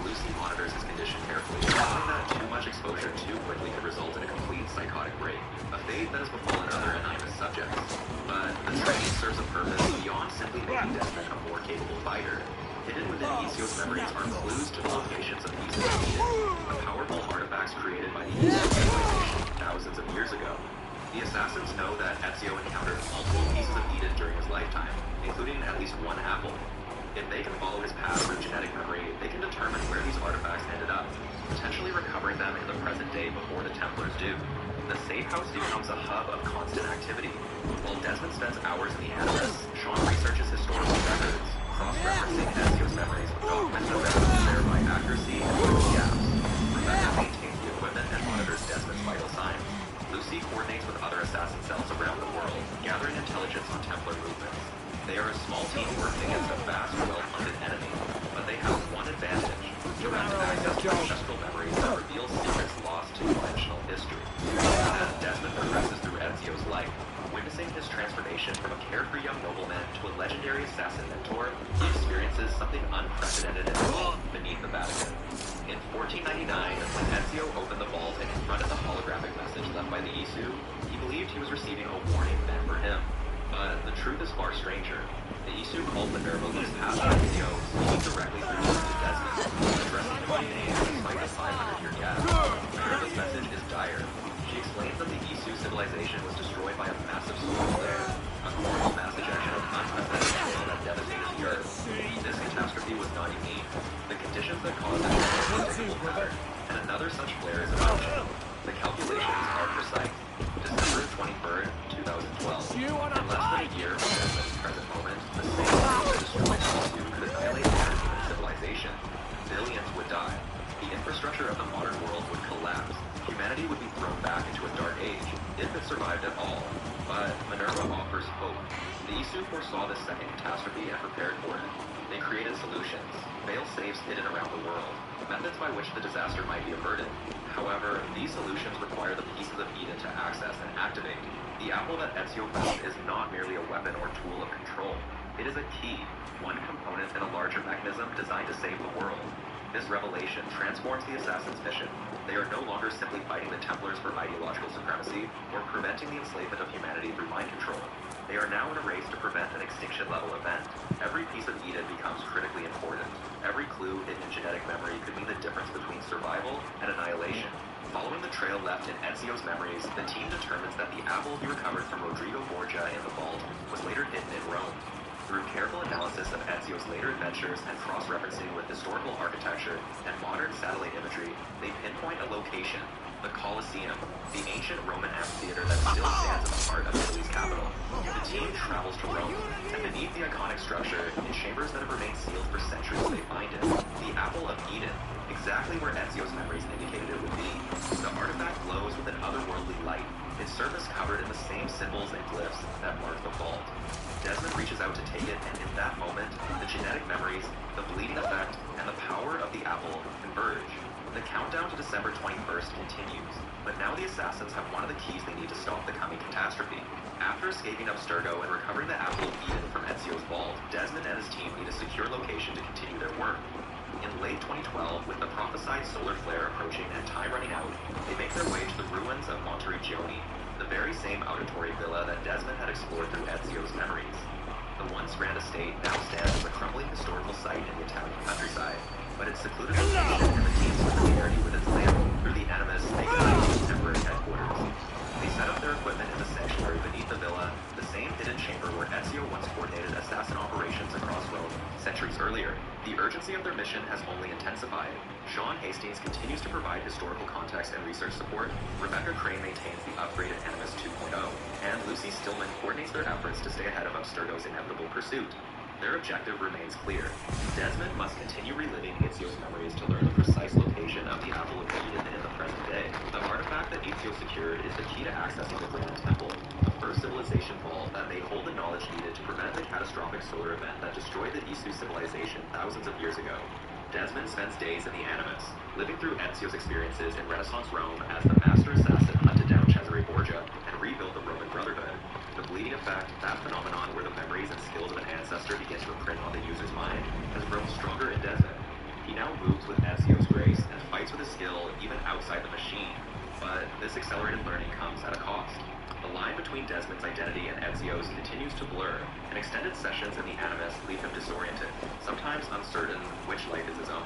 Speaker 1: Lucy monitors his condition carefully, knowing that too much exposure too quickly could result in a complete psychotic break, a fate that has befallen other Animus subjects. But the training serves a purpose beyond simply making Desmond a more capable fighter. Hidden within Ezio's memories are clues to the locations of pieces of Eden, the powerful artifacts created by the Ezio civilization thousands of years ago. The assassins know that Ezio encountered multiple pieces of Eden during his lifetime, including at least one apple. If they can follow his path through genetic memory, they can determine where these artifacts ended up, potentially recovering them in the present day before the Templars do. The safe house becomes a hub of constant activity. While Desmond spends hours in the Animus, Sean researches historical records, cross-referencing Ezio's memories with documents that verify accuracy and prove gaps. Rebecca maintains the equipment and monitors Desmond's vital signs. Lucy coordinates with other assassin cells around the world, gathering intelligence on Templar movements. They are a small team working against a vast, well-funded enemy, but they have one advantage: you have to access ancestral memories that reveal secrets lost to conventional history. As Desmond progresses through Ezio's life, witnessing his transformation from a carefree young nobleman to a legendary assassin mentor, he experiences something unprecedented and raw beneath the Vatican. In 1499, when Ezio opened the vault and confronted the holographic message left by the Isu, he believed he was receiving a warning meant for him. But the truth is far stranger. The Isu called Minerva was past Ezio, speaking directly through to Desmond, addressing him by name despite a 500-year gap. Minerva's message is dire. She explains that the Isu civilization was destroyed by a massive solar flare, a coronal mass ejection of unprecedented scale that devastated the Earth. This catastrophe was not unique. The conditions that caused it were a predictable pattern, and another such flare is approaching. The calculations are precise. December 23rd, 2012. In less than a year from Desmond's present moment, the same flame that destroyed Isu could annihilate the human civilization. Billions would die. The infrastructure of the modern world would collapse. Humanity would be thrown back into a dark age, if it survived at all. But Minerva offers hope. The Isu foresaw this second catastrophe and prepared for it. They created solutions, fail-safes hidden around the world, methods by which the disaster might be averted. However, these solutions require the pieces of Eden to access and activate. The apple that Ezio found is not merely a weapon or tool of control. It is a key, one component in a larger mechanism designed to save the world. This revelation transforms the assassin's mission. They are no longer simply fighting the Templars for ideological supremacy or preventing the enslavement of humanity through mind control. They are now in a race to prevent an extinction-level event. Every piece of Eden becomes critically important. Every clue hidden in genetic memory could mean the difference between survival and annihilation. Following the trail left in Ezio's memories, the team determines that the apple he recovered from Rodrigo Borgia in the vault was later hidden in Rome. Through careful analysis of Ezio's later adventures and cross-referencing with historical architecture and modern satellite imagery, they pinpoint a location, the Colosseum, the ancient Roman amphitheater that still stands at the heart of Italy's capital. The team travels to Rome, and beneath the iconic structure, in chambers that have remained sealed for centuries, they find it, the Apple of Eden, exactly where Ezio's memories indicated it would be. The artifact glows with an otherworldly light, its surface covered in the same symbols and glyphs that mark the vault. Desmond reaches out to take it, and in that moment, the genetic memories, the bleeding effect, and the power of the apple converge. The countdown to December 21st continues, but now the assassins have one of the keys they need to stop the coming catastrophe. After escaping Abstergo and recovering the Apple of Eden from Ezio's vault, Desmond and his team need a secure location to continue their work. In late 2012, with the prophesied solar flare approaching and time running out, they make their way to the ruins of Monteriggioni, the very same auditory villa that Desmond had explored through Ezio's memories. The once grand estate now stands as a crumbling historical site in the Italian countryside, but its secluded location and the team's familiarity with its land through the Animus make it a temporary headquarters. They set up their equipment in the sanctuary beneath the villa, the same hidden chamber where Ezio once coordinated assassin operations across Rome centuries earlier. The urgency of their mission has only intensified. Sean Hastings continues to provide historical context and research support, Rebecca Crane maintains the upgraded Animus 2.0, and Lucy Stillman coordinates their efforts to stay ahead of Abstergo's inevitable pursuit. Their objective remains clear. Desmond must continue reliving Ezio's memories to learn the precise location of the Apple of Eden in the present day. The artifact that Ezio secured is the key to accessing the Grand Temple, the first civilization vault that may hold the knowledge needed to prevent the catastrophic solar event that destroyed the Isu civilization thousands of years ago. Desmond spends days in the Animus, living through Ezio's experiences in Renaissance Rome as the master assassin hunted down Cesare Borgia and rebuilt the Roman Brotherhood. The bleeding effect, that phenomenon where the memories and skills of an ancestor begin to imprint on the user's mind, has grown stronger in Desmond. He now moves with Ezio's grace and fights with his skill even outside the machine. But this accelerated learning comes at a cost. The line between Desmond's identity and Ezio's continues to blur, and extended sessions in the Animus leave him disoriented, sometimes uncertain which life is his own.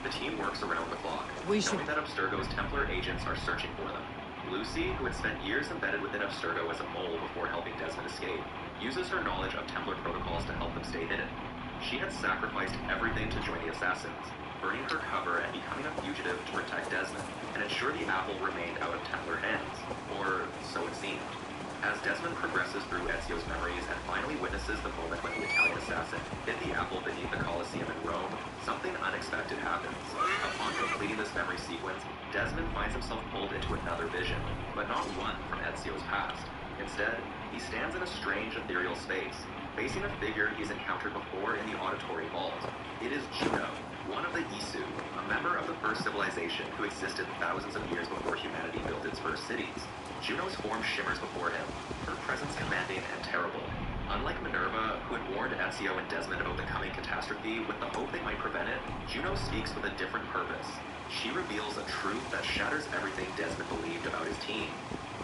Speaker 1: The team works around the clock, knowing that Abstergo's Templar agents are searching for them. Lucy, who had spent years embedded within Abstergo as a mole before helping Desmond escape, uses her knowledge of Templar protocols to help them stay hidden. She had sacrificed everything to join the assassins, burning her cover and becoming a fugitive to protect Desmond, and ensure the apple remained out of Templar hands, or so it seemed. As Desmond progresses through Ezio's memories and finally witnesses the moment when the Italian assassin hid the apple beneath the Colosseum in Rome, something unexpected happens. Upon completing this memory sequence, Desmond finds himself pulled into another vision, but not one from Ezio's past. Instead, he stands in a strange ethereal space, facing a figure he's encountered before in the auditory vault. It is Juno, one of the Isu, a member of the first civilization who existed thousands of years before humanity built its first cities. Juno's form shimmers before him, her presence commanding and terrible. Unlike Minerva, who had warned Ezio and Desmond about the coming catastrophe with the hope they might prevent it, Juno speaks with a different purpose. She reveals a truth that shatters everything Desmond believed about his team.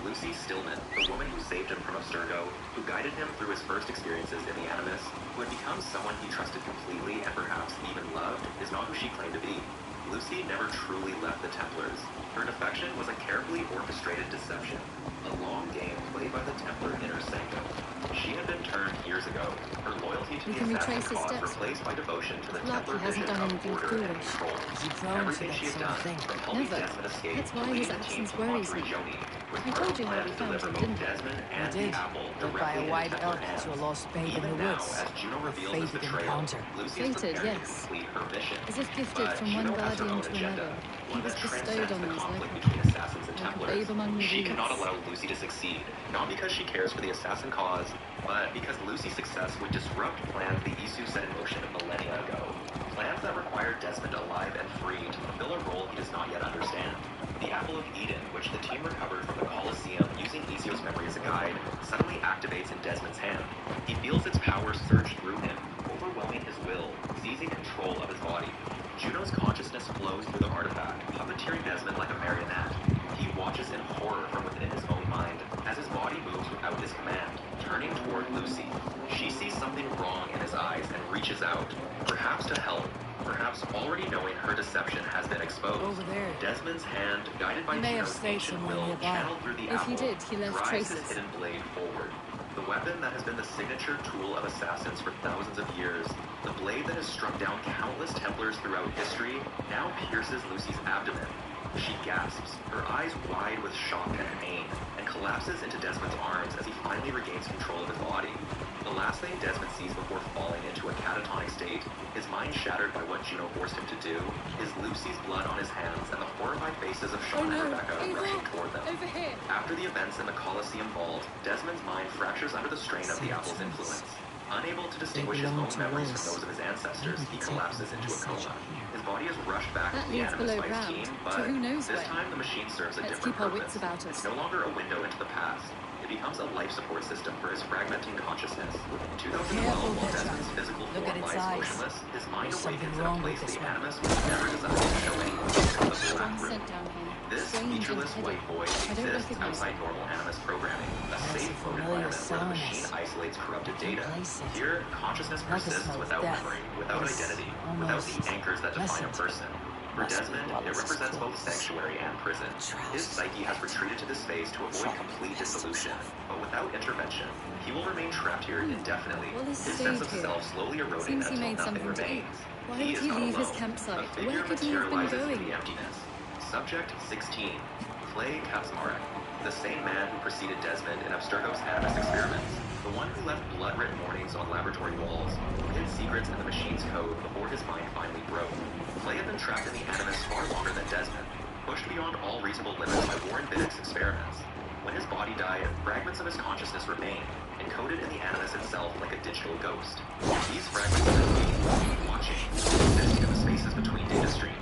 Speaker 1: Lucy Stillman, the woman who saved him from Abstergo, who guided him through his first experiences in the Animus, who had become someone he trusted completely and perhaps even loved, is not who she claimed to be. Lucy never truly left the Templars. Her defection was a carefully orchestrated deception, a long game played by the Templar inner sanctum. She had been turned years ago, her loyalty to the assassin cause replaced by devotion to the Templar vision of order and control. Everything she had done, from helping Desmond escape to leading the team to Monteriggioni, was part of a plan to deliver both Desmond and the apple directly into Templar hands. Even now, as Juno reveals his betrayal, Lucy is preparing to complete her mission.
Speaker 14: As if gifted from one guardian to another, he was bestowed on them as leper,
Speaker 1: between assassins and
Speaker 14: like a
Speaker 1: Templars.
Speaker 14: babe among
Speaker 1: She
Speaker 14: the
Speaker 1: cannot allow Lucy to succeed, not because she cares for the assassin cause, but because Lucy's success would disrupt plans the Isu set in motion millennia ago. Plans that require Desmond alive and free to fulfill a role he does not yet understand. The Apple of Eden, which the team recovered from the Colosseum using Ezio's memory as a guide, suddenly activates in Desmond's hand. He feels its power surge through him, overwhelming his will, seizing control of his body. Juno's consciousness flows through the artifact, puppeteering Desmond like a marionette. He watches in horror from within his own mind as his body moves without his command, turning toward Lucy. She sees something wrong in his eyes and reaches out, perhaps to help, perhaps already knowing her deception has been exposed.
Speaker 5: Over there.
Speaker 1: Desmond's hand, guided by
Speaker 5: He may have
Speaker 1: Tino's
Speaker 5: stayed
Speaker 1: ancient
Speaker 5: somewhere
Speaker 1: will,
Speaker 5: nearby.
Speaker 1: channeled through the
Speaker 14: If
Speaker 1: apple,
Speaker 14: he did, he left
Speaker 1: drives
Speaker 14: traces.
Speaker 1: his hidden blade forward. The weapon that has been the signature tool of assassins for thousands of years, the blade that has struck down countless Templars throughout history, now pierces Lucy's abdomen. She gasps, her eyes wide with shock and pain, and collapses into Desmond's arms as he finally regains control of his body. The last thing Desmond sees before falling into a catatonic state, his mind shattered by what Juno forced him to do, is Lucy's blood on his hands and the horrified faces of Sean and Rebecca rushing toward them.
Speaker 14: Over here.
Speaker 1: After the events in the Colosseum vault, Desmond's mind fractures under the strain of the apple's influence. Unable to distinguish his own memories from those of his ancestors, he collapses into a coma. His body is rushed back
Speaker 14: That
Speaker 1: to the
Speaker 14: leads
Speaker 1: Animus
Speaker 14: below
Speaker 1: by his
Speaker 14: ground,
Speaker 1: team,
Speaker 14: to
Speaker 1: but
Speaker 14: who knows
Speaker 1: this
Speaker 14: where.
Speaker 1: time the machine serves a
Speaker 14: Let's
Speaker 1: different
Speaker 14: keep our
Speaker 1: purpose.
Speaker 14: wits about us.
Speaker 1: It's no longer a window into the past. It becomes a life support system for his fragmenting consciousness. In 2012, while Desmond's physical
Speaker 5: Look at
Speaker 1: form
Speaker 5: its
Speaker 1: lies
Speaker 5: eyes.
Speaker 1: motionless, his mind
Speaker 5: There's something
Speaker 1: awakens in a
Speaker 5: wrong
Speaker 1: place
Speaker 5: with this
Speaker 1: the
Speaker 5: one.
Speaker 1: Animus was never designed to show anyone. The Black
Speaker 14: One
Speaker 1: Room.
Speaker 14: sent down here.
Speaker 1: This
Speaker 14: Strange and
Speaker 1: featureless
Speaker 14: hidden.
Speaker 1: white void
Speaker 14: I don't
Speaker 1: exists
Speaker 14: recognize
Speaker 1: outside
Speaker 14: it.
Speaker 1: normal Animus programming, a
Speaker 5: That's
Speaker 1: safe
Speaker 5: a
Speaker 1: mode
Speaker 5: familiar
Speaker 1: environment where the machine
Speaker 5: soundness.
Speaker 1: isolates corrupted data.
Speaker 5: Replace it.
Speaker 1: Here, consciousness
Speaker 5: Not the
Speaker 1: persists
Speaker 5: smell of
Speaker 1: without
Speaker 5: death,
Speaker 1: memory, without
Speaker 5: but it's
Speaker 1: identity, without the
Speaker 5: almost
Speaker 1: anchors that define a
Speaker 5: pleasant.
Speaker 1: person. For
Speaker 5: Must be
Speaker 1: Desmond,
Speaker 5: what
Speaker 1: it
Speaker 5: was
Speaker 1: represents both
Speaker 5: close.
Speaker 1: sanctuary and prison. His psyche has retreated to this space to avoid complete dissolution, but without intervention, he will remain trapped here indefinitely,
Speaker 14: Well,
Speaker 1: his
Speaker 14: he
Speaker 1: sense of
Speaker 14: stayed here.
Speaker 1: self slowly eroding
Speaker 14: Seems he
Speaker 1: until
Speaker 14: made
Speaker 1: nothing
Speaker 14: something to eat.
Speaker 1: remains.
Speaker 14: Why
Speaker 1: He
Speaker 14: would
Speaker 1: is
Speaker 14: he
Speaker 1: not
Speaker 14: leave his
Speaker 1: alone.
Speaker 14: campsite?
Speaker 1: A figure
Speaker 14: Where could he have been
Speaker 1: materializes in
Speaker 14: going?
Speaker 1: the emptiness. Subject 16, Clay Kaczmarek, the same man who preceded Desmond in Abstergo's Animus experiments, the one who left blood-written warnings on laboratory walls, who hid secrets in the machine's code before his mind finally broke. Clay had been trapped in the Animus far longer than Desmond, pushed beyond all reasonable limits by Warren Biddix's experiments. When his body died, fragments of his consciousness remained, encoded in the Animus itself like a digital ghost. These fragments have been waiting, watching, existing in the spaces between data streams.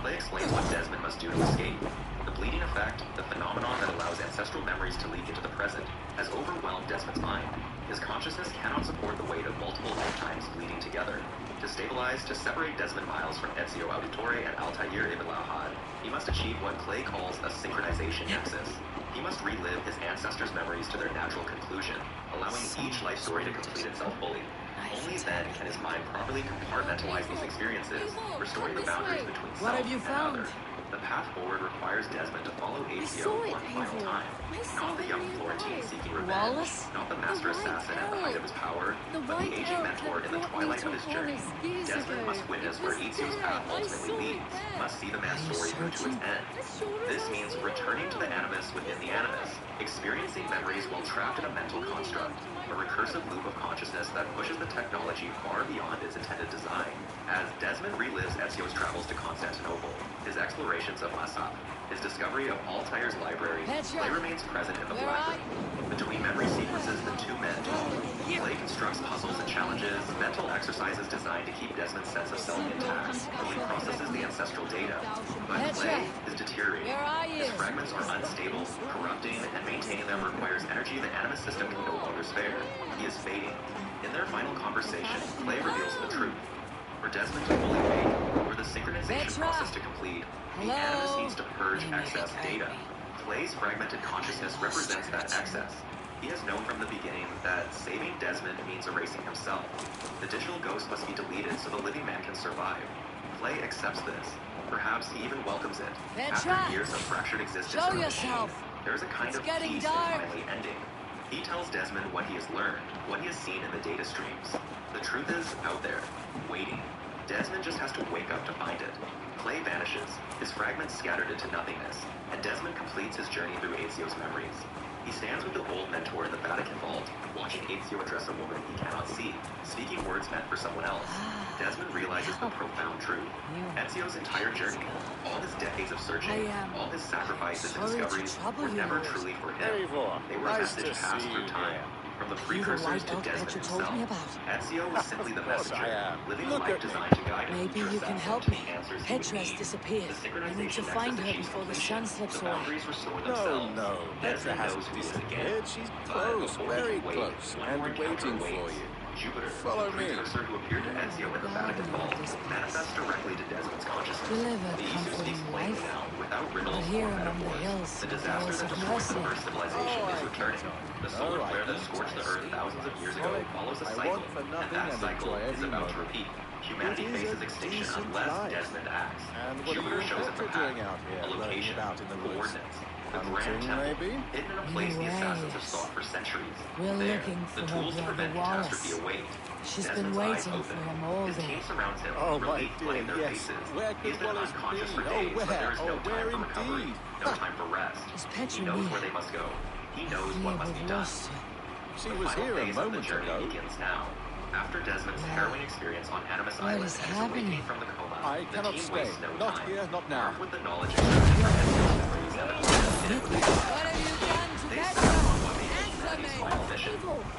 Speaker 1: Clay explains what Desmond must do to escape. The bleeding effect, the phenomenon that allows ancestral memories to leak into the present, has overwhelmed Desmond's mind. His consciousness cannot support the weight of multiple lifetimes bleeding together. To stabilize, to separate Desmond Miles from Ezio Auditore and Altair Ibn Lahad, he must achieve what Clay calls a synchronization nexus. He must relive his ancestors' memories to their natural conclusion, allowing each life story to complete itself fully. Only then can his mind properly compartmentalize these experiences, restoring the boundaries between
Speaker 5: What
Speaker 1: self
Speaker 5: have you
Speaker 1: and
Speaker 5: found?
Speaker 1: other. The path forward requires Desmond to follow Ezio one final time. Not the young Florentine seeking revenge,
Speaker 5: Wallace?
Speaker 1: not the master assassin at the height of his power, but the aging mentor in the twilight of his journey. Desmond must witness where Ezio's path ultimately leads, must see the man's story through to its end. This means returning to the Animus within the Animus, experiencing memories while trapped in a mental construct, a recursive loop of consciousness that pushes the technology far beyond its intended design. As Desmond relives Ezio's travels to Constantinople, his explorations of Massaf, his discovery of Altair's library, Clay remains present in the Black Room. Between memory sequences, the two men talk. Clay constructs puzzles and challenges, mental exercises designed to keep Desmond's sense of self intact while he processes the ancestral data. But Clay is deteriorating. His fragments are unstable, corrupting, and maintaining them requires energy the Animus system can no longer spare. He is fading. In their final conversation, Clay reveals the truth. For Desmond to fully wake, for the synchronization process to complete, the Animus needs to purge excess data. Clay's fragmented consciousness represents that excess. He has known from the beginning that saving Desmond means erasing himself. The digital ghost must be deleted so the living man can survive. Clay accepts this. Perhaps he even welcomes it. After years of fractured existence in the machine, there is a kind of peace in finally ending. He tells Desmond what he has learned, what he has seen in the data streams. The truth is out there, waiting. Desmond just has to wake up to find it. Clay vanishes, his fragments scattered into nothingness, and Desmond completes his journey through Ezio's memories. He stands with the old mentor in the Vatican vault, watching Ezio address a woman he cannot see, speaking words meant for someone else. Desmond realizes the profound truth. Ezio's entire journey, all his decades of searching, all his sacrifices and discoveries were never truly for him. They were a message passed through time. From the precursors to Desmond himself, Ezio was simply the messenger, living a life designed to guide him.
Speaker 5: Maybe you can help me. Petra's disappeared. I need to find her before the sun slips away.
Speaker 15: No, Petra hasn't disappeared. She's close, very close, and waiting for you.
Speaker 1: Jupiter,
Speaker 15: Follow
Speaker 1: the
Speaker 15: me.
Speaker 1: precursor who appeared to Ezio in the Vatican Vault, manifests directly to Desmond's consciousness. The Isu speaks plainly now, without riddles or metaphors. The disaster that destroyed the first civilization is returning. The solar flare that scorched the Earth thousands of years ago follows a cycle, and that cycle is about to repeat. Humanity faces extinction unless Desmond acts. Jupiter shows it the path, a location, coordinates. The Grand Temple, hidden in a place the assassins have sought for centuries. There, the tools to prevent catastrophe await.
Speaker 5: She's been
Speaker 1: Desmond's eyes
Speaker 5: waiting for
Speaker 1: open.
Speaker 5: him all
Speaker 1: His
Speaker 5: day.
Speaker 1: team surrounds him,
Speaker 15: Oh, my
Speaker 1: relief flooding their
Speaker 15: dear,
Speaker 1: faces.
Speaker 15: Where
Speaker 1: He's
Speaker 15: could
Speaker 1: been
Speaker 15: Wallace
Speaker 1: unconscious
Speaker 15: be?
Speaker 1: for days, but there is no time
Speaker 15: where
Speaker 1: for recovery,
Speaker 15: indeed?
Speaker 1: no time for rest. He knows where they must go. He knows what must be done.
Speaker 15: She
Speaker 1: The
Speaker 15: was
Speaker 1: final
Speaker 15: here a
Speaker 1: phase of the
Speaker 15: moment
Speaker 1: journey
Speaker 15: ago.
Speaker 1: begins now. After Desmond's harrowing experience on Animus
Speaker 5: What
Speaker 1: Island
Speaker 5: is
Speaker 1: and his
Speaker 5: happening?
Speaker 1: awakening from the coma,
Speaker 15: I
Speaker 1: the
Speaker 15: cannot
Speaker 1: team
Speaker 15: stay.
Speaker 1: wastes no
Speaker 15: Not
Speaker 1: time.
Speaker 15: here, not now.
Speaker 1: Armed with the knowledge extracted from Ezio's memories and the tools hidden within his
Speaker 5: What have you done to
Speaker 1: they
Speaker 5: Petra?
Speaker 1: set out on what became
Speaker 5: Answer
Speaker 1: humanity's
Speaker 5: me.
Speaker 1: final mission.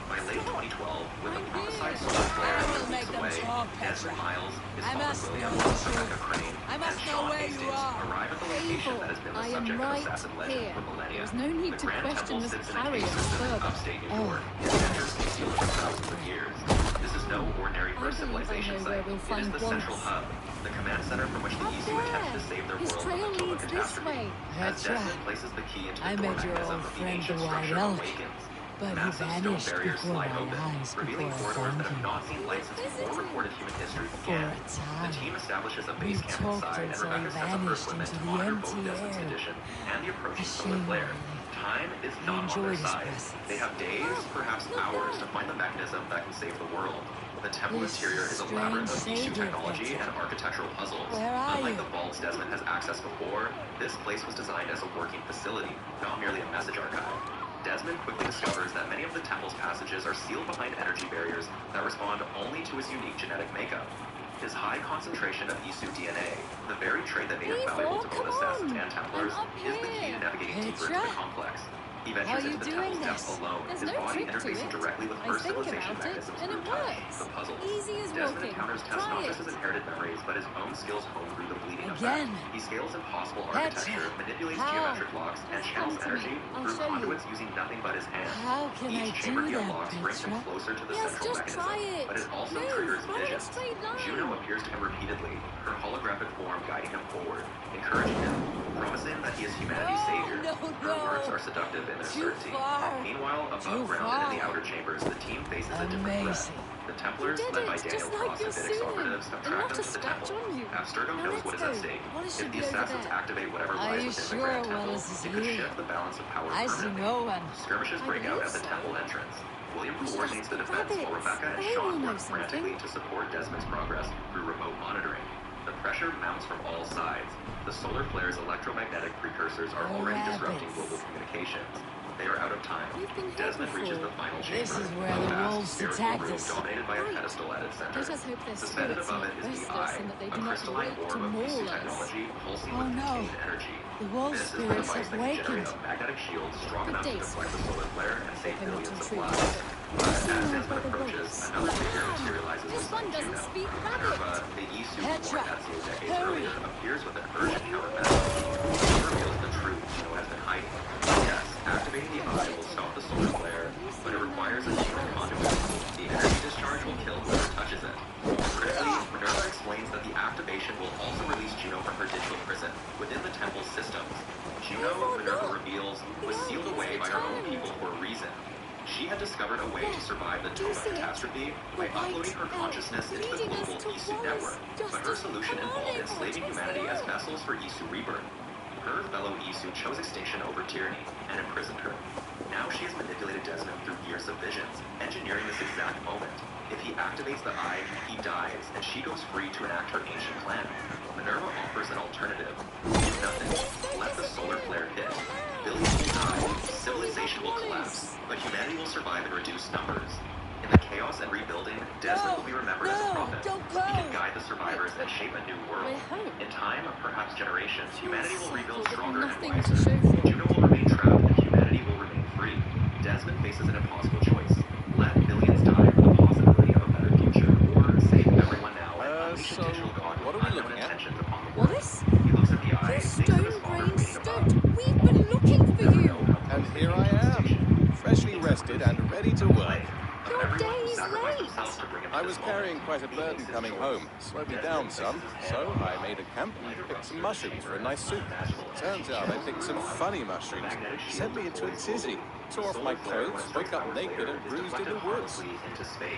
Speaker 1: By late 2012, with the prophesied solar flare
Speaker 5: I will
Speaker 1: weeks
Speaker 5: make them
Speaker 1: away,
Speaker 5: talk,
Speaker 1: Desmond Miles, his
Speaker 5: I
Speaker 1: father
Speaker 5: must
Speaker 1: William,
Speaker 5: know the
Speaker 1: Rebecca
Speaker 5: truth.
Speaker 1: Crane,
Speaker 5: I
Speaker 1: and
Speaker 5: must know
Speaker 1: Sean
Speaker 5: where you
Speaker 1: Hastings
Speaker 5: are.
Speaker 1: arrive at the location that has been the
Speaker 14: I am
Speaker 1: subject of
Speaker 14: right
Speaker 1: assassin legend
Speaker 14: here.
Speaker 1: for millennia.
Speaker 14: There's no need
Speaker 1: The
Speaker 14: to
Speaker 1: Grand
Speaker 14: question
Speaker 1: Temple
Speaker 14: this
Speaker 1: sits in a
Speaker 14: carrier
Speaker 1: cave system in
Speaker 14: further.
Speaker 1: upstate New York. Its centers concealed for thousands of years. This is no ordinary Earth civilization
Speaker 14: know where
Speaker 1: site.
Speaker 14: we'll
Speaker 1: It is
Speaker 14: find
Speaker 1: the central hub, the command center from which the
Speaker 14: Up
Speaker 1: Isu
Speaker 14: there.
Speaker 1: attempted to save their
Speaker 14: His
Speaker 1: world
Speaker 14: trail
Speaker 1: from the total
Speaker 14: leads this
Speaker 1: catastrophe.
Speaker 14: way.
Speaker 1: As
Speaker 5: That's
Speaker 1: Desmond
Speaker 5: right.
Speaker 1: places the key into
Speaker 5: I
Speaker 1: the door
Speaker 5: met your
Speaker 1: mechanism
Speaker 5: old
Speaker 1: of the
Speaker 5: friend,
Speaker 1: ancient
Speaker 5: the White
Speaker 1: structure
Speaker 5: Elk,
Speaker 1: awakens.
Speaker 5: but he
Speaker 1: Massive stone
Speaker 5: vanished
Speaker 1: barriers
Speaker 5: before
Speaker 1: slide
Speaker 5: my
Speaker 1: open,
Speaker 5: eyes,
Speaker 1: revealing
Speaker 5: before I
Speaker 1: corridors that
Speaker 5: found
Speaker 1: have
Speaker 5: you.
Speaker 1: not seen light since before recorded human history
Speaker 5: For
Speaker 1: began.
Speaker 5: a
Speaker 1: The
Speaker 5: time,
Speaker 1: team establishes a
Speaker 5: we
Speaker 1: base camp
Speaker 5: talked
Speaker 1: inside, and
Speaker 5: until he
Speaker 1: Rebecca sets up her
Speaker 5: vanished
Speaker 1: equipment
Speaker 5: into
Speaker 1: to
Speaker 5: the
Speaker 1: monitor both
Speaker 5: empty
Speaker 1: Desmond's
Speaker 5: air.
Speaker 1: condition and the approaching
Speaker 5: A
Speaker 1: solar
Speaker 5: shame,
Speaker 1: flare.
Speaker 5: really.
Speaker 1: Time is
Speaker 5: I
Speaker 1: not on their
Speaker 5: enjoyed his
Speaker 1: side.
Speaker 5: presence.
Speaker 1: They have days, perhaps hours, to find the mechanism that can save the world. The temple
Speaker 5: This
Speaker 1: interior is a labyrinth of
Speaker 5: strange
Speaker 1: Isu
Speaker 5: savior
Speaker 1: technology
Speaker 5: Petra.
Speaker 1: and architectural puzzles.
Speaker 5: Where are
Speaker 1: Unlike
Speaker 5: you?
Speaker 1: the vaults Desmond has accessed before, this place was designed as a working facility, not merely a message archive. Desmond quickly discovers that many of the temple's passages are sealed behind energy barriers that respond only to his unique genetic makeup. His high concentration of Isu DNA, the very trait that made him valuable to both assassins and Templars, is the key to navigating deeper into the complex. He ventures into the temple's depths alone,
Speaker 14: There's
Speaker 1: his
Speaker 14: no
Speaker 1: body
Speaker 14: trick to
Speaker 1: interfacing
Speaker 14: it.
Speaker 1: directly with
Speaker 14: I
Speaker 1: Earth
Speaker 14: think
Speaker 1: civilization
Speaker 14: about it,
Speaker 1: mechanisms
Speaker 14: and
Speaker 1: through
Speaker 14: it
Speaker 1: touch,
Speaker 14: works.
Speaker 1: the puzzle.
Speaker 14: Easy as
Speaker 1: Desmond
Speaker 14: walking.
Speaker 1: encounters tests
Speaker 14: Try
Speaker 1: not
Speaker 14: it.
Speaker 1: just his inherited memories, but his own skills honed through the bleeding
Speaker 5: Again.
Speaker 1: effect. He scales impossible
Speaker 5: Petra.
Speaker 1: architecture, manipulates
Speaker 5: How?
Speaker 1: geometric locks, and channels
Speaker 14: Come to me.
Speaker 1: energy
Speaker 14: I'll
Speaker 1: through
Speaker 14: show you.
Speaker 1: conduits using nothing but his hands.
Speaker 5: How can I
Speaker 1: Each chamber
Speaker 5: do
Speaker 1: he
Speaker 5: that,
Speaker 1: unlocks brings him
Speaker 5: Petra?
Speaker 1: closer to the
Speaker 14: Yes,
Speaker 1: central
Speaker 14: just
Speaker 1: mechanism,
Speaker 14: try it.
Speaker 1: but it also
Speaker 14: Move,
Speaker 1: triggers
Speaker 14: run in a
Speaker 1: visions.
Speaker 14: straight line.
Speaker 1: Juno appears to him repeatedly, her holographic form guiding him forward, encouraging him, promising that he is humanity's savior. Her words are seductive in their
Speaker 5: Too
Speaker 1: certainty.
Speaker 5: far.
Speaker 1: Meanwhile, above ground and in the outer chambers, the team faces a different threat.
Speaker 5: Amazing.
Speaker 1: The Templars,
Speaker 14: You did
Speaker 1: led by
Speaker 14: it,
Speaker 1: Daniel
Speaker 14: just like
Speaker 1: Cross
Speaker 14: your
Speaker 1: and Vidic
Speaker 14: ceiling.
Speaker 1: operatives, have
Speaker 14: And
Speaker 1: tracked
Speaker 14: not
Speaker 1: him
Speaker 14: a
Speaker 1: to the
Speaker 14: scratch
Speaker 1: temple.
Speaker 14: on you.
Speaker 1: Abstergo
Speaker 14: Now
Speaker 1: knows
Speaker 14: let's
Speaker 1: what is
Speaker 14: go.
Speaker 1: at stake.
Speaker 14: Wallace
Speaker 1: If
Speaker 14: should
Speaker 1: the
Speaker 14: be over
Speaker 1: assassins
Speaker 14: there.
Speaker 1: activate whatever
Speaker 5: Are
Speaker 1: lies
Speaker 5: you
Speaker 1: within the
Speaker 5: sure
Speaker 1: Grand Temple,
Speaker 5: Wallace is
Speaker 1: it could
Speaker 5: here?
Speaker 1: shift the balance of power
Speaker 5: I see
Speaker 1: permanently.
Speaker 5: no one.
Speaker 1: Skirmishes
Speaker 14: I
Speaker 1: break out
Speaker 14: believe
Speaker 1: at the
Speaker 14: so.
Speaker 1: temple entrance. William
Speaker 14: Just
Speaker 1: coordinates the defense
Speaker 14: rabbits.
Speaker 1: while Rebecca and
Speaker 14: They
Speaker 1: Sean
Speaker 14: will know
Speaker 1: work frantically to support Desmond's progress through remote monitoring. The pressure mounts from all sides. The solar flare's electromagnetic precursors are already disrupting global communications. They are out of time.
Speaker 14: We've been here
Speaker 1: Desmond reaches the
Speaker 14: before.
Speaker 1: final chamber.
Speaker 5: This is where
Speaker 1: a
Speaker 5: the
Speaker 1: vast,
Speaker 5: wolves
Speaker 1: spherical
Speaker 5: attacked
Speaker 1: room
Speaker 5: us.
Speaker 1: dominated by a pedestal at its center.
Speaker 14: Let us hope their
Speaker 1: Suspended
Speaker 14: spirits
Speaker 1: above
Speaker 14: are
Speaker 1: it is the
Speaker 14: restless
Speaker 1: eye,
Speaker 14: and that they
Speaker 1: a
Speaker 14: do not
Speaker 1: crystalline
Speaker 14: wait
Speaker 1: orb
Speaker 14: to
Speaker 1: of
Speaker 14: maul
Speaker 1: Isu
Speaker 14: us.
Speaker 1: technology pulsing
Speaker 5: Oh,
Speaker 1: with
Speaker 5: no.
Speaker 1: contained energy.
Speaker 5: The wolf
Speaker 1: This is the
Speaker 5: spirits
Speaker 1: device
Speaker 5: have
Speaker 1: that can generate
Speaker 5: awakened.
Speaker 1: a magnetic shield strong
Speaker 14: Good
Speaker 1: enough to
Speaker 14: day,
Speaker 1: deflect the
Speaker 14: sir.
Speaker 1: solar flare and save
Speaker 14: Hope I'm not
Speaker 1: millions of
Speaker 14: intruding.
Speaker 1: lives. But as
Speaker 14: Seen
Speaker 1: Desmond
Speaker 14: by the
Speaker 1: approaches,
Speaker 14: wolves.
Speaker 1: another figure
Speaker 14: Damn,
Speaker 1: materializes
Speaker 14: this
Speaker 1: beside
Speaker 14: one doesn't
Speaker 1: Juno.
Speaker 14: speak
Speaker 1: Minerva,
Speaker 14: rabbit.
Speaker 1: the Isu
Speaker 5: Petra,
Speaker 1: born Ezio decades
Speaker 5: hurry.
Speaker 1: earlier, appears with an urgent countermeasure. She reveals the truth Juno has been hiding. Yes, activating the eye will stop the solar flare, but it requires a human conduit. The energy discharge will kill whoever touches it. Critically, Minerva explains that the activation will also release Juno from her digital prison within the temple's systems. Juno, Minerva reveals, was sealed away by her own people for a reason. She had discovered a way to survive the Toma catastrophe by uploading her consciousness into the global Isu network, but her solution involved enslaving humanity as vessels for Isu rebirth. Her fellow Isu chose extinction over tyranny and imprisoned her. Now she has manipulated Desmond through years of visions, engineering this exact moment. If he activates the eye, he dies, and she goes free to enact her ancient plan. Minerva offers an alternative. Do nothing. Let the solar flare hit. Billions will die, civilization will collapse, but humanity will survive in reduced numbers. In the chaos and rebuilding, Desmond will be remembered as a prophet. He can guide the survivors and shape a new world. In time, perhaps generations, humanity will rebuild stronger and wiser. Juno will remain trapped and humanity will remain free. Desmond faces an impossible choice. Let billions die for the possibility of a better future, or save everyone now and unleash a digital god with unknown intentions upon the world. He looks at the eye, thinks of his father waiting above.
Speaker 14: We've been looking for you.
Speaker 15: And here I am, freshly rested and ready to work.
Speaker 14: Your days
Speaker 15: I was carrying quite a burden coming home. Slowed me down some, so I made a camp and picked some mushrooms for a nice soup. Turns out I picked some funny mushrooms. Sent me into a tizzy. Tore off my clothes, woke up naked and bruised in the woods.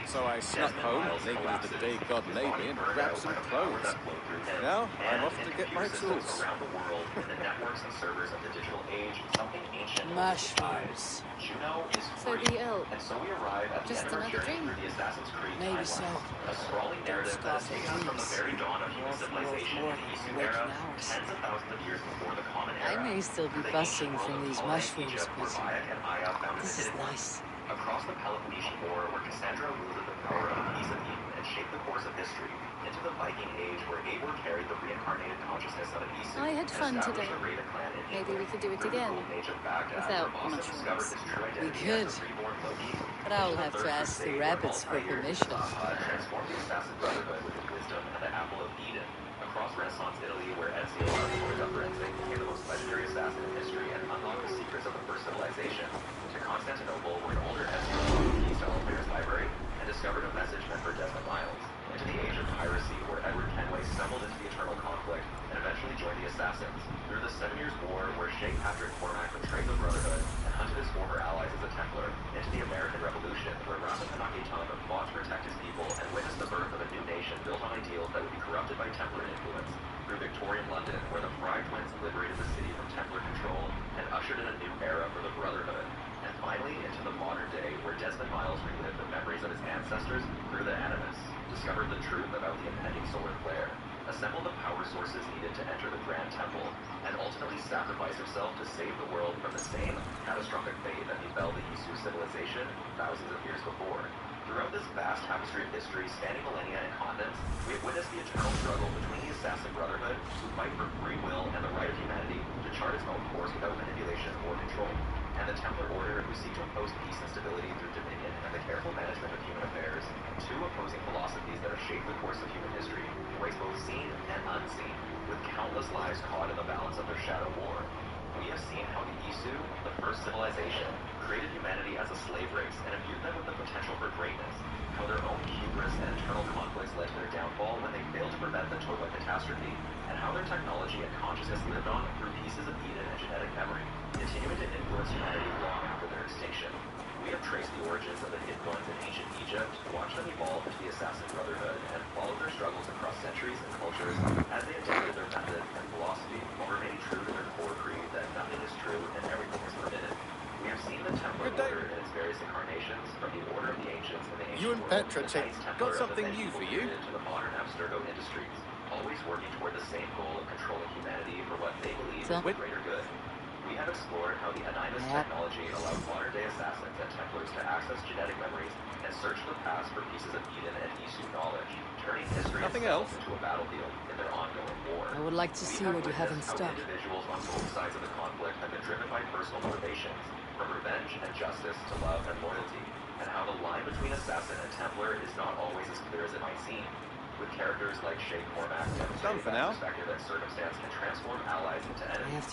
Speaker 15: So I snuck home, naked as the day God made me, and grabbed some clothes. Now I'm off to get my tools.
Speaker 1: Around the world, in the networks and servers of the digital age, something ancient
Speaker 5: Mushrooms.
Speaker 1: Juno is
Speaker 14: So
Speaker 1: free,
Speaker 14: the elk.
Speaker 1: and so we arrive at the
Speaker 14: Just
Speaker 1: end of our
Speaker 14: another
Speaker 1: journey
Speaker 14: dream.
Speaker 1: through the Assassin's Creed
Speaker 5: Maybe
Speaker 1: timeline.
Speaker 5: so.
Speaker 1: A sprawling narrative that has taken us from the very dawn of human civilization in the Isu era, tens of thousands of years before the Common
Speaker 5: I
Speaker 1: Era.
Speaker 5: may still be
Speaker 1: to the
Speaker 5: busting
Speaker 1: ancient world
Speaker 5: from
Speaker 1: of
Speaker 5: these
Speaker 1: Ptolemaic
Speaker 5: mushrooms,
Speaker 1: Egypt, where
Speaker 5: but
Speaker 1: Bayek and Aya founded
Speaker 5: this
Speaker 1: the
Speaker 5: is
Speaker 1: Hidden Ones.
Speaker 5: nice.
Speaker 1: Across the Peloponnesian War, where Cassandra wielded the power of the Peace of Eden and shaped the course of history, into the Viking Age, where Eivor carried the reincarnated consciousness of an Isu
Speaker 14: I had
Speaker 1: and
Speaker 14: fun
Speaker 1: established
Speaker 14: today.
Speaker 1: the Raven clan in
Speaker 14: Maybe we
Speaker 1: England.
Speaker 14: could do it
Speaker 1: Through the
Speaker 14: again.
Speaker 1: Golden Age of Baghdad,
Speaker 14: Without
Speaker 1: where Boston discovered his true
Speaker 5: We
Speaker 1: identity
Speaker 5: could.
Speaker 1: as the reborn Loki.
Speaker 5: But I will
Speaker 1: Into the
Speaker 5: have to
Speaker 1: Third
Speaker 5: ask the
Speaker 1: Crusade, where
Speaker 5: rabbits for
Speaker 1: Altair
Speaker 5: permission.
Speaker 1: transformed the Assassin Brotherhood with his wisdom and the Apple of Eden. Across Renaissance Italy, where Ezio Auditore da Firenze became the most legendary assassin in history and unlocked the secrets of the first civilization. To Constantinople, where an older Ezio opened the keys to Altair's library and discovered a message meant for Desmond Miles. Into the age of piracy, where Edward Kenway stumbled into the eternal conflict and eventually joined the Assassins. Through the 7 Years' War, where Sheikh Patrick Cormac betrayed the Brotherhood and hunted his former allies as a Templar. Into the American Revolution, where Rama Kanakitana fought to protect his people and witnessed the birth of a new nation built on ideals that would be corrupted by Templar influence. Through Victorian London, where the Fry twins liberated the city from Templar control and ushered in a new era for the Brotherhood. And finally, into the modern day, where Desmond Miles relived the memories of his ancestors through the Animus, discovered the truth about the impending solar flare, assembled the power sources needed to enter the Grand Temple, and ultimately sacrificed himself to save the world from the same catastrophic fate that befell the Isu civilization thousands of years before. Throughout this vast tapestry of history, spanning millennia and continents, we have witnessed the eternal struggle between the Assassin Brotherhood, who fight for free will and the right of humanity to chart its own course without manipulation or control, and the Templar Order, who seek to impose peace and stability through dominion and the careful management of human affairs. Two opposing philosophies that have shaped the course of human history, ways both seen and unseen, with countless lives caught in the balance of their shadow war. We have seen how the Isu, the first civilization, created humanity as a slave race and imbued them with the potential for greatness, how their own hubris and internal conflicts led to their downfall when they failed to prevent the total catastrophe, and how their technology and consciousness lived on through pieces of Eden and genetic memory, continuing to influence humanity long after their extinction. We have traced the origins of the Hidden Ones in ancient Egypt, watched them evolve into the Assassin Brotherhood, and followed their struggles across centuries and cultures as they adapted their methods and philosophy while remaining true to their core creed that nothing is true and everything is permitted. We have seen the Templar Order in its various incarnations, from the Order of the Ancients in the ancient
Speaker 15: You and
Speaker 1: world,
Speaker 15: Petra
Speaker 1: to the
Speaker 15: take
Speaker 1: Knights Templar
Speaker 15: got
Speaker 1: of the
Speaker 15: something new
Speaker 1: medieval
Speaker 15: for you.
Speaker 1: period to the modern Abstergo Industries, always working toward the same goal of controlling humanity for what they believe is the greater good. We have explored how the Animus technology allows modern-day assassins and Templars to access genetic memories and search the past for pieces of Eden and Isu knowledge, turning history itself into a battlefield in their ongoing war.
Speaker 5: I would like to see what you have in stock.
Speaker 1: Individuals on both sides of the conflict have been driven by personal motivations, from revenge and justice to love and loyalty, and how the line between assassin and Templar is not always as clear as it might seem. With characters like Sheikh Cormac demonstrating that perspective and circumstance can transform allies into enemies.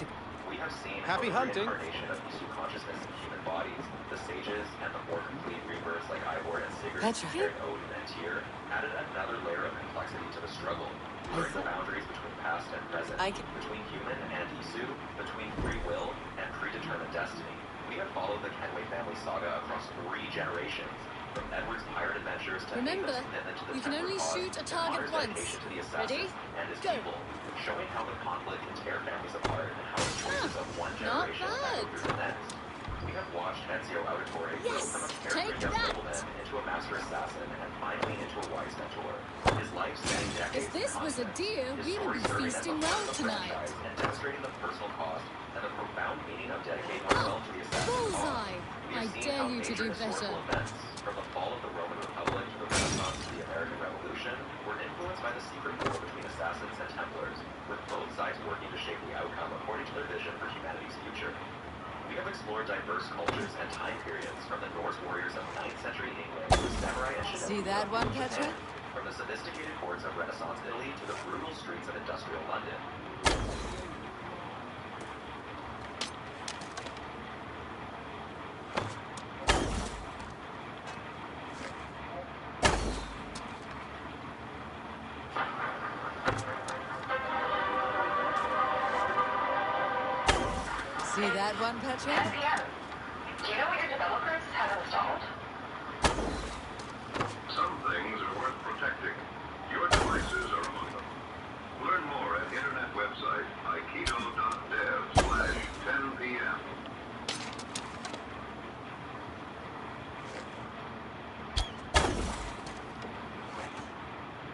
Speaker 1: We have seen
Speaker 15: Happy hunting.
Speaker 1: The reincarnation of Isu consciousness in human bodies, the sages and the more complete reapers like Ivor and Sigurd, sharing Odin and Tyr, added another layer of complexity to the struggle, blurring the boundaries between past and present, between human and Isu, between free will and predetermined destiny. We have followed the Kenway family saga across 3 generations, from Edward's pirate adventures to
Speaker 14: Remember,
Speaker 1: commitment to the
Speaker 14: you can only shoot a target once.
Speaker 1: And
Speaker 14: Ready?
Speaker 1: his
Speaker 14: Go.
Speaker 1: people, showing how the conflict can tear families apart and how the choices of one generation echo through the next. We have watched Ezio Auditore grow from a carefree young nobleman into a master assassin and finally into a wise mentor. His life spanning decades.
Speaker 14: If this was a deer, we would be feasting well tonight.
Speaker 1: And demonstrating the personal cost and the profound meaning of dedicating ourselves to the assassin's cause.
Speaker 14: Bullseye! I dare you to do better.
Speaker 1: Events, from the fall of the Roman Republic to the Renaissance to the American Revolution, were influenced by the secret war between assassins and Templars, with both sides working to shape the outcome according to their vision for humanity's future. We have explored diverse cultures and time periods, from the Norse warriors of 9th century England to the samurai and shinobi.
Speaker 5: See that one, Petra?
Speaker 1: From the sophisticated courts of Renaissance Italy to the brutal streets of industrial London.
Speaker 14: that one, Patrick?
Speaker 6: SPM. Do you know what your developers have installed?
Speaker 3: Some things are worth protecting. Your devices are among them. Learn more at internet website aikido.dev/10pm.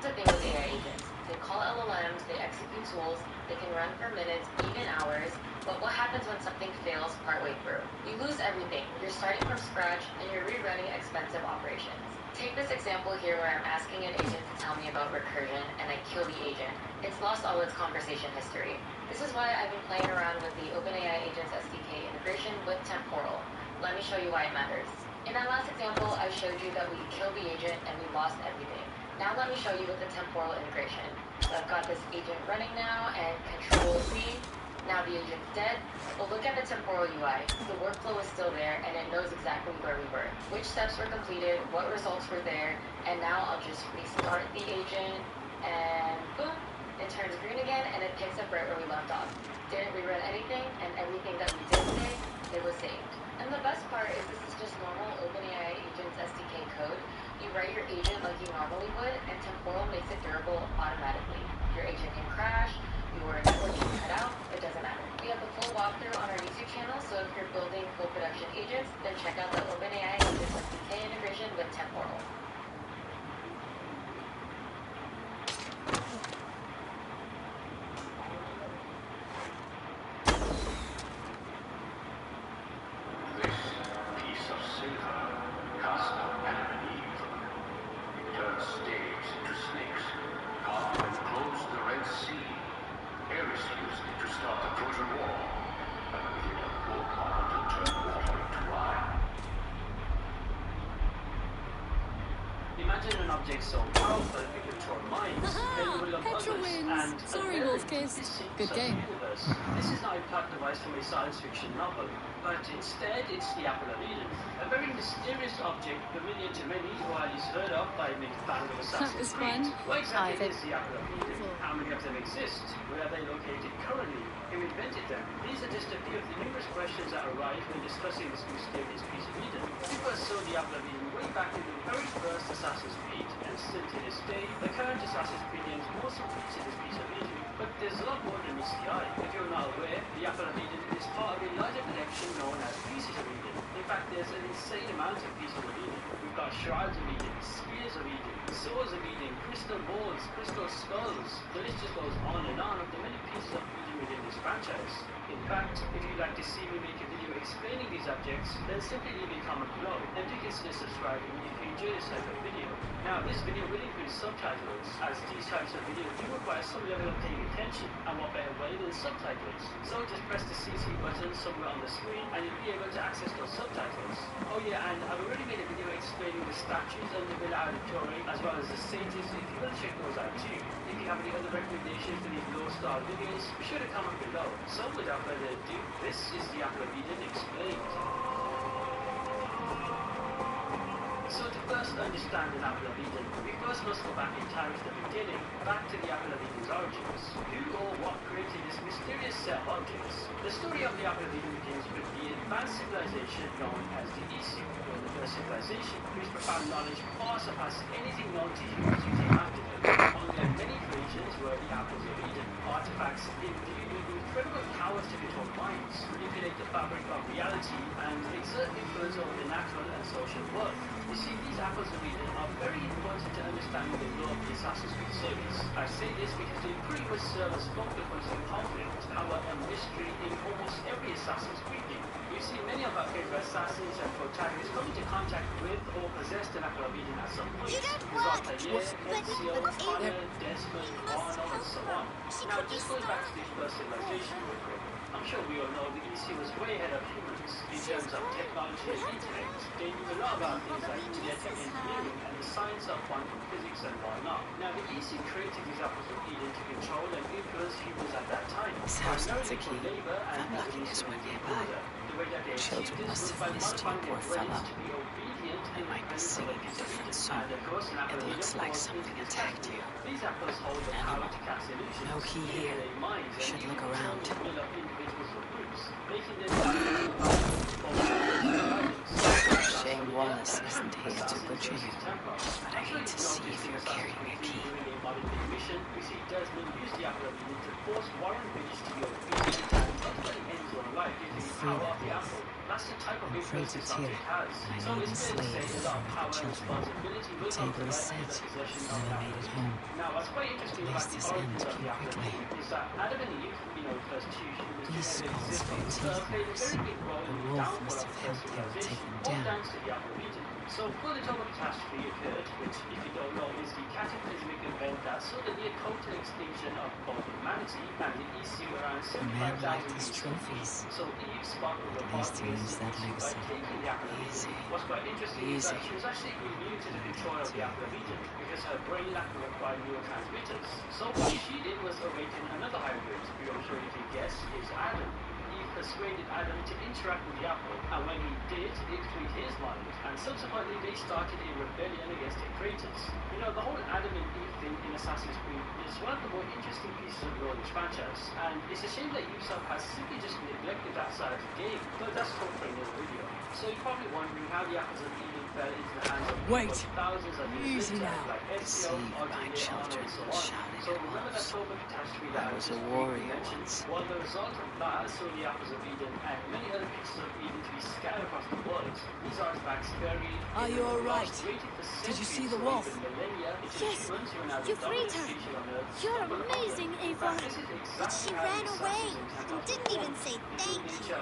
Speaker 16: The thing with AI agents. They call LLMs, they execute tools, they can run for minutes, even hours, but what happens when something fails partway through? You lose everything. You're starting from scratch and you're rerunning expensive operations. Take this example here where I'm asking an agent to tell me about recursion and I kill the agent. It's lost all its conversation history. This is why I've been playing around with the OpenAI Agents SDK integration with Temporal. Let me show you why it matters. In that last example, I showed you that we killed the agent and we lost everything. Now let me show you with the temporal integration. So I've got this agent running now and Control-C. Now the agent's dead. But look at the temporal UI. The workflow is still there and it knows exactly where we were. Which steps were completed, what results were there, and now I'll just restart the agent and boom, it turns green again and it picks up right where we left off. Didn't rerun anything and everything that we did say, it was saved. And the best part is this is just normal OpenAI Agents SDK code. You write your agent like you normally would, and Temporal makes it durable automatically. Your agent can crash, your network can cut out, it doesn't matter. We have the full walkthrough on our YouTube channel, so if you're building full production agents, then check out the OpenAI Agents SDK integration with Temporal.
Speaker 17: Imagine an object so powerful it could control minds, then you will love
Speaker 14: Petra
Speaker 17: others
Speaker 14: wins.
Speaker 17: and
Speaker 14: Sorry, Wolfkist. Good game.
Speaker 17: universe. This is not a plot device from a science fiction novel, but instead it's the Apple of Eden, a very mysterious object familiar to many while it's heard of by many fans of Assassin's Creed. What exactly is the Apple of Eden? How many of them exist? Where are they located currently? Who invented them? These are just a few of the numerous questions that arise when discussing this mysterious piece of Eden. We first saw the Apple of Eden way back in the very first Assassin's Creed, and still to this day, the current Assassin's Creed games also feature this piece of Eden. But there's a lot more than meets the eye. If you're not aware, the Apple of Eden is part of a larger collection known as Pieces of Eden. In fact, there's an insane amount of Pieces of Eden. We've got Shards of Eden, Spears of Eden, Swords of Eden, Crystal Balls, Crystal Skulls. The list just goes on of the many pieces of Eden within this franchise. In fact, if you'd like to see me make a video explaining these objects, then simply leave a comment below, and do consider subscribing if you enjoy this type of video. Now, this video will include subtitles, as these types of videos do require some level of paying attention, and what better way than subtitles. So just press the CC button somewhere on the screen, and you'll be able to access those subtitles. Oh yeah, and I've already made a video explaining the statues and the Villa Auditore, as well as the sages, if you want to check those out too. If you have any other recommendations for these low-star videos, be sure to comment below. So without further ado, this is the Apple of Eden explained. So to first understand an Apple of Eden, we first must go back in time to the beginning, back to the Apple of Eden's origins. Who or what created this mysterious set of objects? The story of the Apple of Eden begins with the advanced civilization known as the Isu, or the first civilization, whose profound knowledge far surpassed anything known to humans who came after them. Among their many creations were the Apples of Eden, artifacts imbued with incredible powers to control minds, manipulate the fabric of reality, and exert influence over the natural and social world. You see, these Apples of Eden are very important to understanding the lore of the Assassin's Creed series. I say this because they pretty much serve as focal points of conflict, power, and mystery in almost every Assassin's Creed game. You see, many of our favorite assassins and protagonists come into contact with or possess an Apple of Eden at some point. Altair, Ezio, Connor, Desmond, Arno, and so on. Now, just going back to the first civilization real quick. I'm sure we all know the EC was way ahead of humans in terms of technology and intellect. They knew a lot about things like genetic engineering and the science of quantum physics and whatnot. Now, the EC created these Apples of Eden to control and influence humans at that time.
Speaker 18: Sounds like I'm lucky this one nearby. Children must have missed you, poor fellow. I might be singing a different song. It looks like something attacked you. Animal, no key here. Should look around. Shane Wallace isn't here to butcher you, but I hate to see if you're carrying a key. I'm free that means. I'm afraid to Tyr, and I need enslaved and the children. The table is set. Never made it home. At least this end came quickly. These skulls were teeth marks. A wolf must have helped him take them down.
Speaker 17: So before the total catastrophe occurred, which, if you don't know, is the cataclysmic event that saw the near total extinction of both humanity and the issue around
Speaker 18: The man
Speaker 17: 75,000
Speaker 18: liked his
Speaker 17: years.
Speaker 18: trophies.
Speaker 17: So Eve sparkled the
Speaker 18: At least he leaves that legacy. Easy.
Speaker 17: What's quite interesting is
Speaker 18: Easy.
Speaker 17: that she was actually immune to the control of the apple of Eden because her brain lacked the required neurotransmitters. So what she did was awaken another hybrid, who I'm sure you can guess is Adam. Eve persuaded Adam to interact with the apple, and when he did, it freed his mind, and subsequently they started a rebellion against their creators. You know, the whole Adam and Eve thing in Assassin's Creed is one of the more interesting pieces of lore in this franchise, and it's a shame that Ubisoft has simply just neglected that side of the game, but that's talk for another video. So you're probably wondering how the apples of Eden fell into the hands of people thousands of years
Speaker 18: Easy
Speaker 17: later,
Speaker 18: now.
Speaker 17: like Ezio,
Speaker 18: Deceived by children and shouting
Speaker 17: so
Speaker 18: at
Speaker 17: remember that
Speaker 18: wolves.
Speaker 17: total catastrophe
Speaker 18: I was a warrior once.
Speaker 17: well, the result of that saw the apples of Eden and many other pieces of Eden to be scattered across the world. These artifacts buried.
Speaker 5: Are you alright? Did you see the wolf?
Speaker 6: Yes, you freed her. You're amazing, Ava. But she ran away and didn't even say thank you.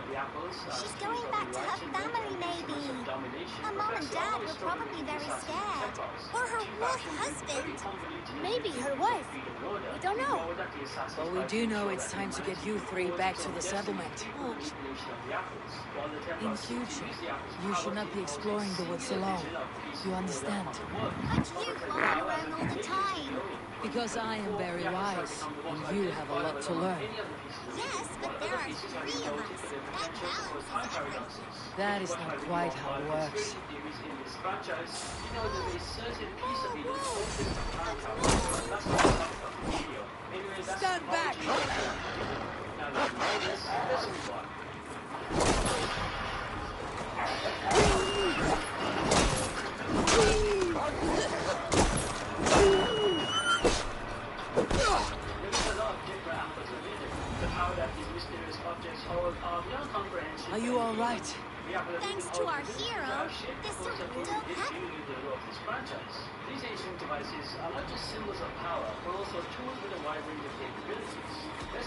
Speaker 6: She's going back to her family, maybe. Her mom and dad were probably very scared. Or her wolf husband. Maybe her wife. We don't know.
Speaker 5: Well, we do know it's time to get you three back to the settlement. In future, you should not be exploring the woods alone. You understand?
Speaker 6: But you come around all the time.
Speaker 5: Because I am very wise, and you have a lot to learn.
Speaker 6: Yes, but there are 3 of us. That balances everything.
Speaker 5: That is not quite how it works. Stand back! Are you all right?
Speaker 6: Thanks to our hero, this sort of don't happen.
Speaker 17: These ancient devices are not just symbols of power, but also tools with a wide range of capabilities.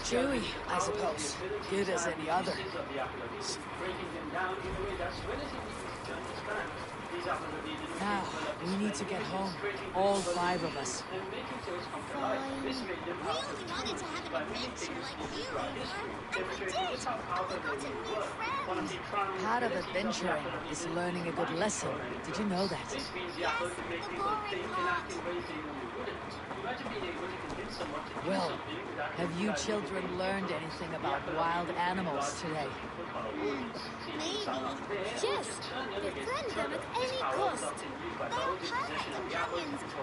Speaker 5: Chewy, I suppose. Good as any other.
Speaker 17: Breaking them down in a way that's relatively easy to understand. These apples of Eden
Speaker 5: Now, we need to get home. All 5 of us.
Speaker 6: Fine. We only wanted to have an adventure like you, Ava. And we did. We got a new friend.
Speaker 5: Part of adventuring is learning a good lesson. Did you know that?
Speaker 6: Yes, the boring part.
Speaker 5: Well, have you children learned anything about wild animals today?
Speaker 6: Maybe. Yes, befriend them at any cost. They are perfect companions and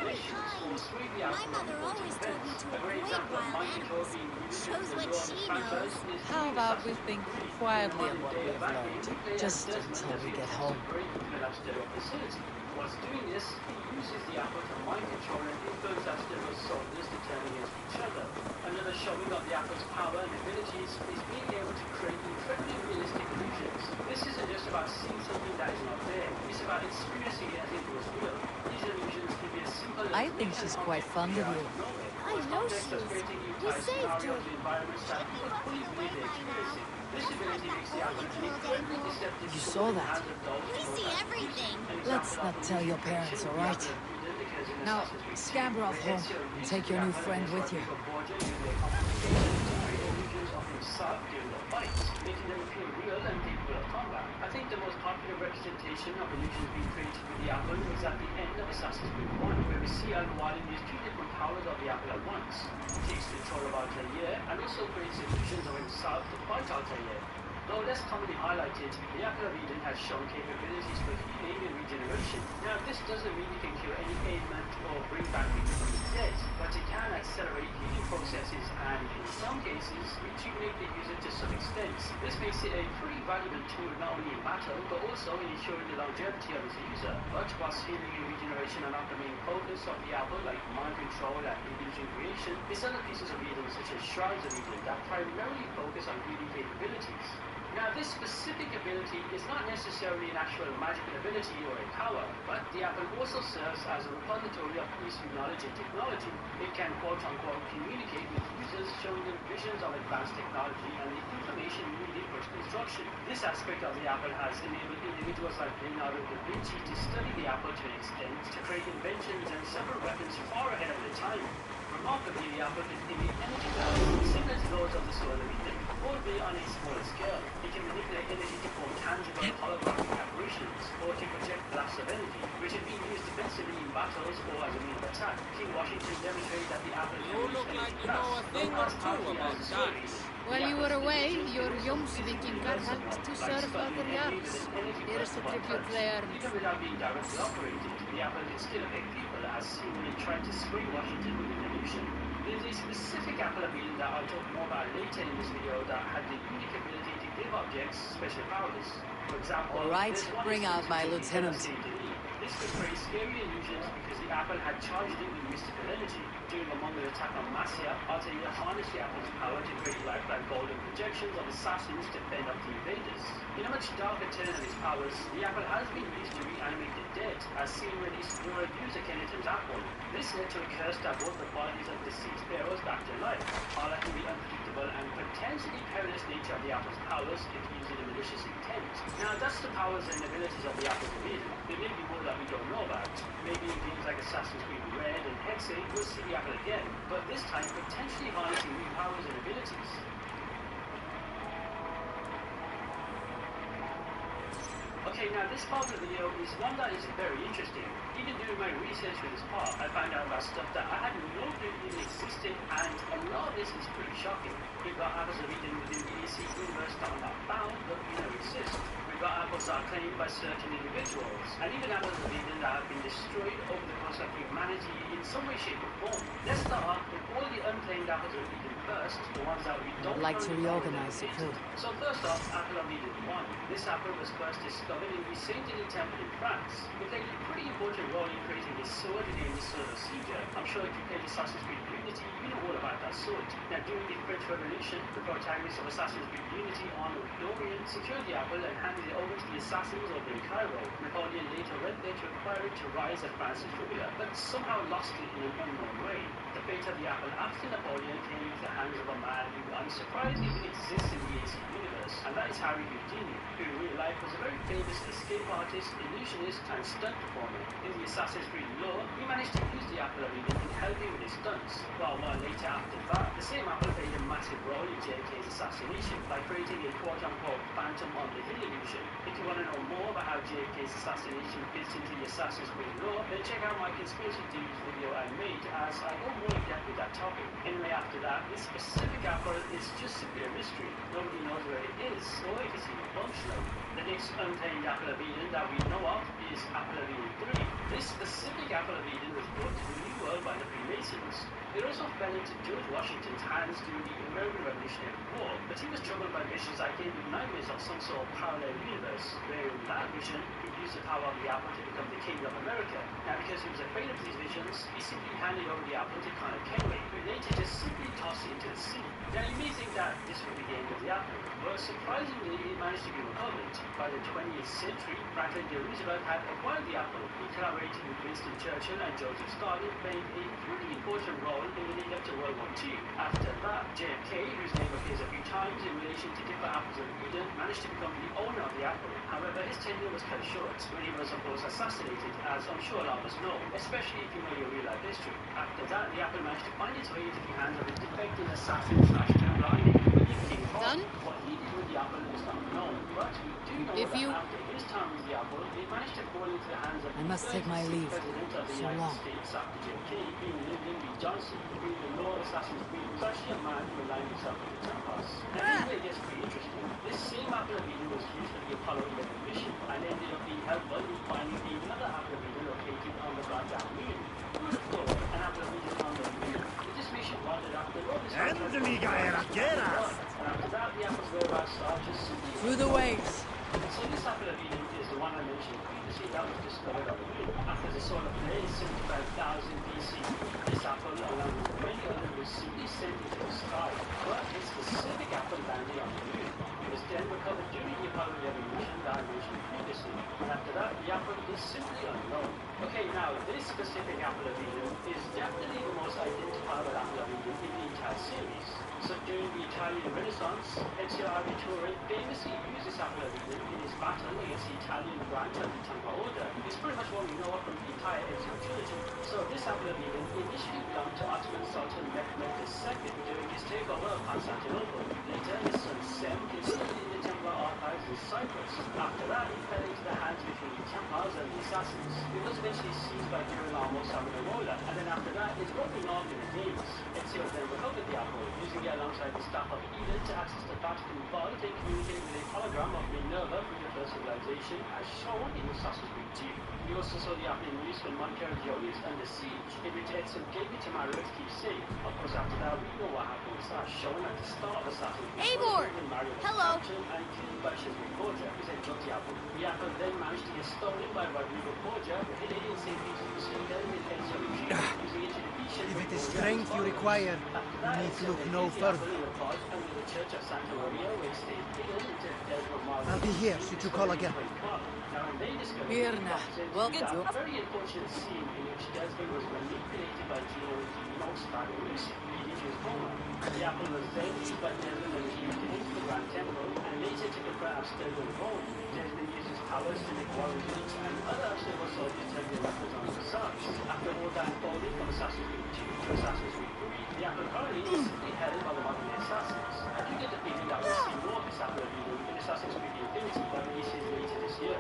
Speaker 6: very kind. My mother always told me to avoid wild animals. Shows what she knows.
Speaker 5: How about we think quietly on what we have learned, just until we get home?
Speaker 17: Whilst doing this, he uses the apple to mind control and influence Ashtero's soldiers to turn against each other. Another showing of the apple's power and abilities is being able to create incredibly realistic illusions. This isn't just about seeing something that is not there, it's about experiencing it as if it was real. These illusions can be as simple as...
Speaker 5: I think she's quite fond of you.
Speaker 6: I know she is. We saved her. She'd be roughly away by now.
Speaker 17: This ability makes the apple anymore.
Speaker 5: You saw that.
Speaker 6: We see everything.
Speaker 5: Let's not tell your parents, all right? Now, scamper off home and take your new friend with you.
Speaker 17: Making them appear real and capable of combat. I think the most popular representation of illusions being created with the apple is at the end of Assassin's Creed 1, where we see Al-Mualim use 2 different powers of the apple at once. He takes control of Altair and also creates illusions of himself to fight Altair. Though less commonly highlighted, the apple of Eden has shown capabilities for healing and regeneration. Now, this doesn't mean you can cure any ailment or bring back people from the dead, but it can accelerate healing processes and, in some cases, rejuvenate the user to some extent. This makes it a pretty valuable tool not only in battle, but also in ensuring the longevity of its user. But whilst healing and regeneration are not the main focus of the apple, like mind control and illusion creation, there's other pieces of Eden, such as Shrines of Eden, that primarily focus on healing capabilities. Now, this specific ability is not necessarily an actual magical ability or a power, but the apple also serves as a repository of useful knowledge and technology. It can quote-unquote communicate with users, showing them visions of advanced technology and the information needed for its construction. This aspect of the apple has enabled individuals like Leonardo da Vinci to study the apple to an extent, to create inventions and several weapons far ahead of their time. Remarkably, the apple can emit energy levels similar to those of the solar eclipse, albeit on a smaller scale. It can manipulate energy to form tangible holographic apparitions, or to project blasts of energy, which have been used defensively in battles or as a means of attack. King Washington demonstrated that the apple can use energy blasts.
Speaker 14: While you were away, your Jómsvíkingar helped to serve other yards. Here's the tribute they earned.
Speaker 17: Even without being directly operated, the apple can still affect people, as seen when it tried to spray Washington with an illusion. There's a specific apple of Eden that I'll talk more about later in this video that had the unique ability to give objects special powers. For example,
Speaker 5: all right, bring out my lieutenant.
Speaker 17: This could create scary illusions because the apple had charged it with mystical energy. During a Mongol attack on Masya, Altair harnessed the apple's power to create lifelike golden projections of assassins to fend off the invaders. In a much darker turn of its powers, the apple has been used to reanimate the dead, as seen when its explorer used Akhenaten's apple. This led to a curse that brought the bodies of deceased pharaohs back to life. Highlighting the unpredictable and potentially perilous nature of the apple's powers if used in a malicious intent. Now, that's the powers and abilities of the apple of Eden. There may be more that we don't know about. Maybe in games like Assassin's Creed Red and Hexe, we'll see the apple again, but this time potentially harnessing new powers and abilities. Okay, now this part of the video is one that is very interesting. Even doing my research for this part, I found out about stuff that I had no clue even existed, and a lot of this is pretty shocking. We've got apples of Eden within the AC universe that are not found, but we know exist. We've got apples that are claimed by certain individuals, and even apples of Eden that have been destroyed over the course of humanity in some way, shape, or form. Let's start off with all the unclaimed apples of Eden first, the ones that we don't
Speaker 5: I'd like to reorganize the crew.
Speaker 17: So first off, apple of Eden 1. This apple was first discovered in the Saint Denis Temple in France. It played a pretty important role in creating this sword named the Sword of Caesar. I'm sure if you played Assassin's Creed Unity, you know all about that sword. Now, during the French Revolution, the protagonist of Assassin's Creed Unity, Arnold Dorian, secured the apple and handed it over to the assassins over in Cairo. Napoleon later went there to acquire it to rise as France's ruler, but somehow lost it in an unknown way. The fate of the apple after Napoleon came into the hands of a man who, unsurprisingly, exists in the AC universe, and that is Harry Houdini, who in real life was a very famous escape artist, illusionist, and stunt performer. In the Assassin's Creed lore, he managed to use the apple of Eden in helping with his stunts, while later after that, the same apple played a massive role in JFK's assassination by creating a quote-unquote Phantom on the Hill illusion. If you want to know more about how JFK's assassination fits into the Assassin's Creed lore, then check out my conspiracy theories video I made, as I go more in depth with that topic. Anyway, after that, this specific apple is just simply a mystery. Nobody knows where it is, or if it's even functional. The next unclaimed apple of Eden that we know of is apple of Eden 3. This specific apple of Eden was brought to the New World by the Freemasons. It also fell into George Washington's hands during the American Revolutionary War, but he was troubled by visions that gave him nightmares of some sort of parallel universe, where in that vision, he used the power of the apple to become the king of America. Now, because he was afraid of these visions, he simply handed over the apple to Colonel Kenway, who later just simply tossed it into the sea. Now, you may think that this would be the end of the apple, but surprisingly, it managed to be recovered. By the 20th century, Franklin D. Roosevelt had acquired the apple. He collaborated with Winston Churchill and Joseph Stalin, playing a pretty important role in the lead up to World War II. After that, JFK, whose name appears a few times in relation to different apples of Eden, managed to become the owner of the apple. However, his tenure was cut short when he was, of course, assassinated, as I'm sure a lot of us know, especially if you know your real-life history. After that, the apple managed to find its way into the hands of a defected assassin/Templar named William King Hall. What he did with the apple is not known, but we do know that after his this time with the apple, it managed to fall into the hands of
Speaker 5: I must take my leave.
Speaker 17: President of the
Speaker 5: So
Speaker 17: United
Speaker 5: long.
Speaker 17: States after JFK, being Lyndon B. Johnson, who created the law of Assassin's Creed, was actually a man who aligned himself with the Templars. And here's where it gets pretty interesting. This same apple of Eden was used for the Apollo 11 mission, and ended up being helpful in finding another apple of Eden located on the goddamn moon. Who would have thought an apple of Eden on the moon? But this mission wanted after all this and after that, the apple's whereabouts are just simply
Speaker 5: Through the waves.
Speaker 17: so this apple of Eden is the one I mentioned previously that was discovered on the moon after the solar flare in 75,000 BC. This apple, along with many others, was simply sent into the sky, but this specific apple landed on the moon. It was then recovered during the Apollo 11 mission that I mentioned previously, and after that, the apple is simply unknown. Okay, now, this specific apple of Eden is definitely the most identifiable apple of Eden in the entire series. So during the Italian Renaissance, Ezio Auditore famously used this apple of Eden in his battle against the Italian branch of the Templar Order. It's pretty much what we know from the entire Ezio trilogy. So this apple of Eden initially belonged to Ottoman Sultan Mehmed II during his takeover of Constantinople. Later, his son Sem concealed it in the Templar archives in Cyprus. After that, it fell into the hands between the Templars and the Assassins. It was eventually seized by Girolamo Savonarola, and then after that, it's broken off in the Danes. Ezio then recovered the apple, using it alongside the staff of Eden to access the Vatican vault and communicate with a hologram of Minerva from the first civilization, as shown in Assassin's Creed 2. We also saw the apple in use when Monteriggioni is under siege, in which Ezio gave it to Mario to keep safe. Of course, after that, we know what happened. It's shown at the start of Assassin's Creed.
Speaker 14: Eivor! Hello!
Speaker 17: And killed by Cesare Borgia, who said the apple. The apple then managed to get stolen by Rodrigo Borgia, who hid it in St. Peter's Basilica with Ezio retrieved, using it to defeat Cesare
Speaker 19: If it is
Speaker 17: Borgia.
Speaker 19: strength you require, you need to look no further. I'll be here should you call again.
Speaker 5: Mirna, welcome to...
Speaker 17: A very unfortunate scene in which Desmond was manipulated by Gino Gino Spagnuolo, leading to his coma. The apple was then used by Desmond and used into the Grand Temple, and later to confront Abstergo in Rome. Desmond used his powers to make warriors rich, and other Abstergo soldiers turned their weapons on facades. After all that unfolded from Assassin's Creed 2 to Assassin's Creed 3, the apple currently is simply held by the modern assassins. I do get the feeling that we'll see more of this apple of Eden in Assassin's Creed Infinity that releases later this year.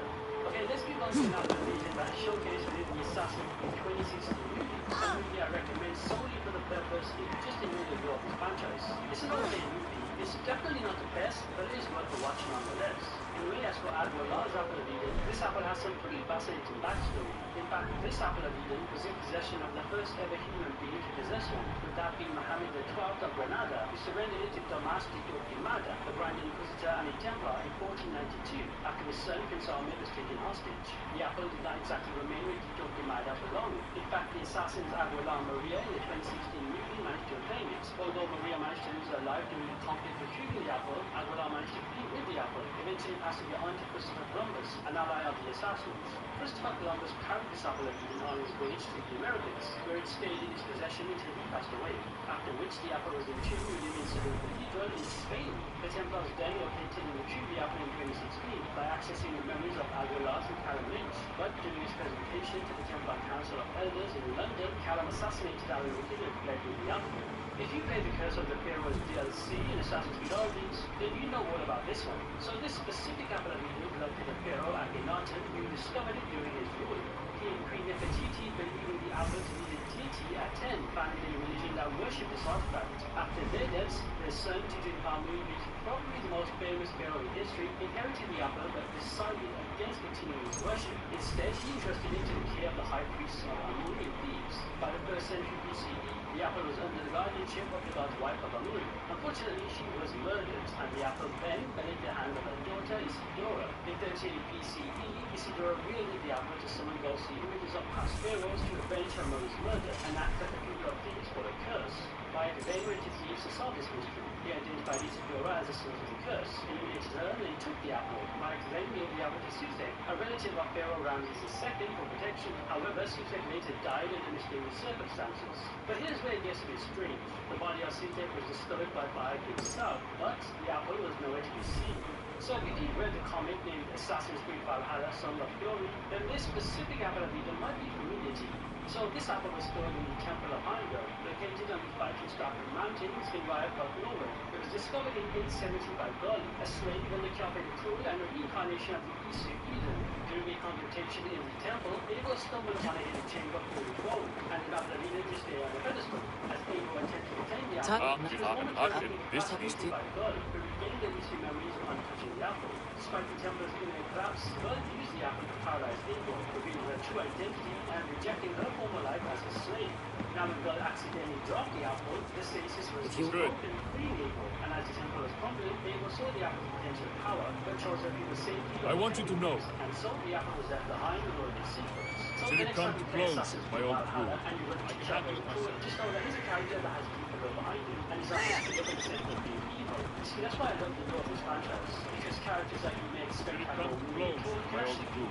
Speaker 17: Okay, let's move on to another region that showcased within the Assassin's Creed 2016 movie. A movie I recommend solely for the purpose if you just enjoy the York franchise. It's an okay movie. It's definitely not the best, but it is worth watching nonetheless. Anyway, as for Admiral's apple of Eden, this apple has some pretty fascinating backstory. In fact, this apple of Eden was in possession of the first ever human being to possess one, with that being Mohammed XII of Granada, who surrendered it to Damas de Torquemada, the Grand Inquisitor and a Templar, in 1492, after his son Prince Ahmed was taken hostage. The apple did not exactly remain with Torquemada for long. In fact, the assassins Aguilar and Maria in the 2016 movie managed to obtain it. Although Maria managed to lose her life during the conflict retrieving the apple, Aguilar managed to flee with the apple, eventually passing it on to Christopher Columbus, an ally of the assassins. Christopher Columbus carried this apple of Eden on his voyage to the Americas, where it stayed in his possession until he passed away, after which the apple was entombed within its cathedral in Spain. The Templars then located and retrieved the apple in 2016 by accessing the memories of Aguilar and Callum Lynch, but during his presentation to the Templar Council of Elders in London, Callum assassinated Alan Wicked and fled with the apple. If you play the Curse of the Pharaoh's DLC in Assassin's Creed Origins, then you know all about this one. So this specific apple of Eden belonged to the Pharaoh Akhenaten, who discovered it during his rule. He and Queen Nefertiti believing the apple to be the deity Aten, founded a religion that worshipped this artifact. After their deaths, their son Tutankhamun, probably the most famous pharaoh in history, inherited the apple but decided against continuing his worship. Instead, he entrusted it to the care of the high priests of Amun in Thebes. By the 1st century BCE, the apple was under the guardianship of the god's wife of Amun. Unfortunately, she was murdered, and the apple then fell into the hands of her daughter Isidora. In 38 BCE, Isidora wielded the apple to summon ghostly images of past pharaohs to avenge her mother's murder, and act that the people of Thebes for a curse. By then went to Thebes to solve this mystery. He identified Isidora as the source of the curse, eliminated her, and then took the apple. Mike then gave the apple to Susek, a relative of Pharaoh Ramses II, for protection. However, Susek later died under mysterious circumstances. But here's where it gets a bit strange. The body of Susek was discovered by fire himself, but the apple was nowhere to be seen. So if you read the comic named Assassin's Creed VALHALLA, Son of Glory, then this specific apple of Eden might be familiar to you. So this apple was stored in the Temple of Heimdall, located on the Viking-Stockholm Mountains in Wild Norway. It was discovered in 870 by Gull, a slave in the Celtic crew and a reincarnation of the East of Eden. During a contemplation in the temple, Abel stumbled upon a hidden chamber filled with gold, and the apple of Eden just lay on the pedestal. As Abel attempted to claim the apple, he was momentarily fascinated by Gull, who regained the Eastern memories upon touching the apple. Despite the temple's imminent collapse, Gull used the apple to paralyze Abel, revealing her true identity and rejecting her former life as a slave. Now when Gull accidentally dropped the apple, the stasis was broken, freeing Abel, and as the temple was crumbling, Abel saw the apple's potential power, but chose that he was safely.
Speaker 20: I want you to know.
Speaker 17: And so the apple was left behind in order to sequence.
Speaker 20: Should it come to blows, my old crew, I can handle it myself.
Speaker 17: Just know that he's a character that has people behind him, and he's obviously looking to of being evil. You see, that's why I love the lore of this franchise, because characters like you make spectacular
Speaker 20: blows, my old crew,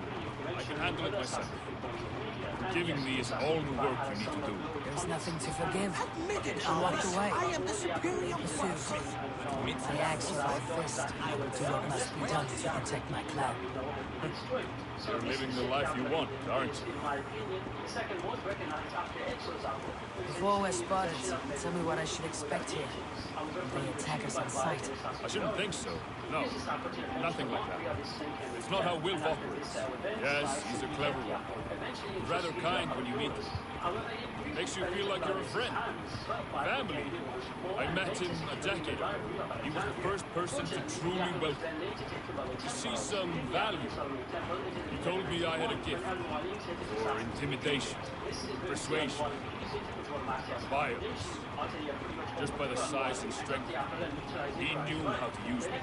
Speaker 20: I can handle it myself. Forgiving me is all the work you need to do.
Speaker 5: There's nothing to forgive. She walked away.
Speaker 19: I am the superior force.
Speaker 5: I asked you by fist to do what must be done to protect my clan.
Speaker 20: You're living the life you want, aren't you?
Speaker 5: Before we're spotted, tell me what I should expect here. They attack us on sight.
Speaker 20: I shouldn't think so. No, nothing like that. It's not how Wilf operates. Yes, he's a clever one. Rather kind when you meet him. Makes you feel like you're a friend. Family. I met him a decade ago. He was the first person to truly welcome me. To see some value. He told me I had a gift. For intimidation. Persuasion. Violence. Just by the size and strength. He knew how to use me.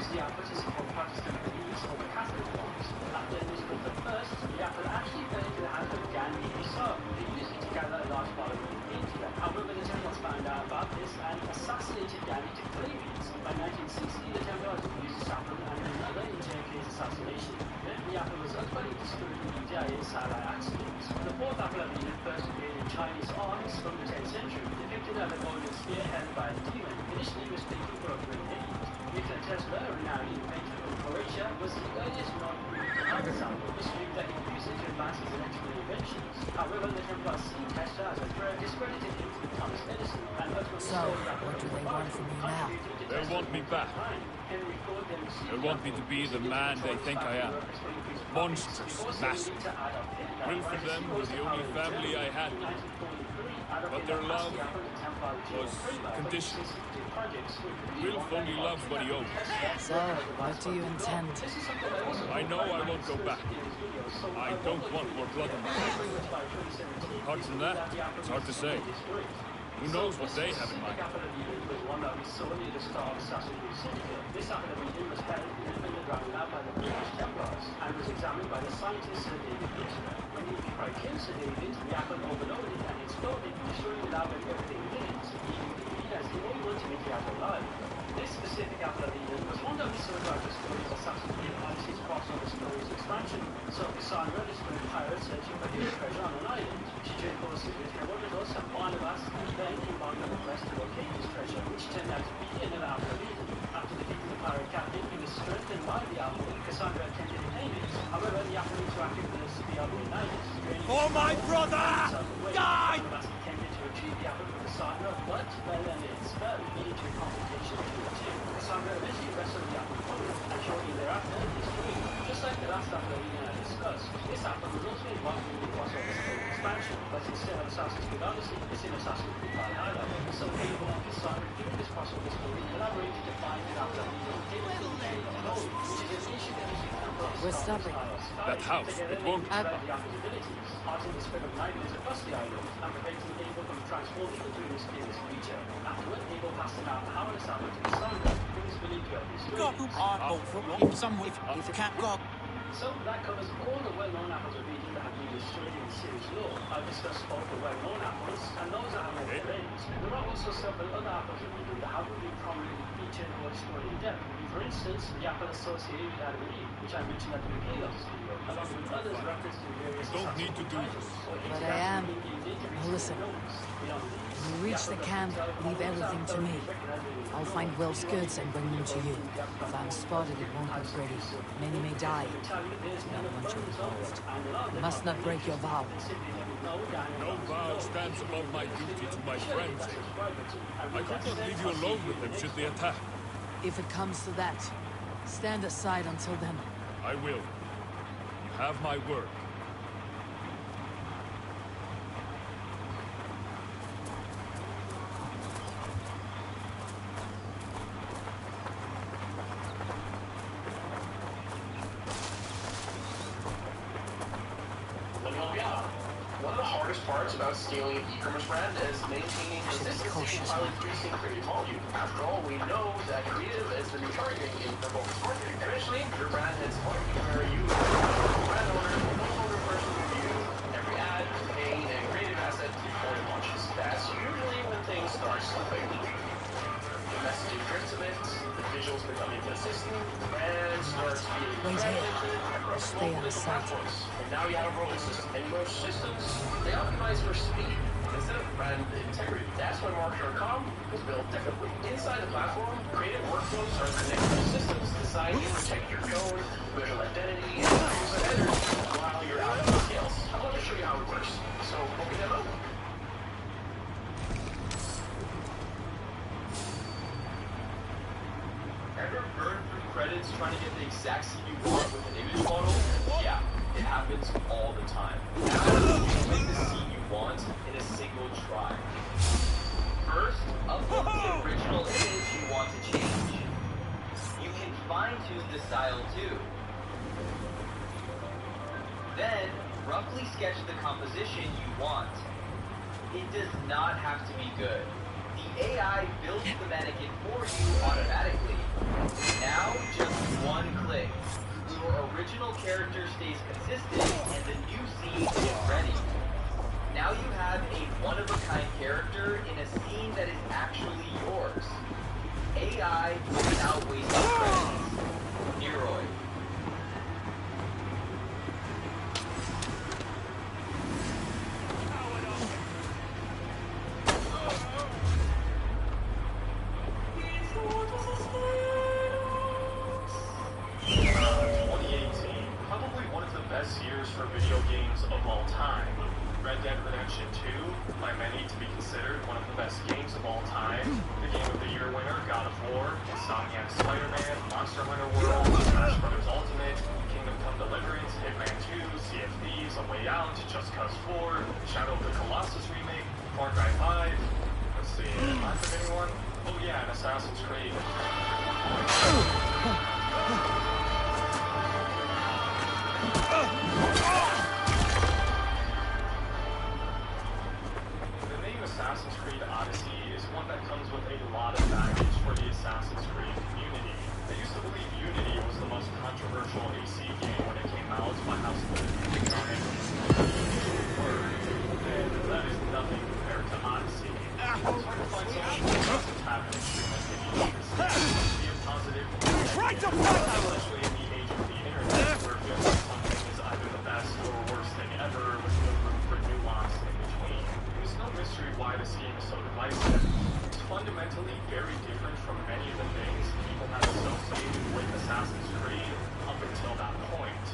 Speaker 17: The apple to support Protestant beliefs over Catholic ones. After Elizabeth I, the apple actually fell into the hands of Gandhi himself. They used it to gather a large following in India. However, the Templars found out about this and assassinated Gandhi to claim it. By 1960, the Templars used this apple and another in JFK's assassination. Then the apple was ultimately destroyed in India in satellite accidents. The fourth apple of Eden first appeared in Chinese arms from the 10th century, depicted as a golden spear held by a demon, initially mistaken for a great aid. Nikola Tesla, a renowned inventor from Croatia, was the earliest non-Greek to have this apple, believed that he used it to advance his electrical inventions. However, the Templars see Tesla as a threat, discredited him through Thomas Edison, and
Speaker 5: so, what do they want from me now?
Speaker 20: They'll want me back. They'll want me to be the man they think I am. Monstrous, massive. Wilf and them were the only family I had. But their love was conditional. Wilf only loves what he owns.
Speaker 5: So, what do you intend?
Speaker 20: I know I won't go back. I don't want more blood on my hands. Apart from that, it's hard to say. Who knows what they have in mind?
Speaker 17: This apple of Eden was held in the underground lab by the British Templars and was examined by the scientist Sir David Hitchner. When he killed Sir David, the apple overloaded and exploded, destroying the lab and everything in it, leaving the Eden as the only one to make the apple alive. This specific apple of Eden was one that we saw throughout the stories of Assassin's Creed Odyssey's crossover stories expansion. So Cassandra discovered pirates searching for hidden treasure on an island. She joined forces with Herodotus and Barnabas and then embarked on a quest to locate this treasure, which turned out to be another apple of Eden. After defeating the pirate captain, he was strengthened by the apple. Cassandra attempted to claim it. However, the apple interacted with the severe Leonidas.
Speaker 19: Oh, my brother! Die!
Speaker 17: Barnabas attempted to retrieve the apple from Cassandra, but fell under its spell, leading to a confrontation between the two. Cassandra eventually wrestled the apple from him, and shortly thereafter, destroyed it. Just like the last apple we had discussed, this apple was also involved in the crossover story expansion, but instead of Assassin's Creed Odyssey, it's in Assassin's Creed VALHALLA. So Abel and Cassandra during this crossover story collaborated to find an apple of Eden capable of being alone, which is an issue that is
Speaker 5: We're stopping.
Speaker 20: That house, it won't...
Speaker 17: the apple's abilities, causing the spread of nightmares across the island, and preventing Abel from transforming into this famous creature. Afterward, Abel passed an out powerless apple to Cassandra, who is believed to have destroyed it.
Speaker 19: If can't go.
Speaker 17: So that covers all the well-known apples of Eden that have been destroyed in the series lore. I've discussed both the well-known apples and those that have their ends. There are also several other apples of Eden that haven't been prominently featured or explored in depth. These For instance, the Apple associated with Adelaide, which I mentioned at the beginning of this video, along with others referenced in various
Speaker 20: You don't need to do this.
Speaker 5: But I am. Now listen. When you reach the camp, leave everything to me. I'll find Will's goods and bring them to you. If I'm spotted, it won't be pretty. Many may die. Do not want you involved. You must not break your vow.
Speaker 20: No vow stands above my duty to my friends. I could not leave you alone with them should they attack.
Speaker 5: If it comes to that, stand aside until then.
Speaker 20: I will. You have my word.
Speaker 10: One of the hardest parts about scaling an e-commerce brand is maintaining consistency while increasing creative volume. After all, we know that creative is the new targeting in performance marketing. Eventually, your brand hits a point where you, brand owner, no longer personally review every ad, campaign, and creative asset before it launches. That's usually when things start slipping. The messaging drifts a bit, the visuals become inconsistent, the brand starts being fragmented across multiple platforms. And now you have a broken system. And most systems, they optimize for speed instead of brand integrity. That's why Marketer.com was built differently. Inside the platform, creative workflows are connected to systems designed to protect your code, visual identity, and user headers while you're out of scales. I want to show you how it works. So, open them up. Ever burn through credits trying to get the exact scene you want with an image model? Yeah, it happens all the time. Now, you can make the scene you want in a single try. First, upload the original image you want to change. You can fine-tune the style too. Then, roughly sketch the composition you want. It does not have to be good. The AI builds the mannequin for you automatically. Now, just one click. Your original character stays consistent and the new scene is ready. Now you have a one-of-a-kind character in a scene that is actually yours. AI without wasting credits. Neroid. For video games of all time. Red Dead Redemption 2, by many to be considered one of the best games of all time. The Game of the Year winner, God of War, Insomniac Spider-Man, Monster Hunter World, Smash Bros. Ultimate, Kingdom Come Deliverance, Hitman 2, Sea of Thieves, A Way Out, Just Cause 4, Shadow of the Colossus remake, Far Cry 5. Let's see, am I forgetting one? Oh yeah, and Assassin's Creed. The name Assassin's Creed Odyssey is one that comes with a lot of baggage for the Assassin's Creed community. I used to believe Unity was the most controversial AC game when it came out, by how specific on it were, and that is nothing compared to Odyssey. It's hard to find someone who doesn't have an extreme opinion on this game. Be a positive, especially in the age of the internet, where it feels like something is either the best or worst thing ever, with no room for nuance in between. There's no mystery why this game is so divisive. It's fundamentally very different from many of the things people have associated with Assassin's Creed up until that point.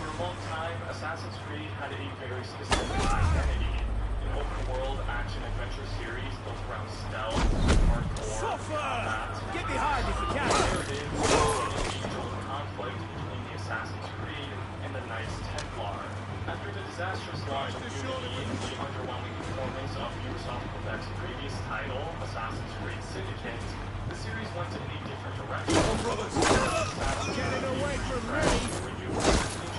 Speaker 10: For a long time, Assassin's Creed had a very specific identity. An open-world action-adventure series built around stealth, hardcore, combat.
Speaker 19: Get behind if you can!
Speaker 10: There it is, an age-old conflict between the Assassin's Creed and the Knights Templar. After the disastrous launch of Unity and the underwhelming performance of Ubisoft Quebec's previous title, Assassin's Creed Syndicate, the series went in a different direction.
Speaker 19: Oh, brothers! Get it away from me!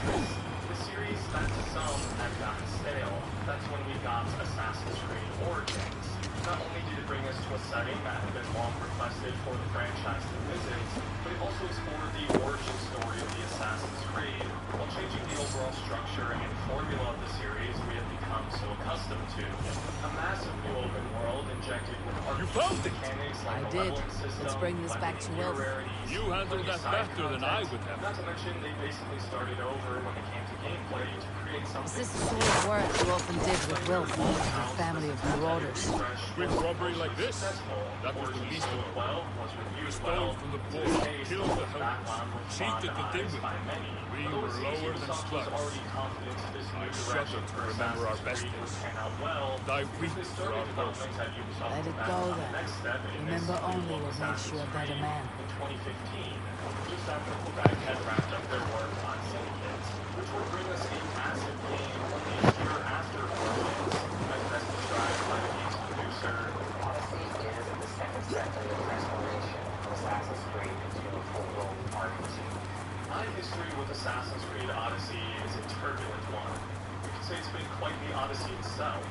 Speaker 10: The series that to some had gotten stale. That's when we got Assassin's Creed Origins. Not only did it bring us to a setting that had been long requested for the franchise to visit, but it also explored the origin story of the Assassin's Creed, while changing the overall structure and formula of the series we have become so accustomed to. A massive new open world and
Speaker 20: You found it!
Speaker 5: I did. Let's bring this back to Wilf.
Speaker 20: You handled that better than I would have.
Speaker 10: Not to mention, they basically started over when it came to gameplay to create
Speaker 5: Is
Speaker 10: something.
Speaker 5: this the sort of work you often did with Wilf and a family of marauders?
Speaker 20: With robbery like this, that was the least of all. We stole from the poor, killed the homeless, cheated the dimwit. We were lower than slugs. I shudder to remember our best days. Die weak for our boast.
Speaker 5: Let it go then. Remember only what makes you a better man.
Speaker 10: In 2015, just after Quebec had wrapped up their work on Syndicates, which would bring us a massive game only a year after Origins, as best described by the game's producer.
Speaker 1: Odyssey is the second step in the transformation of Assassin's Creed into a full-blown RPG.
Speaker 10: My history with Assassin's Creed Odyssey is a turbulent one. You could say it's been quite the Odyssey itself.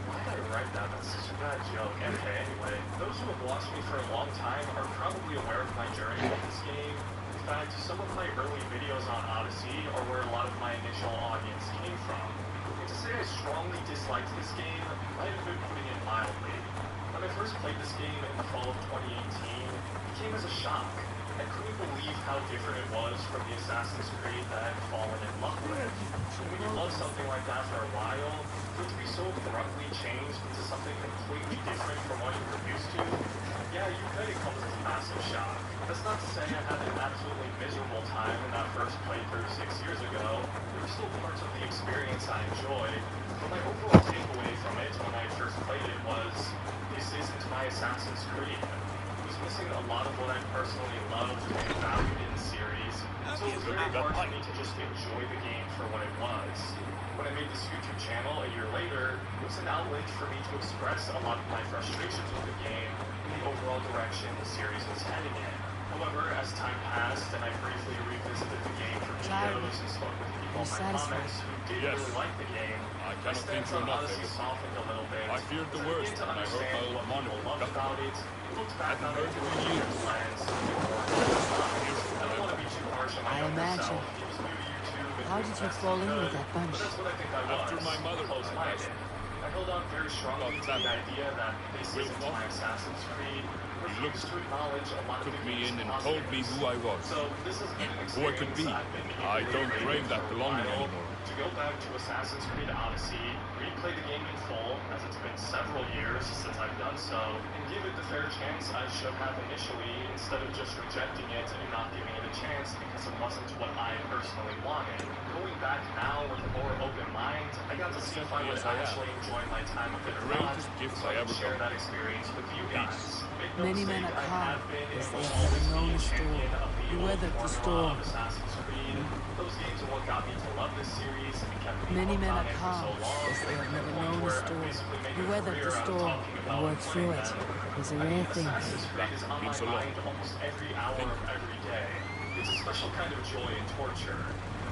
Speaker 10: Why did I write that? That's such a bad joke. Okay, anyway, those who have watched me for a long time are probably aware of my journey with this game. In fact, some of my early videos on Odyssey are where a lot of my initial audience came from. And to say I strongly disliked this game might have been putting it mildly. When I first played this game in the fall of 2018, it came as a shock. I couldn't believe how different it was from the Assassin's Creed that I had fallen in love with. When you love something like that for a while, for it to be so abruptly changed into something completely different from what you were used to, yeah, you bet it comes as a massive shock. That's not to say I had an absolutely miserable time in that first playthrough 6 years ago. There were still parts of the experience I enjoyed, but my overall takeaway from it when I first played it was, this isn't my Assassin's Creed. Missing a lot of what I personally loved and valued in the series, so it was very hard for me to just enjoy the game for what it was. When I made this YouTube channel a year later, it was an outlet for me to express a lot of my frustrations with the game and the overall direction the series was heading in. However, as time passed and I briefly revisited the game for videos and spoke with people in my comments who did really like the game,
Speaker 20: I cannot think you're not
Speaker 10: Odyssey softened a little bit.
Speaker 20: I feared the worst when I heard my old monitor cut
Speaker 10: about it. Looked back on it through a year's lens. I don't want to be too harsh on my
Speaker 5: I imagine. How did you fall in with that bunch?
Speaker 20: After my mother passed.
Speaker 10: I held on very strongly to the idea that this isn't my Assassin's Creed.
Speaker 20: He looked, took me in and told me who I was, who I could be. I don't crave that belonging anymore.
Speaker 10: To go back to Assassin's Creed Odyssey, replay the game in full, as it's been several years since I've done so, and give it the fair chance I should have initially, instead of just rejecting it and not giving it a chance because it wasn't what I personally wanted. Going back now with a more open mind, I got to see if I would actually enjoy my time with it or not, so I can share that experience with you guys.
Speaker 5: Many men are calm, as they have never known a storm. You weathered the storm.
Speaker 10: Those games are what got me to love this series and kept me
Speaker 5: Many men are
Speaker 10: for
Speaker 5: calm,
Speaker 10: so long,
Speaker 5: as they have never known a
Speaker 10: where I
Speaker 5: storm.
Speaker 10: basically made
Speaker 5: You
Speaker 10: a
Speaker 5: weathered
Speaker 10: career
Speaker 5: the
Speaker 10: out of
Speaker 5: storm
Speaker 10: talking
Speaker 5: and
Speaker 10: about
Speaker 5: worked through it. It's a rare thing.
Speaker 10: Assassin's Creed is on my mind almost every hour of every day. It's a special kind of joy and torture.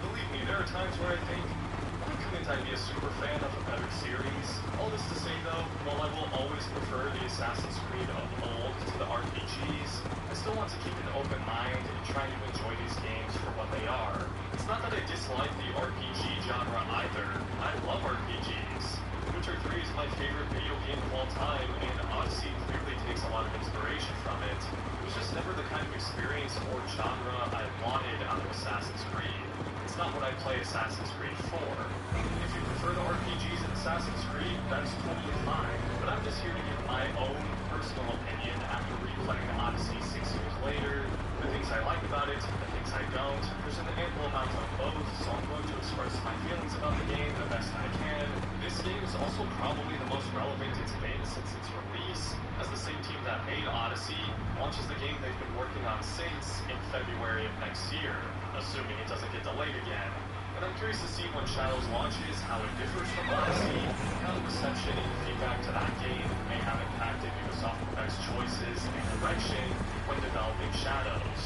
Speaker 10: Believe me, there are times where I think, why couldn't I be a super fan of a better series? All this to say though, while I will always prefer the Assassin's Creed of old to the RPGs, I still want to keep an open mind and try to enjoy these games for what they are. It's not that I dislike the RPG genre either. I love RPGs. Witcher 3 is my favorite video game of all time, and Odyssey clearly takes a lot of inspiration from it. It was just never the kind of experience or genre I wanted out of Assassin's Creed. It's not what I play Assassin's Creed for. If you prefer the RPGs in Assassin's Creed, that's totally fine, but I'm just here to give my own personal opinion after replaying Odyssey 6 years later, the things I like about it, the things I don't. There's an ample amount of both, so I'm going to express my feelings about the game the best I can. This game is also probably the most relevant it's been since its release, as the same team that made Odyssey launches the game they've been working on since in February of next year, assuming it doesn't get delayed again. And I'm curious to see when Shadows launches how it differs from Odyssey, and how the reception and feedback to that game may have impacted Ubisoft Quebec's choices and direction when developing Shadows.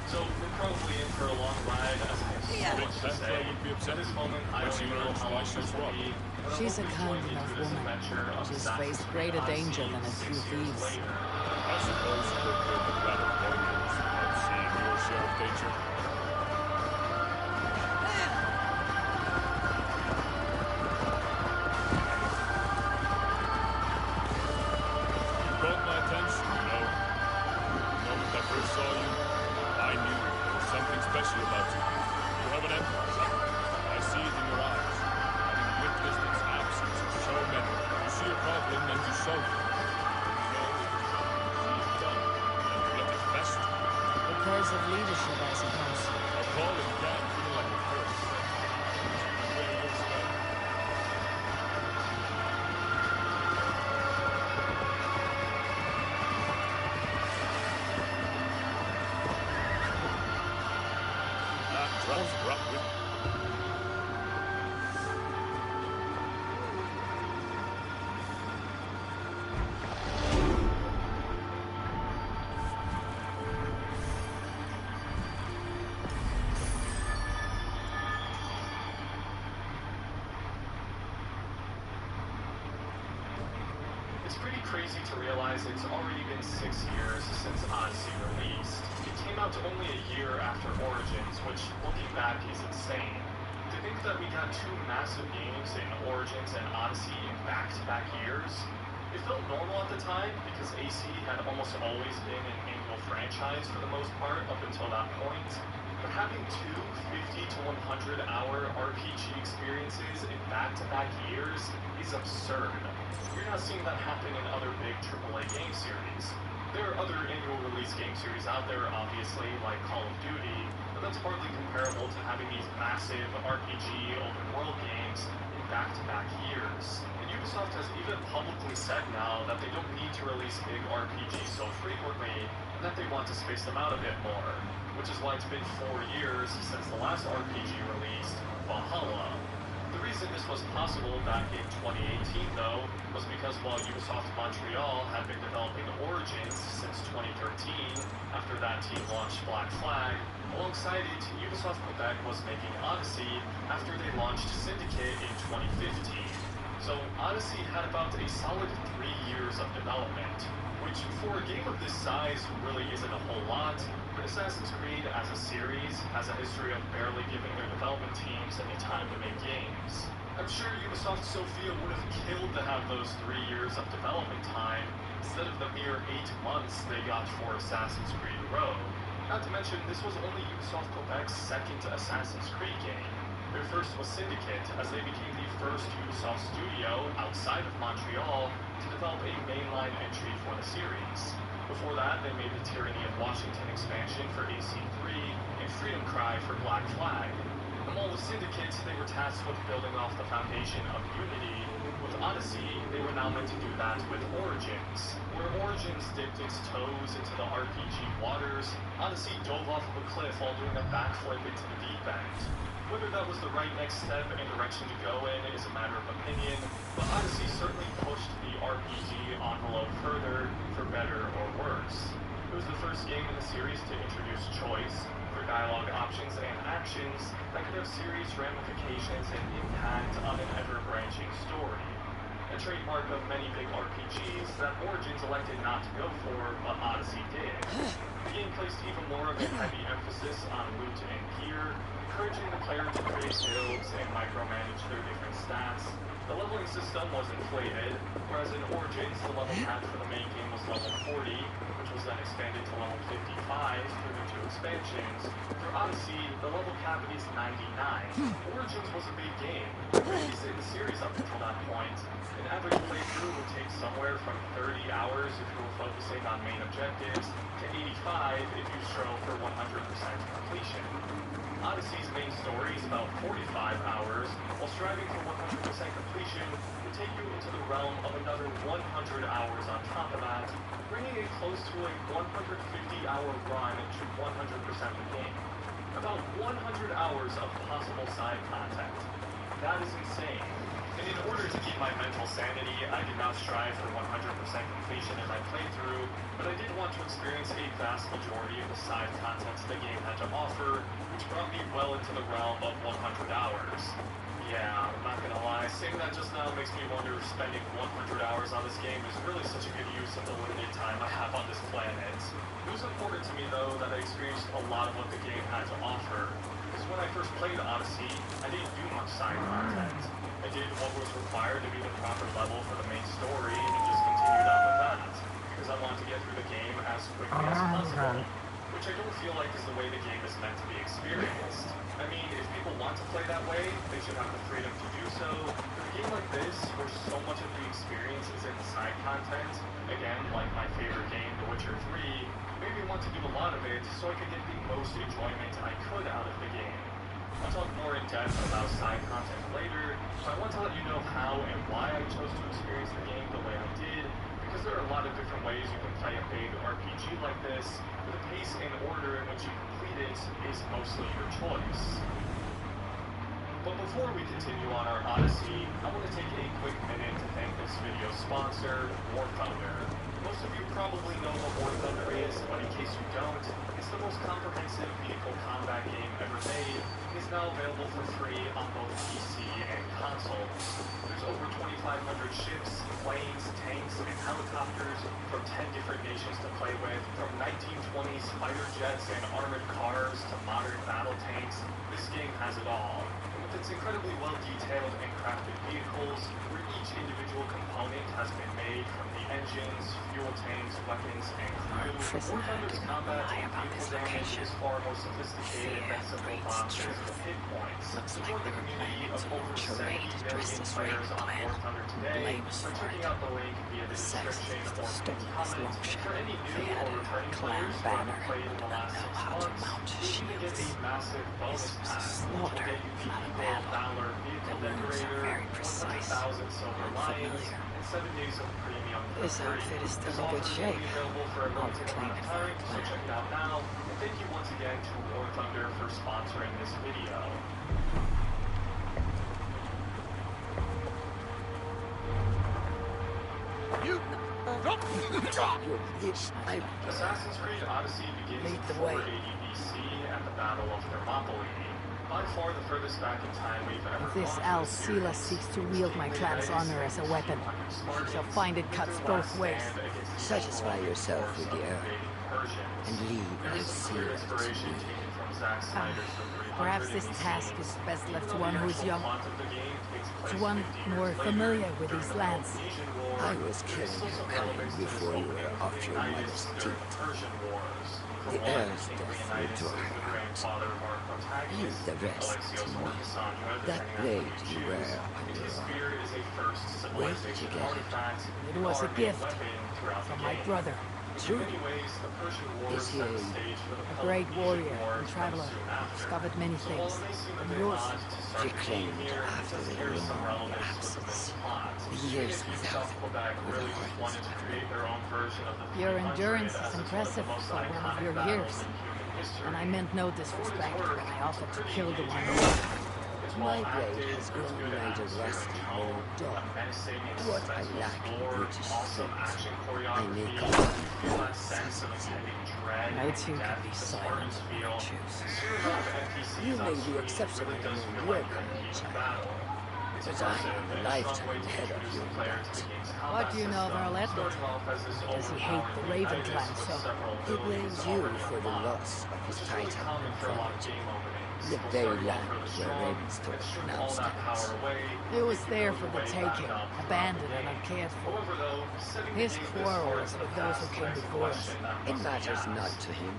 Speaker 10: So we're probably in for a long ride, as I have so much to say. At this moment, I don't even know how long this will be.
Speaker 5: She's a kind enough woman. She's faced greater danger than a few thieves.
Speaker 20: I suppose you could build a lot of warriors without seeing your share of danger. I see about you. You have an emphasis. I see it in your eyes. Having witnessed its absence of so many, you see a problem and you solve it. You know it is wrong to see it done, and to let it fester.
Speaker 5: The curse of leadership, I suppose.
Speaker 20: A calling can feel like a curse. Where it looks well. Drop with me.
Speaker 21: It's pretty crazy to realize it's already been 6 years since Odyssey released. It came out only a year after Origins, which, looking back, is insane. To think that we got 2 massive games in Origins and Odyssey in back-to-back years, it felt normal at the time because AC had almost always been an annual franchise for the most part up until that point. But having 2 50 to 100 hour RPG experiences in back-to-back years is absurd. You're not seeing that happen in other big AAA game series. There are other annual release game series out there, obviously, like Call of Duty, but that's hardly comparable to having these massive RPG open world games in back-to-back years. And Ubisoft has even publicly said now that they don't need to release big RPGs so frequently, and that they want to space them out a bit more. Which is why it's been 4 years since the last RPG released, Valhalla. The reason this was possible back in 2018, though, was because while Ubisoft Montreal had been developing Origins since 2013, after that team launched Black Flag, alongside it, Ubisoft Quebec was making Odyssey after they launched Syndicate in 2015. So Odyssey had about a solid 3 years of development, which for a game of this size really isn't a whole lot. But Assassin's Creed as a series has a history of barely giving their development teams any time to make games. I'm sure Ubisoft Sofia would have killed to have those 3 years of development time instead of the mere 8 months they got for Assassin's Creed Rogue. Not to mention, this was only Ubisoft Quebec's second Assassin's Creed game. Their first was Syndicate, as they became the first Ubisoft studio outside of Montreal to develop a mainline entry for the series. Before that, they made the Tyranny of Washington expansion for AC3 and Freedom Cry for Black Flag. And while with Syndicate, they were tasked with building off the foundation of Unity. With Odyssey, they were now meant to do that with Origins. Where Origins dipped its toes into the RPG waters, Odyssey dove off of a cliff while doing a backflip into the deep end. Whether that was the right next step and direction to go in is a matter of opinion, but Odyssey certainly pushed the RPG envelope further, for better or worse. It was the first game in the series to introduce choice, for dialogue options and actions that could have serious ramifications and impact on an ever-branching story. A trademark of many big RPGs that Origins elected not to go for, but Odyssey did. The game placed even more of a heavy emphasis on loot and gear, encouraging the player to create builds and micromanage their different stats. The leveling system was inflated, whereas in Origins, the level cap for the main game was level 40, which was then expanded to level 55 through the 2 expansions. For Odyssey, the level cap is 99. Origins was a big game, at least in the series up until that point. An average playthrough would take somewhere from 30 hours if you were focusing on main objectives, to 85 if you strove for 100% completion. Odyssey's main story is about 45 hours, while striving for 100% completion would take you into the realm of another 100 hours on top of that, bringing it close to a 150-hour run to 100% the game. About 100 hours of possible side content. That is insane. And in order to keep my mental sanity, I did not strive for 100% completion in my playthrough, but I did want to experience a vast majority of the side content the game had to offer, which brought me well into the realm of 100 hours. Yeah, I'm not gonna lie, saying that just now makes me wonder if spending 100 hours on this game is really such a good use of the limited time I have on this planet. It was important to me, though, that I experienced a lot of what the game had to offer, because when I first played Odyssey, I didn't do much side content. I did what was required to be the proper level for the main story and just continued on with that, because I wanted to get through the game as quickly as possible, which which I don't feel like is the way the game is meant to be experienced. I mean, if people want to play that way, they should have the freedom to do so. But a game like this, where so much of the experience is in the side content, again, like my favorite game, The Witcher 3, made me want to do a lot of it so I could get the most enjoyment I could out of the game. I'll talk more in depth about side content later, but I want to let you know how and why I chose to experience the game the way I did, because there are a lot of different ways you can play a big RPG like this, but the pace and order in which you complete it is mostly your choice. But before we continue on our odyssey, I want to take a quick minute to thank this video's sponsor, War Thunder. Most of you probably know what War Thunder is, but in case you don't, it's the most comprehensive vehicle combat game ever made. It is now available for free on both PC and consoles. There's over 2,500 ships, planes, tanks, and helicopters from 10 different nations to play with, from 1920s fighter jets and armored cars to modern battle tanks. This game has it all. It's incredibly well-detailed and crafted vehicles, where each individual component has been made from the engines, fuel tanks, weapons, and crew. War Thunder's combat and vehicle damage is far more sophisticated than simple bombs or hit points. Join the community of over 70 million players on War Thunder today by checking out the link via the description or pinned comment. For any new or returning players who haven't played in the last 6 months, you can get a massive bonus pack, which will get you the Valor vehicle decorator, 100,000 silver lions, and 7 days of premium for
Speaker 18: This
Speaker 21: free.
Speaker 18: outfit is still
Speaker 21: This
Speaker 18: in
Speaker 21: offer
Speaker 18: good
Speaker 21: is
Speaker 18: shape.
Speaker 21: only available for a limited amount of time, so check it out now. And thank you once again to War Thunder for sponsoring this video. Assassin's Creed Odyssey begins before ADBC at the Battle of Thermopylae. By far the furthest back in time we've ever
Speaker 5: If this Al Sila seeks to wield my clan's honor as a weapon, she shall find it cuts both ways.
Speaker 4: Satisfy yourself with the earth, and leave the sea to me.
Speaker 5: Perhaps this task is best left to one who is young, to one more familiar with these lands.
Speaker 4: I was killing your kind before you were off your mother's teeth. The earth doth root to our heart. Leave the rest to me. That blade you wear on your arm. Where did you get it?
Speaker 5: It was a gift from my brother.
Speaker 4: True. Is he
Speaker 5: A great warrior and traveler, discovered many things. And yours?
Speaker 4: reclaimed after the long absence? The years without it were the hardest ever.
Speaker 5: Your endurance is impressive for one of your years. And I meant no disrespect when I offered to kill the one.
Speaker 4: My blade has grown neither rusty nor dull. What I lack in British strength, I make up with assassins.
Speaker 5: I too can be silent when I choose.
Speaker 4: You may be exceptional among your kind, child, but I am a lifetime ahead of you in that.
Speaker 5: What do you know of Earl Edward? Does he hate the Raven clan so?
Speaker 4: He blames you for the loss of his title and property. The very land where Ravenstoke now stands.
Speaker 5: It was there for the taking, abandoned and uncared for. His quarrel is with those who came before us.
Speaker 4: It matters not to him.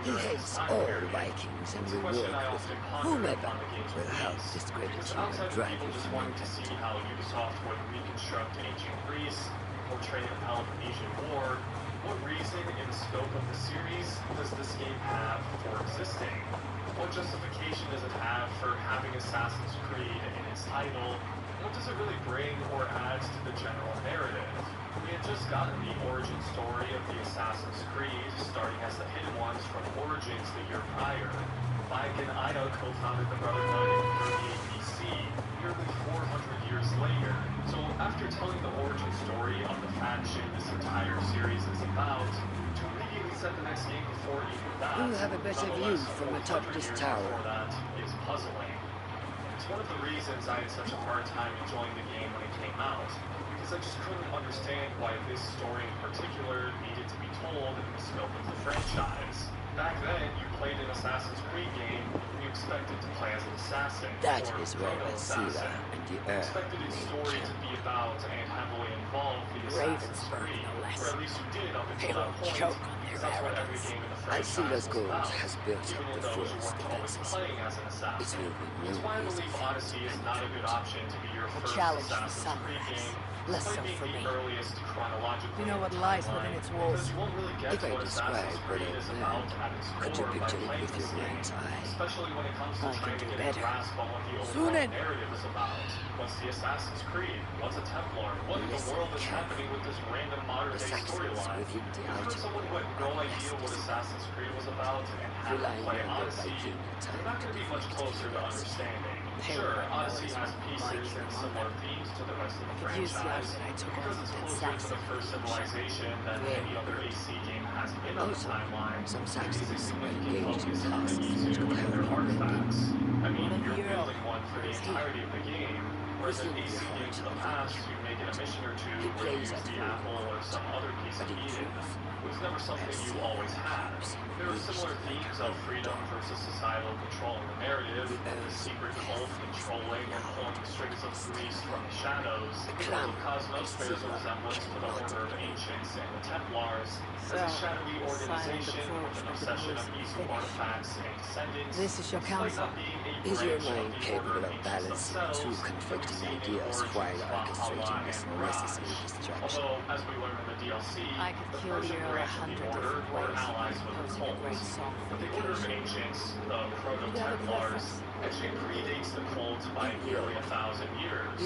Speaker 4: He hates all Vikings and will work with whomever will help discredit you and drive you from England.
Speaker 21: How Ubisoft would reconstruct ancient Greece, portray the Peloponnesian War. What reason in the scope of the series does this game have for existing? What justification does it have for having Assassin's Creed in its title? What does it really bring or add to the general narrative? We had just gotten the origin story of the Assassin's Creed, starting as the Hidden Ones from Origins the year prior. Bayek and Ida co-founded the Brotherhood in 38 BC, nearly 400 years later. So after telling the origin story of the faction this entire series is about, to immediately set the next game before even that,
Speaker 4: You have a better view from atop this tower.
Speaker 21: That is puzzling. It's one of the reasons I had such a hard time enjoying the game when it came out, because I just couldn't understand why this story in particular needed to be told in the scope of the franchise. Back then, you played an Assassin's Creed game and you expected to play as an assassin
Speaker 4: That
Speaker 21: or
Speaker 4: is where
Speaker 21: proto-assassin.
Speaker 4: Basira and the Earth
Speaker 21: Expected its
Speaker 4: made
Speaker 21: story to
Speaker 4: camp.
Speaker 21: be about and heavily involve the Assassin's
Speaker 18: Ravensburg,
Speaker 21: Creed,
Speaker 18: no less.
Speaker 21: or at least you did up
Speaker 18: They
Speaker 21: until that
Speaker 18: will
Speaker 21: point,
Speaker 18: choke on their
Speaker 21: because that's what every
Speaker 18: arrogance.
Speaker 21: game in the franchise
Speaker 4: Alcida's
Speaker 21: was
Speaker 4: gold
Speaker 21: about,
Speaker 4: has built
Speaker 21: even
Speaker 4: up
Speaker 21: in
Speaker 4: the
Speaker 21: those who
Speaker 4: forest
Speaker 21: weren't always
Speaker 4: defenses.
Speaker 21: playing as an
Speaker 4: It
Speaker 21: assassin.
Speaker 4: will be
Speaker 21: That's
Speaker 4: no
Speaker 21: why I
Speaker 4: easy
Speaker 21: believe
Speaker 4: fight
Speaker 21: Odyssey
Speaker 4: to
Speaker 21: is not a good
Speaker 4: penetrate.
Speaker 21: option to be your
Speaker 18: A
Speaker 21: first
Speaker 18: challenge for
Speaker 21: Assassin's
Speaker 18: some,
Speaker 21: Creed
Speaker 18: perhaps.
Speaker 21: game,
Speaker 18: Less
Speaker 21: despite
Speaker 18: so
Speaker 21: being
Speaker 18: for
Speaker 21: the
Speaker 18: me.
Speaker 21: earliest chronologically
Speaker 18: You know
Speaker 21: in
Speaker 18: what
Speaker 21: the
Speaker 18: lies within
Speaker 21: timeline,
Speaker 18: its walls.
Speaker 21: because you won't really get
Speaker 4: If
Speaker 21: to
Speaker 4: I
Speaker 21: what Assassin's
Speaker 4: describe what
Speaker 21: Creed
Speaker 4: I
Speaker 21: is about
Speaker 4: learned,
Speaker 21: at its
Speaker 4: could you
Speaker 21: core by
Speaker 4: picture it
Speaker 21: playing
Speaker 4: with your
Speaker 21: this game,
Speaker 4: mind's eye?
Speaker 21: especially when it comes to
Speaker 18: I can
Speaker 21: trying to
Speaker 18: do
Speaker 21: get a
Speaker 18: better.
Speaker 21: grasp on what the
Speaker 18: Soon
Speaker 21: overall
Speaker 18: in.
Speaker 21: narrative is about. What's the Assassin's Creed? What's a Templar? What in the
Speaker 4: Listen
Speaker 21: world is
Speaker 4: carefully.
Speaker 21: happening with this random modern
Speaker 4: The
Speaker 21: day
Speaker 4: Saxons
Speaker 21: storyline?
Speaker 4: within the
Speaker 21: You've heard
Speaker 4: outer
Speaker 21: someone who
Speaker 4: wall
Speaker 21: had no
Speaker 4: are less
Speaker 21: idea what
Speaker 4: visible.
Speaker 21: Assassin's Creed was about and had to
Speaker 4: Relying
Speaker 21: play
Speaker 4: on their
Speaker 21: Odyssey,
Speaker 4: Viking
Speaker 21: you're
Speaker 4: time
Speaker 21: not
Speaker 4: to
Speaker 21: going to be much
Speaker 4: defeat
Speaker 21: closer to
Speaker 4: heroes.
Speaker 21: understanding.
Speaker 18: They
Speaker 21: Sure,
Speaker 18: will know
Speaker 21: Odyssey
Speaker 18: it
Speaker 21: has
Speaker 18: is
Speaker 21: pieces
Speaker 18: Viking
Speaker 21: and
Speaker 18: among
Speaker 21: similar
Speaker 18: them.
Speaker 21: themes to the rest of the
Speaker 18: I could use the
Speaker 21: franchise,
Speaker 18: outfit I took
Speaker 21: because
Speaker 18: off
Speaker 21: it's
Speaker 18: that
Speaker 21: closer to
Speaker 18: Saxon
Speaker 21: the first
Speaker 18: leadership.
Speaker 21: civilization than
Speaker 18: Yeah.
Speaker 21: any other AC game has been on the
Speaker 4: Also,
Speaker 21: timeline.
Speaker 4: some
Speaker 21: It needs a
Speaker 4: Saxons are
Speaker 21: significant
Speaker 4: engaged in
Speaker 21: focus on the
Speaker 4: tasks
Speaker 21: use
Speaker 4: which
Speaker 21: of
Speaker 4: could help
Speaker 21: their
Speaker 4: you win the
Speaker 21: artifacts. I mean,
Speaker 18: What of the
Speaker 21: you're
Speaker 18: Earl?
Speaker 21: building one for
Speaker 18: Where
Speaker 21: the
Speaker 18: is he?
Speaker 21: entirety of the game, whereas an
Speaker 4: Within the
Speaker 21: AC game
Speaker 4: heart
Speaker 21: to the
Speaker 4: of
Speaker 21: past,
Speaker 4: England.
Speaker 21: you make it a mission or two
Speaker 4: He
Speaker 21: where you
Speaker 4: plays
Speaker 21: use
Speaker 4: at
Speaker 21: the
Speaker 4: home,
Speaker 21: apple or some other piece
Speaker 4: but
Speaker 21: of
Speaker 4: in
Speaker 21: Eden.
Speaker 4: truth,
Speaker 21: It was never something you always had. There were similar themes of freedom versus societal control in the narrative, with the secret cult controlling and pulling the strings of Greece from the shadows. The Cult of Cosmos bears a resemblance to the Order of Ancients and the Templars, as a shadowy organization with an obsession of evil artifacts and descendants.
Speaker 18: This is your
Speaker 21: Despite
Speaker 18: counsel.
Speaker 21: not being a
Speaker 4: Is your
Speaker 21: branch of
Speaker 4: mind
Speaker 21: the
Speaker 4: capable
Speaker 21: Order
Speaker 4: of
Speaker 21: of Ancients
Speaker 4: balancing
Speaker 21: themselves,
Speaker 4: two
Speaker 21: that
Speaker 4: conflicting
Speaker 21: we've seen in
Speaker 4: ideas while
Speaker 21: Origins,
Speaker 4: orchestrating
Speaker 21: Valhalla,
Speaker 4: this
Speaker 21: and
Speaker 4: necessary
Speaker 21: Mirage?
Speaker 4: destruction?
Speaker 21: Although, as we learn in the DLC,
Speaker 18: I could
Speaker 21: the
Speaker 18: kill the
Speaker 21: Persian
Speaker 18: Earl
Speaker 21: branch of the
Speaker 18: 100
Speaker 21: Order
Speaker 18: different
Speaker 21: were
Speaker 18: ways,
Speaker 21: allies with the
Speaker 18: composing a
Speaker 21: cult.
Speaker 18: great song for
Speaker 21: But
Speaker 18: the
Speaker 21: the Order of
Speaker 18: occasion.
Speaker 21: Ancients, the
Speaker 18: You got a
Speaker 21: Proto-Templars,
Speaker 18: preference?
Speaker 21: actually predates the cult by nearly 1,000 years,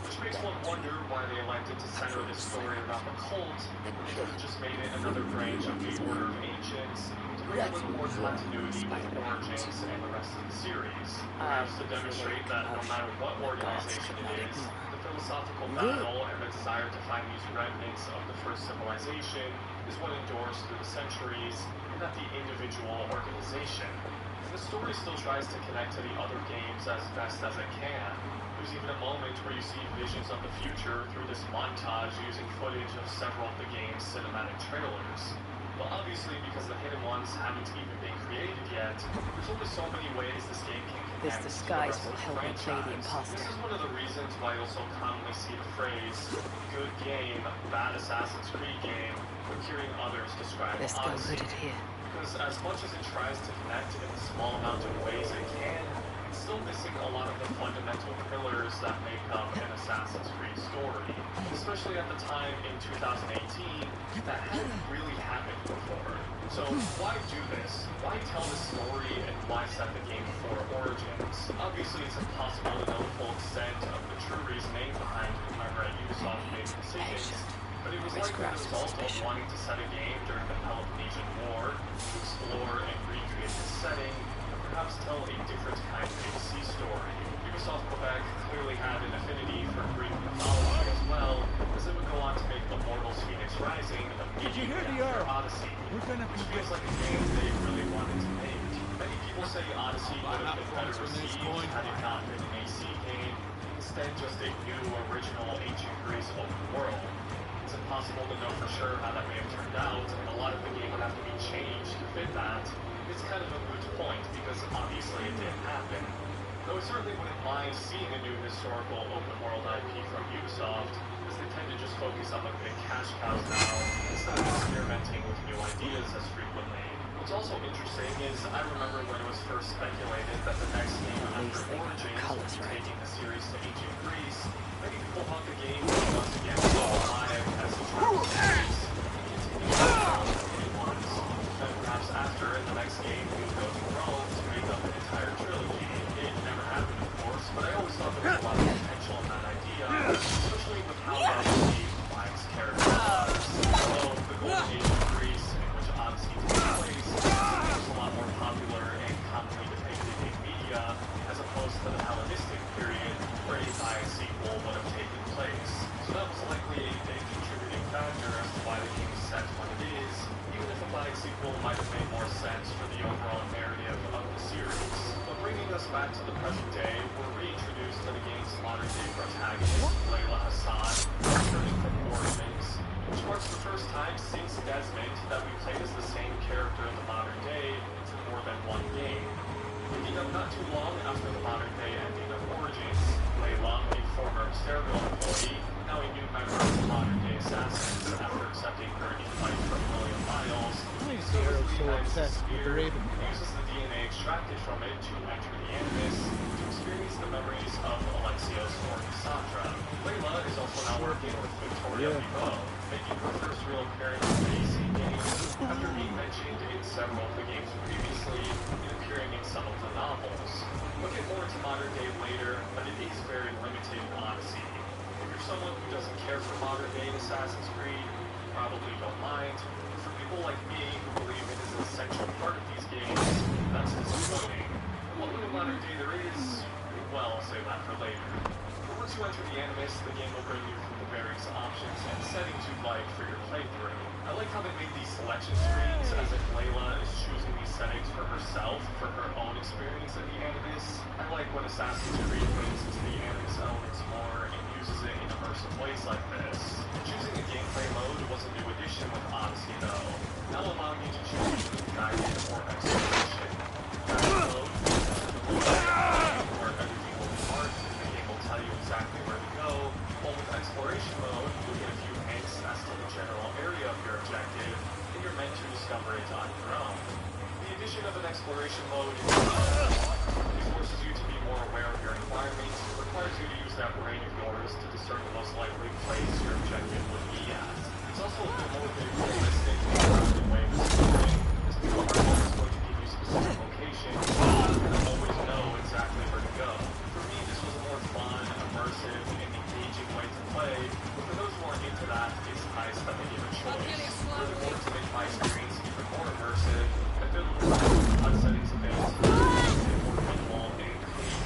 Speaker 21: which makes one wonder why they elected to center this story around the cult when they could have just made it another branch of the Order of Ancients to bring a little more continuity with Origins and the rest of the series. Perhaps to demonstrate that no matter what organization it is, the philosophical battle and the desire to find these remnants of the first civilization is what endures through the centuries, and not the individual organization. And the story still tries to connect to the other games as best as it can. There's even a moment where you see visions of the future through this montage using footage of several of the game's cinematic trailers. Well, obviously, because the hidden ones haven't even been created yet, there's only so many ways this game can
Speaker 18: This
Speaker 21: connect to the
Speaker 18: disguise
Speaker 21: rest
Speaker 18: will
Speaker 21: of the
Speaker 18: help me play the
Speaker 21: franchise.
Speaker 18: imposter.
Speaker 21: This is one of the reasons why you'll so commonly see the phrase, good game, bad Assassin's Creed game, when hearing others describe
Speaker 18: Let's go
Speaker 21: Odyssey.
Speaker 18: put it here.
Speaker 21: Because as much as it tries to connect in the small amount of ways it can, it's still missing a lot of the fundamental pillars that make up an Assassin's Creed story. Especially at the time in 2018, that hadn't really happened before. So why do this? Why tell the story and why set the game before Origins? Obviously it's impossible to know the full extent of the true reasoning behind whomever at Ubisoft made the decisions. But it was likely the result of wanting to set a game during the Peloponnesian War, to explore and recreate the setting, and perhaps tell a different kind of sea story. Ubisoft Quebec clearly had an affinity for Greek mythology as well, as it would go on to make Immortals Phoenix Rising immediately after Odyssey, which feels like a game they really wanted to make. Many people say Odyssey would have been better received had it not been an AC game, instead just a new, original ancient Greece open world. It's impossible to know for sure how that may have turned out, and a lot of the game would have to be changed to fit that. It's kind of a moot point, because obviously it didn't happen. Though I certainly wouldn't mind seeing a new historical open-world IP from Ubisoft, as they tend to just focus on the big cash cows now, instead of experimenting with new ideas as frequently. What's also interesting is I remember when it was first speculated that the next game after Origins would be taking the series to ancient Greece. Many people thought the game would once again go alive as a true series and continue to develop new ones. Then perhaps after, in the next game, we would go to Rome to make up an entire trilogy. It never happened, of course, but I always thought there was a lot of potential in that idea, especially with how well received Mike's character was. Although the Golden Age of Greece, in which Odyssey takes place, is a lot more popular and commonly depicted in media, as opposed to the Hellenistic period, where a biased sequel would have taken place. So that was likely a big contributing factor as to why the game is set when it is, even if a biased sequel might have made more sense for the overall narrative of the series. But bringing us back to the present day, we're reintroduced to the game's modern-day protagonist, Layla Hassan, returning from Origins, which marks the first time since Desmond that we played as the same character in the modern day for more than one game. Picking up not too long after the modern day Cerebral employee, now a new member of the modern-day Assassins after accepting her invite from William Miles. He discovers the United Spear and uses the DNA extracted from it to enter the Animus to experience the memories of Alexios or Cassandra. Layla is also now working with Victoria Vivo, making her first real appearance in the AC games after being mentioned in several of the games previously and appearing in some of the novels. We'll get more into modern day later, but it is very limited in Odyssey. If you're someone who doesn't care for modern day Assassin's Creed, you probably don't mind. But for people like me who believe it is an essential part of these games, that's disappointing. And what little modern day there is, well, I'll save that for later. But once you enter the Animus, the game will bring you through the various options and settings you'd like for your playthrough. I like how they made these selection screens as if Layla is choosing these settings for herself, for her own experience in the Animus. I like when Assassin's Creed leans into the Animus elements more and uses it in immersive ways like this. Choosing a gameplay mode was a new addition with Odyssey though, now allowing you to choose between guided or exploration. Guided mode, where everything will be marked and the game will tell you exactly where to go, while with exploration mode, you'll get a few hints as to the general area of your objective, and you're meant to discover it on your own. The addition of an exploration mode it forces you to be more aware of your environment, requires you to use that brain of yours to discern the most likely place your objective would be at. It's also a bit more realistic in a grounded way of exploring, as people are always going to give you specific locations, and you're going to always know exactly where to go. For me, this was a more fun, immersive, and engaging way to play, but for those who aren't into that, it's nice that they give a choice. Furthermore, to make my experience even more immersive, I feel the HUD settings available to me more minimal and clean,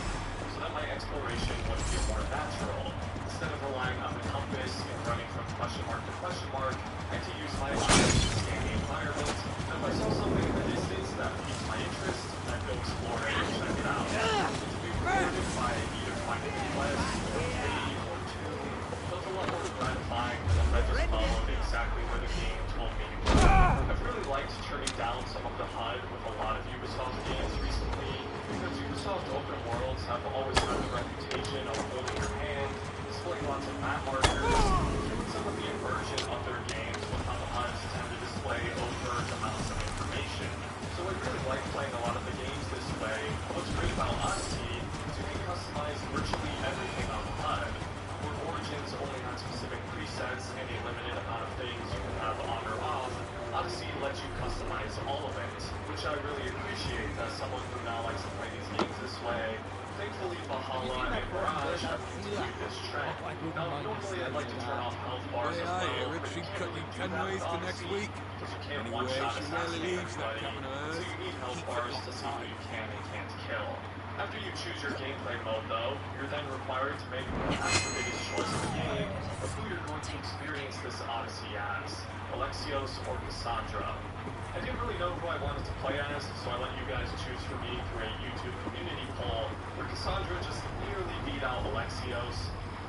Speaker 21: so that my exploration would feel more natural. Instead of relying on the compass and running from question mark to question mark, I had to use my eyes to scan the environment, and if I saw something in the distance that piqued my interest, I'd go explore it and check it out. To be rewarded by either finding a quest, or tree, or tomb, felt a lot more gratifying than if I just followed exactly where the game told me to go. I've really liked turning down some of the HUD with a lot of Ubisoft games recently, because Ubisoft open worlds have always had the reputation of holding your hand, displaying lots of map markers, and some of the immersion of their games with how the HUDs tend to display overt amounts of information. So I really like playing a lot of the games this way. What's great about Odyssey is you can customize virtually everything on the HUD, where Origins only had specific presets and a limited amount of things you can have on or off. Odyssey lets you customize all of it, which I really appreciate as someone who now likes to play these games this way. Thankfully, Valhalla and Mirage have continued this trend. Now, normally I'd like to turn off health bars as well, but you can't really do that with Odyssey, because you can't one-shot assassinate everybody, so you need health bars to see who you can and can't kill. After you choose your gameplay mode, though, you're then required to make perhaps the biggest choice in the game of who you're going to experience this Odyssey as, Alexios or Cassandra. I didn't really know who I wanted to play as, so I let you guys choose for me through a YouTube community poll, where Cassandra just nearly beat out Alexios,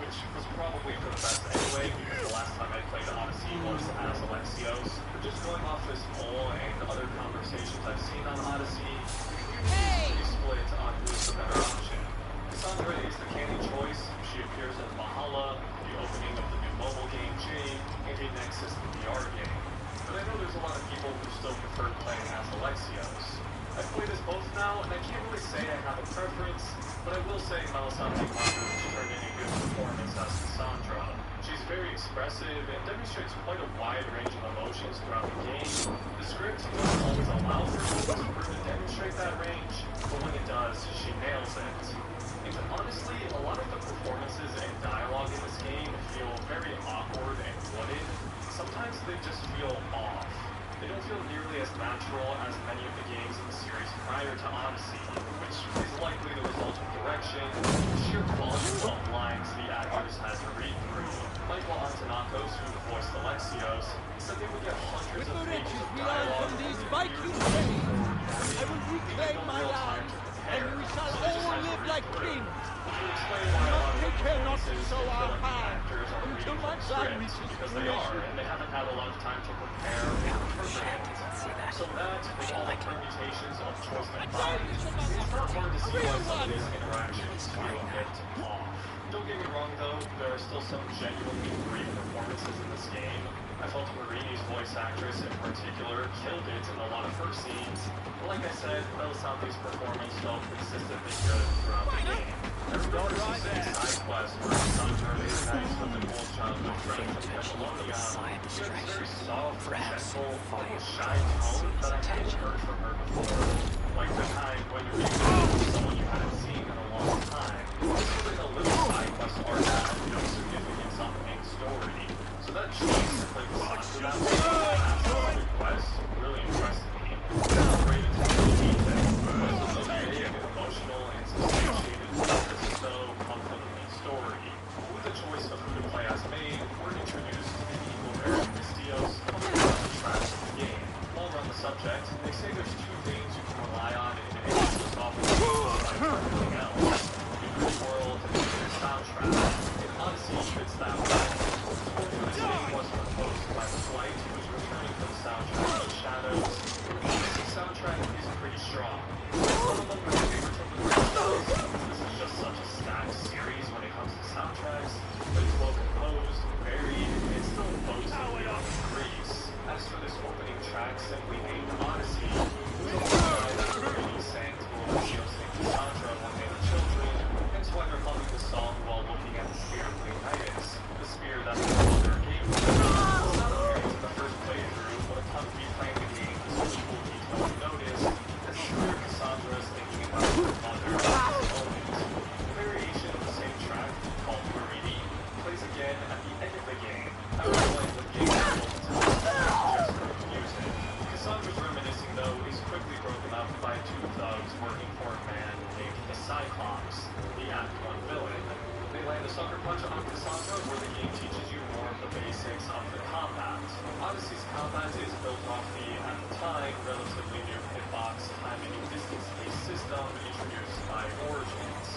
Speaker 21: which was probably for the best anyway, because the last time I played Odyssey was as Alexios. But just going off this poll and other conversations I've seen on Odyssey, the community is pretty split on who's the better option. Cassandra is the canon choice. She appears in Valhalla, the opening of the new mobile game Jade, and a Nexus VR game. But I know there's a lot of people who still prefer playing as Alexios. I've played as both now, and I can't really say I have a preference, but I will say Melisande Marco's turned in a good performance as Cassandra. She's very expressive and demonstrates quite a wide range of emotions throughout the game. The script doesn't always allow for her to demonstrate that range, but when it does, she nails it. And honestly, a lot of the performances and dialogue in this game feel very awkward and wooden. Sometimes they just feel off. They don't feel nearly as natural as many of the games in the series prior to Odyssey, which is likely the result of direction, the sheer volume of lines the actors had to read through. Michael Antonakos, who voiced Alexios, said they would get hundreds of pages of dialogue from these Viking days. I will reclaim my land, and we shall all live like kings. To explain why a lot of the
Speaker 19: cannot
Speaker 21: performances
Speaker 19: show
Speaker 21: and
Speaker 19: our
Speaker 21: killing
Speaker 19: hand
Speaker 21: actors are
Speaker 19: until
Speaker 21: reading
Speaker 19: my
Speaker 21: from
Speaker 19: time
Speaker 21: scripts
Speaker 19: reaches
Speaker 21: because they are, and they haven't had a lot of time to prepare or interpret it. So that, with all the permutations of choice combined, it's not hard to see why some of these interactions feel a bit off. Don't get me wrong though, there are still some genuinely great performances in this game. I felt Marini's voice actress in particular killed it in a lot of her scenes, but like I said, Belisante's performance felt consistently good throughout the game. I remember some side quest where Cassandra reunites with Nicole's childhood friend from Catalonia. She had this very soft, gentle, almost shy tone that I hadn't heard from her before. Like the kind when you're reuniting with someone you hadn't seen in a long time. This was like a little side quest arc that had no significance on the main story. So that choice to play Cassandra that way after all the quests really impressed me. Great attention to detail, but it's also big and emotional and substantiated purpose so come from the main story. With the choice of who to play as main, we're introduced to the evil Baron Mystios, among the tracks of the game. While we're on the subject, they say there's two things you can rely on in an ageless offering like everything else. The good world and the soundtrack. And Odyssey fits that well. This game was composed by Slight, who's returning for the soundtrack of Shadows. The Odyssey soundtrack is pretty strong. Some of them are my favorites of the franchise. This is just such a stacked series when it comes to soundtracks, but it's well composed, varied, and still boasts of beyond Greece. As for this opening track, simply named Odyssey, it was a guy that really sang to Aloysius and Cassandra when they were children, hence why they're humming the song while looking at the spear of Leonidas, the spear that their mother gave them. It's not apparent in the first playthrough, but upon replaying the game, this is a cool detail to notice, as it's clear Cassandra is thinking about her mother at this moment. A variation of the same track, called Marini, plays again at the end of the game, after playing the game multiple times, just for music. Cassandra's reminiscing, though, is quickly broken up by two thugs working for a man named the Cyclops, the Act 1 villain. They land a sucker punch on Cassandra, where the game teaches you more of the basics of the combat. Odyssey's combat is built off the, at the time, relatively new hitbox timing and distance-based system introduced by Origins,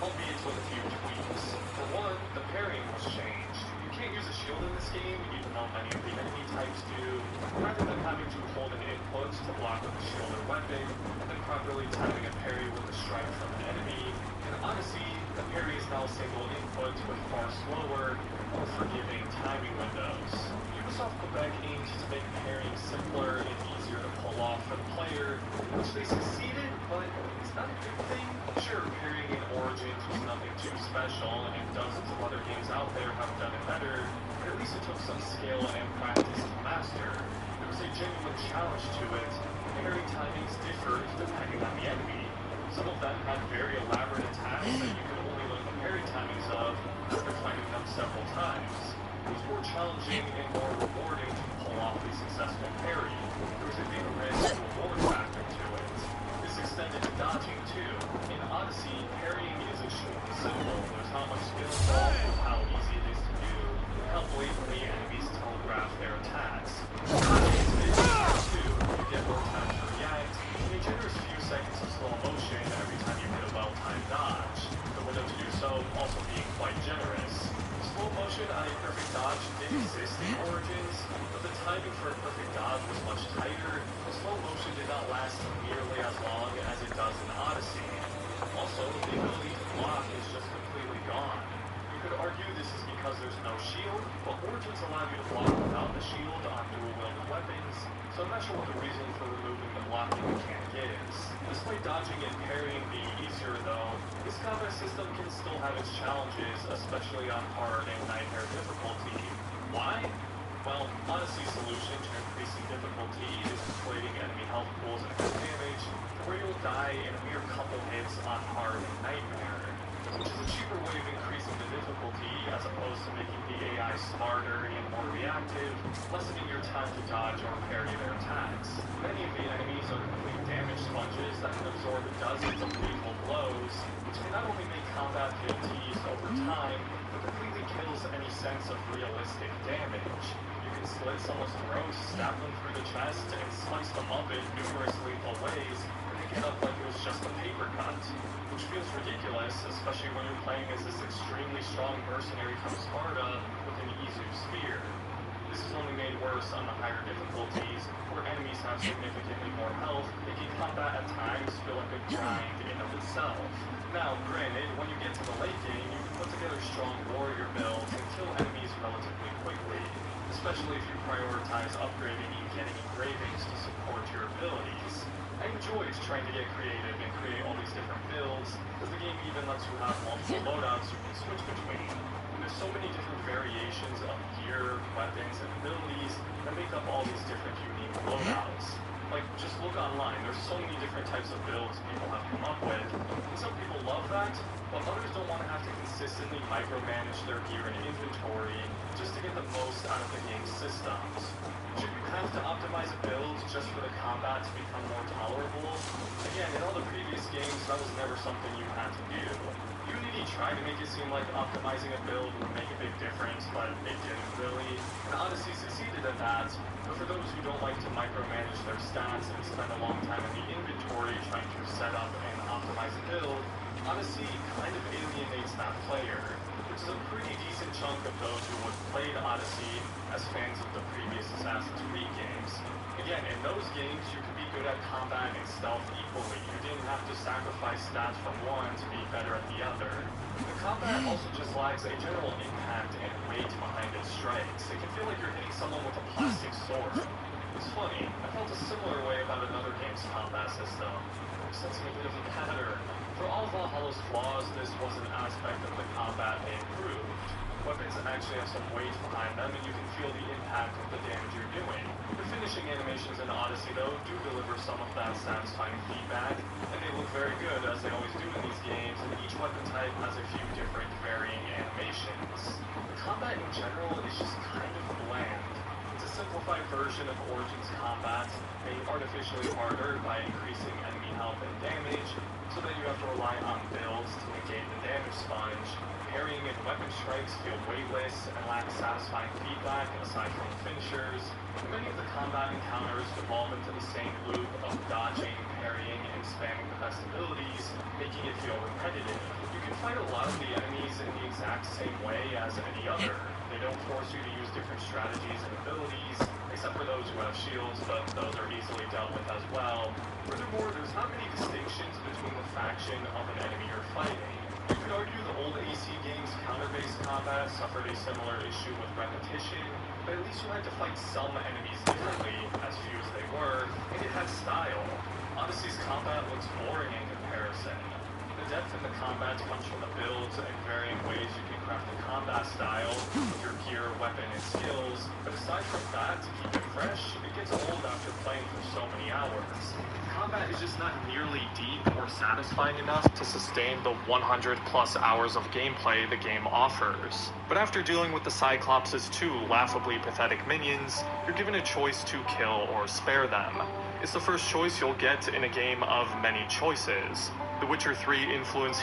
Speaker 21: albeit with a few tweaks. For one, the parrying was changed. You can't use a shield in this game, even though many of the enemy types do. Rather than having to hold an input to block with a shield or weapon, and then properly timing a parry with a strike from an enemy, in Odyssey, the parry is now a single input with far slower, more forgiving timing windows. Ubisoft Quebec aimed to make parrying simpler and easier to pull off for the player, which they succeeded, but it's not a good thing. Sure, parrying in Origins was nothing too special, and dozens of other games out there have done it better, but at least it took some skill and practice to master. There was a genuine challenge to it. Parry timings differed depending on the enemy. Some of them had very elaborate attacks that you could only learn the parry timings of after fighting them several times. It was more challenging and more rewarding to pull off a successful parry. There was a big risk and reward factor to it. This extended to dodging too. In Odyssey, parrying is extremely simple. There's not much skill involved with how easy it is to do, and how blatantly enemies telegraph their attacks. Dodging is big too. You get more time to react, and a generous few seconds of slow motion every time you hit a well-timed dodge. The window to do so also being quite generous. Slow motion on a perfect dodge did exist in Origins, but the timing for a perfect dodge was much tighter, and slow motion did not last nearly as long as it does in Odyssey. Also, the ability to block is just completely gone. You could argue this is because there's no shield, but Origins allow you to block without the shield on dual-wielded weapons, so I'm not sure what the reason for removing the blocking mechanic is. Despite dodging and parrying being easier though, this combat system can still have its challenges, especially on hard and nightmare difficulty. Why? Well, Odyssey's solution to increasing difficulty is inflating enemy health pools and health damage, to where you'll die in a mere couple hits on hard and nightmare, which is a cheaper way of increasing the difficulty as opposed to making the AI smarter and more reactive, lessening your time to dodge or parry their attacks. Many of the enemies are complete damage sponges that can absorb dozens of lethal blows, which can not only make combat feel teased over time, but completely kills any sense of realistic damage. You can slit someone's throat, stab them through the chest, and slice them up in numerous lethal ways, and pick it up like it was just a paper uppercut, which feels ridiculous, especially when you're playing as this extremely strong mercenary from Sparta with an Izu spear. This is only made worse on the higher difficulties, where enemies have significantly more health, making combat at times feel like a grind in of itself. Now, granted, when you get to the late game, you can put together strong warrior builds and kill enemies relatively quickly, especially if you prioritize upgrading and getting engravings to support your abilities. I enjoyed trying to get creative and create all these different builds, as the game even lets you have multiple loadouts you can switch between. There's so many different variations of gear, weapons, and abilities that make up all these different unique loadouts. Like, just look online, there's so many different types of builds people have come up with, and some people love that, but others don't want to have to consistently micromanage their gear and inventory just to get the most out of the game's systems. Should you have to optimize a build just for the combat to become more tolerable? Again, in all the previous games, that was never something you had to do. Unity tried to make it seem like optimizing a build would make a big difference, but it didn't really. And Odyssey succeeded at that, but for those who don't like to micromanage their stats and spend a long time in the inventory trying to set up and optimize a build, Odyssey kind of alienates that player, which is a pretty decent chunk of those who would play Odyssey as fans of the previous Assassin's Creed games. Again, in those games, you could be good at combat and stealth equally. You didn't have to sacrifice stats from one to be better at the other. The combat also just lacks a general impact and weight behind its strikes. It can feel like you're hitting someone with a plastic sword. It's funny, I felt a similar way about another game's combat system, sensing a bit of a pattern. For all Valhalla's flaws, this was an aspect of the combat they improved. Weapons actually have some weight behind them, and you can feel the impact of the damage you're doing. The finishing animations in Odyssey, though, do deliver some of that satisfying feedback, and they look very good, as they always do in these games, and each weapon type has a few different varying animations. The combat in general is just kind of bland. It's a simplified version of Origin's combat, made artificially harder by increasing enemy health and damage, so that you have to rely on builds to negate the damage sponge. Parrying and weapon strikes feel weightless and lack satisfying feedback aside from finishers. Many of the combat encounters devolve into the same loop of dodging, parrying, and spamming the best abilities, making it feel repetitive. You can fight a lot of the enemies in the exact same way as any other. They don't force you to use different strategies and abilities, except for those who have shields, but those are easily dealt with as well. Furthermore, there's not many distinctions between the faction of an enemy you're fighting. You could argue the old AC games' counter-based combat suffered a similar issue with repetition, but at least you had to fight some enemies differently, as few as they were, and it had style. Odyssey's combat looks boring in comparison. The depth in the combat comes from the builds and varying ways you can craft a combat style with your gear, weapon, and skills, but aside from that, to keep it fresh, it gets old after playing for so many hours. Combat is just not nearly deep or satisfying enough to sustain the 100 plus hours of gameplay the game offers. But after dealing with the Cyclops' two laughably pathetic minions, you're given a choice to kill or spare them. It's the first choice you'll get in a game of many choices. The Witcher 3 influence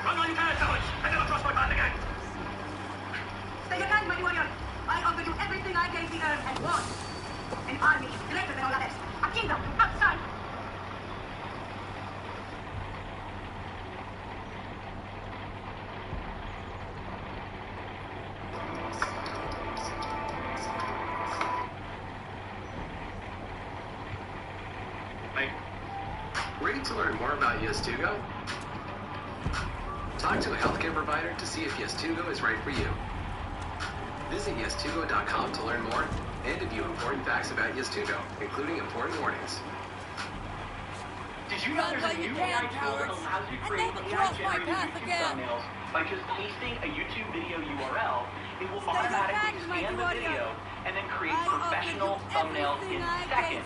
Speaker 9: Run all you can, cowards! I never cross my path again!
Speaker 11: Stay your hand, mighty warrior. I offer you everything I gave the earth and more. An army greater than all others. A kingdom outside.
Speaker 22: Ready to learn more about Yes2Go? Talk to a healthcare provider to see if Yes2Go is right for you. Visit yes2go.com to learn more and to view important facts about Yes2Go, including important warnings.
Speaker 9: Did you know there's a new AI tool that allows you to create AI-generated YouTube thumbnails by just pasting a YouTube video URL? It will automatically scan the video and then create professional thumbnails in seconds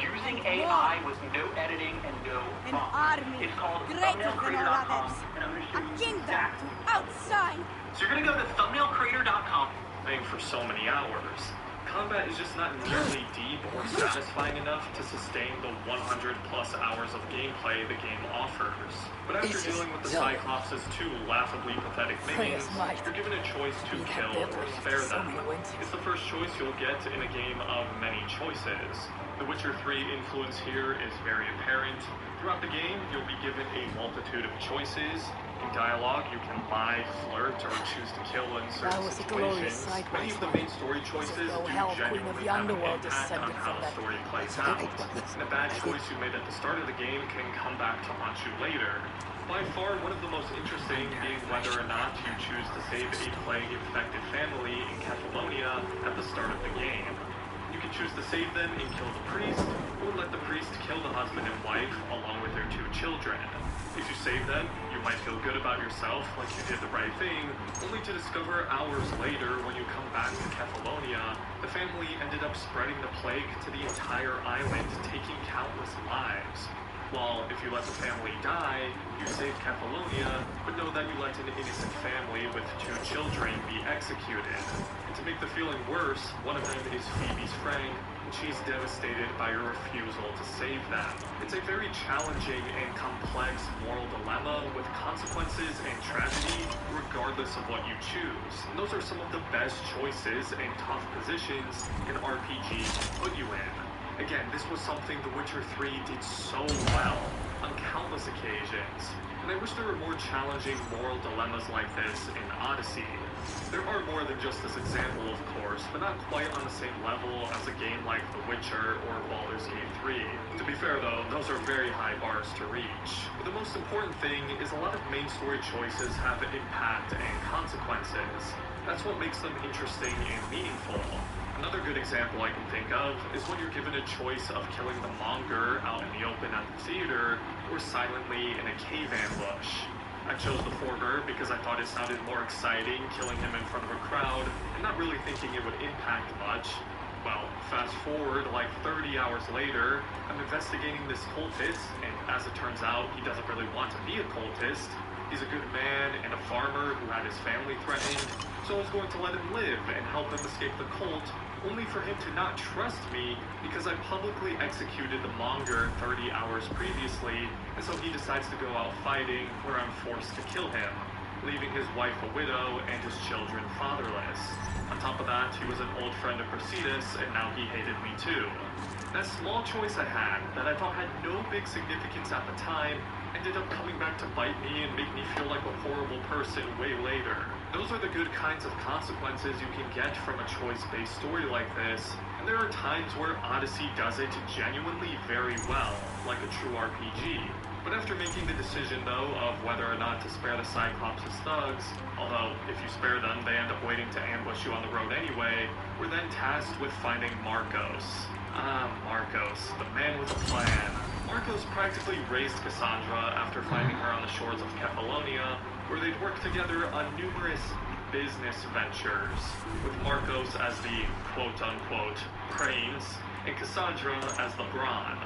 Speaker 9: using AI with no editing and no prompts. It's called thumbnailcreator.com, and I'm going to show you exactly.
Speaker 11: Outside.
Speaker 9: So you're going to go to thumbnailcreator.com. Playing for so many hours. Combat is just not nearly deep or satisfying enough to sustain the 100 plus hours of gameplay the game offers. But after dealing with the Cyclops' two laughably pathetic minions, you're given a choice to kill or spare them. It's the first choice you'll get in a game of many choices. The Witcher 3 influence here is very apparent. Throughout the game, you'll be given a multitude of choices. In dialogue, you can lie, flirt, or choose to kill in certain situations. Many of the main story choices do genuinely have an impact on how the story plays out. And a bad choice you made at the start of the game can come back to haunt you later. By far, one of the most interesting being whether or not you choose to save a plague-infected family in Catalonia at the start of the game. You can choose to save them and kill the priest, or let the priest kill the husband and wife along with their two children. If you save them, you might feel good about yourself, like you did the right thing, only to discover hours later when you come back to Catalonia, the family ended up spreading the plague to the entire island, taking countless lives. While if you let the family die, you save Catalonia, but know that you let an innocent family with two children be executed. And to make the feeling worse, one of them is Phoebe's friend, and she's devastated by your refusal to save them. It's a very challenging and complex moral dilemma with consequences and tragedy regardless of what you choose. And those are some of the best choices and tough positions an RPG can put you in. Again, this was something The Witcher 3 did so well on countless occasions, and I wish there were more challenging moral dilemmas like this in Odyssey. There are more than just this example, of course, but not quite on the same level as a game like The Witcher or Baldur's Gate 3. To be fair though, those are very high bars to reach. But the most important thing is a lot of main story choices have impact and consequences. That's what makes them interesting and meaningful. Another good example I can think of is when you're given a choice of killing the monger out in the open at the theater or silently in a cave ambush. I chose the former because I thought it sounded more exciting killing him in front of a crowd and not really thinking it would impact much. Well, fast forward like 30 hours later, I'm investigating this cultist, and as it turns out, he doesn't really want to be a cultist. He's a good man and a farmer who had his family threatened, so I was going to let him live and help him escape the cult, only for him to not trust me because I publicly executed the monger 30 hours previously, and so he decides to go out fighting where I'm forced to kill him, leaving his wife a widow and his children fatherless. On top of that, he was an old friend of Cressida's, and now he hated me too. That small choice I had, that I thought had no big significance at the time, ended up coming back to bite me and make me feel like a horrible person way later. Those are the good kinds of consequences you can get from a choice-based story like this, and there are times where Odyssey does it genuinely very well, like a true RPG. But after making the decision, though, of whether or not to spare the Cyclops' thugs, although if you spare them, they end up waiting to ambush you on the road anyway, we're then tasked with finding Marcos. Marcos, the man with a plan. Marcos practically raised Cassandra after finding her on the shores of Kefalonia, where they'd worked together on numerous business ventures, with Marcos as the quote-unquote brains, and Cassandra as the brawn.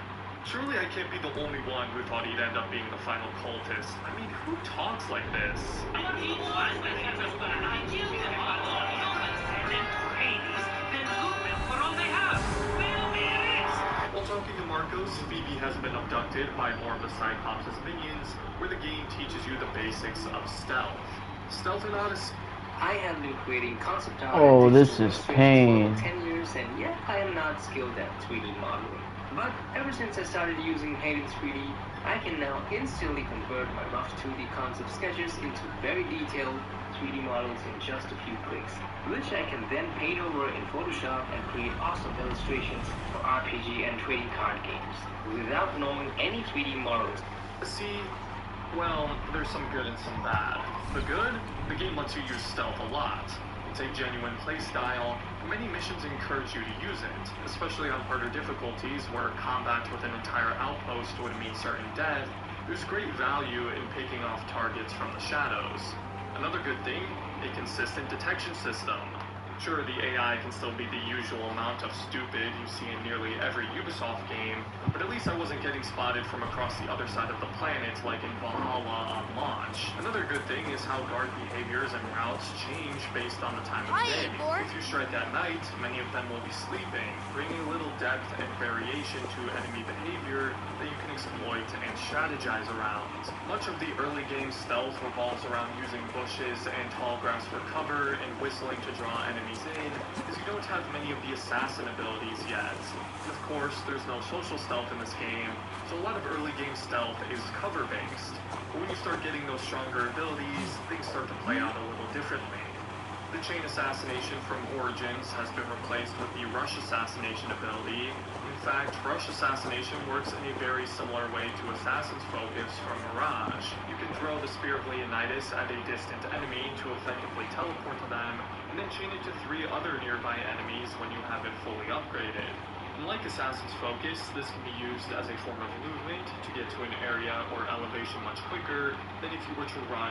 Speaker 9: Surely I can't be the only one who thought he'd end up being the final cultist. I mean, who talks like this? talking to Marcos, Phoebe has been abducted by more of the Cyclops' minions, where the game teaches you the basics of stealth. Stealth in Odyssey.
Speaker 12: I have been creating concept art
Speaker 2: Oh,
Speaker 12: and
Speaker 2: this
Speaker 12: digital
Speaker 2: is
Speaker 12: illustrations
Speaker 2: pain.
Speaker 12: for 10 years, and yet I am not skilled at 3D modeling. But ever since I started using Hayden's 3D, I can now instantly convert my rough 2D concept sketches into very detailed 3D models in just a few clicks, which I can then paint over in Photoshop and create awesome illustrations for RPG and trading card games, without knowing any 3D models.
Speaker 9: See, well, there's some good and some bad. The good? The game lets you use stealth a lot. It's a genuine playstyle. Many missions encourage you to use it, especially on harder difficulties where combat with an entire outpost would mean certain death. There's great value in picking off targets from the shadows. Another good thing, a consistent detection system. Sure, the AI can still be the usual amount of stupid you see in nearly every Ubisoft game, but at least I wasn't getting spotted from across the other side of the planet like in Valhalla on launch. Another good thing is how guard behaviors and routes change based on the time of day. If you strike at night, many of them will be sleeping, bringing a little depth and variation to enemy behavior that you can exploit and strategize around. Much of the early game stealth revolves around using bushes and tall grass for cover and whistling to draw enemies in, as you don't have many of the assassin abilities yet. Of course, there's no social stealth in this game, so a lot of early game stealth is cover-based. But when you start getting those stronger abilities, things start to play out a little differently. The chain assassination from Origins has been replaced with the rush assassination ability. In fact, rush assassination works in a very similar way to Assassin's Focus from Mirage. You can throw the Spear of Leonidas at a distant enemy to effectively teleport to them, and then chain it to 3 other nearby enemies when you have it fully upgraded. Unlike Assassin's Focus, this can be used as a form of movement to get to an area or elevation much quicker than if you were to run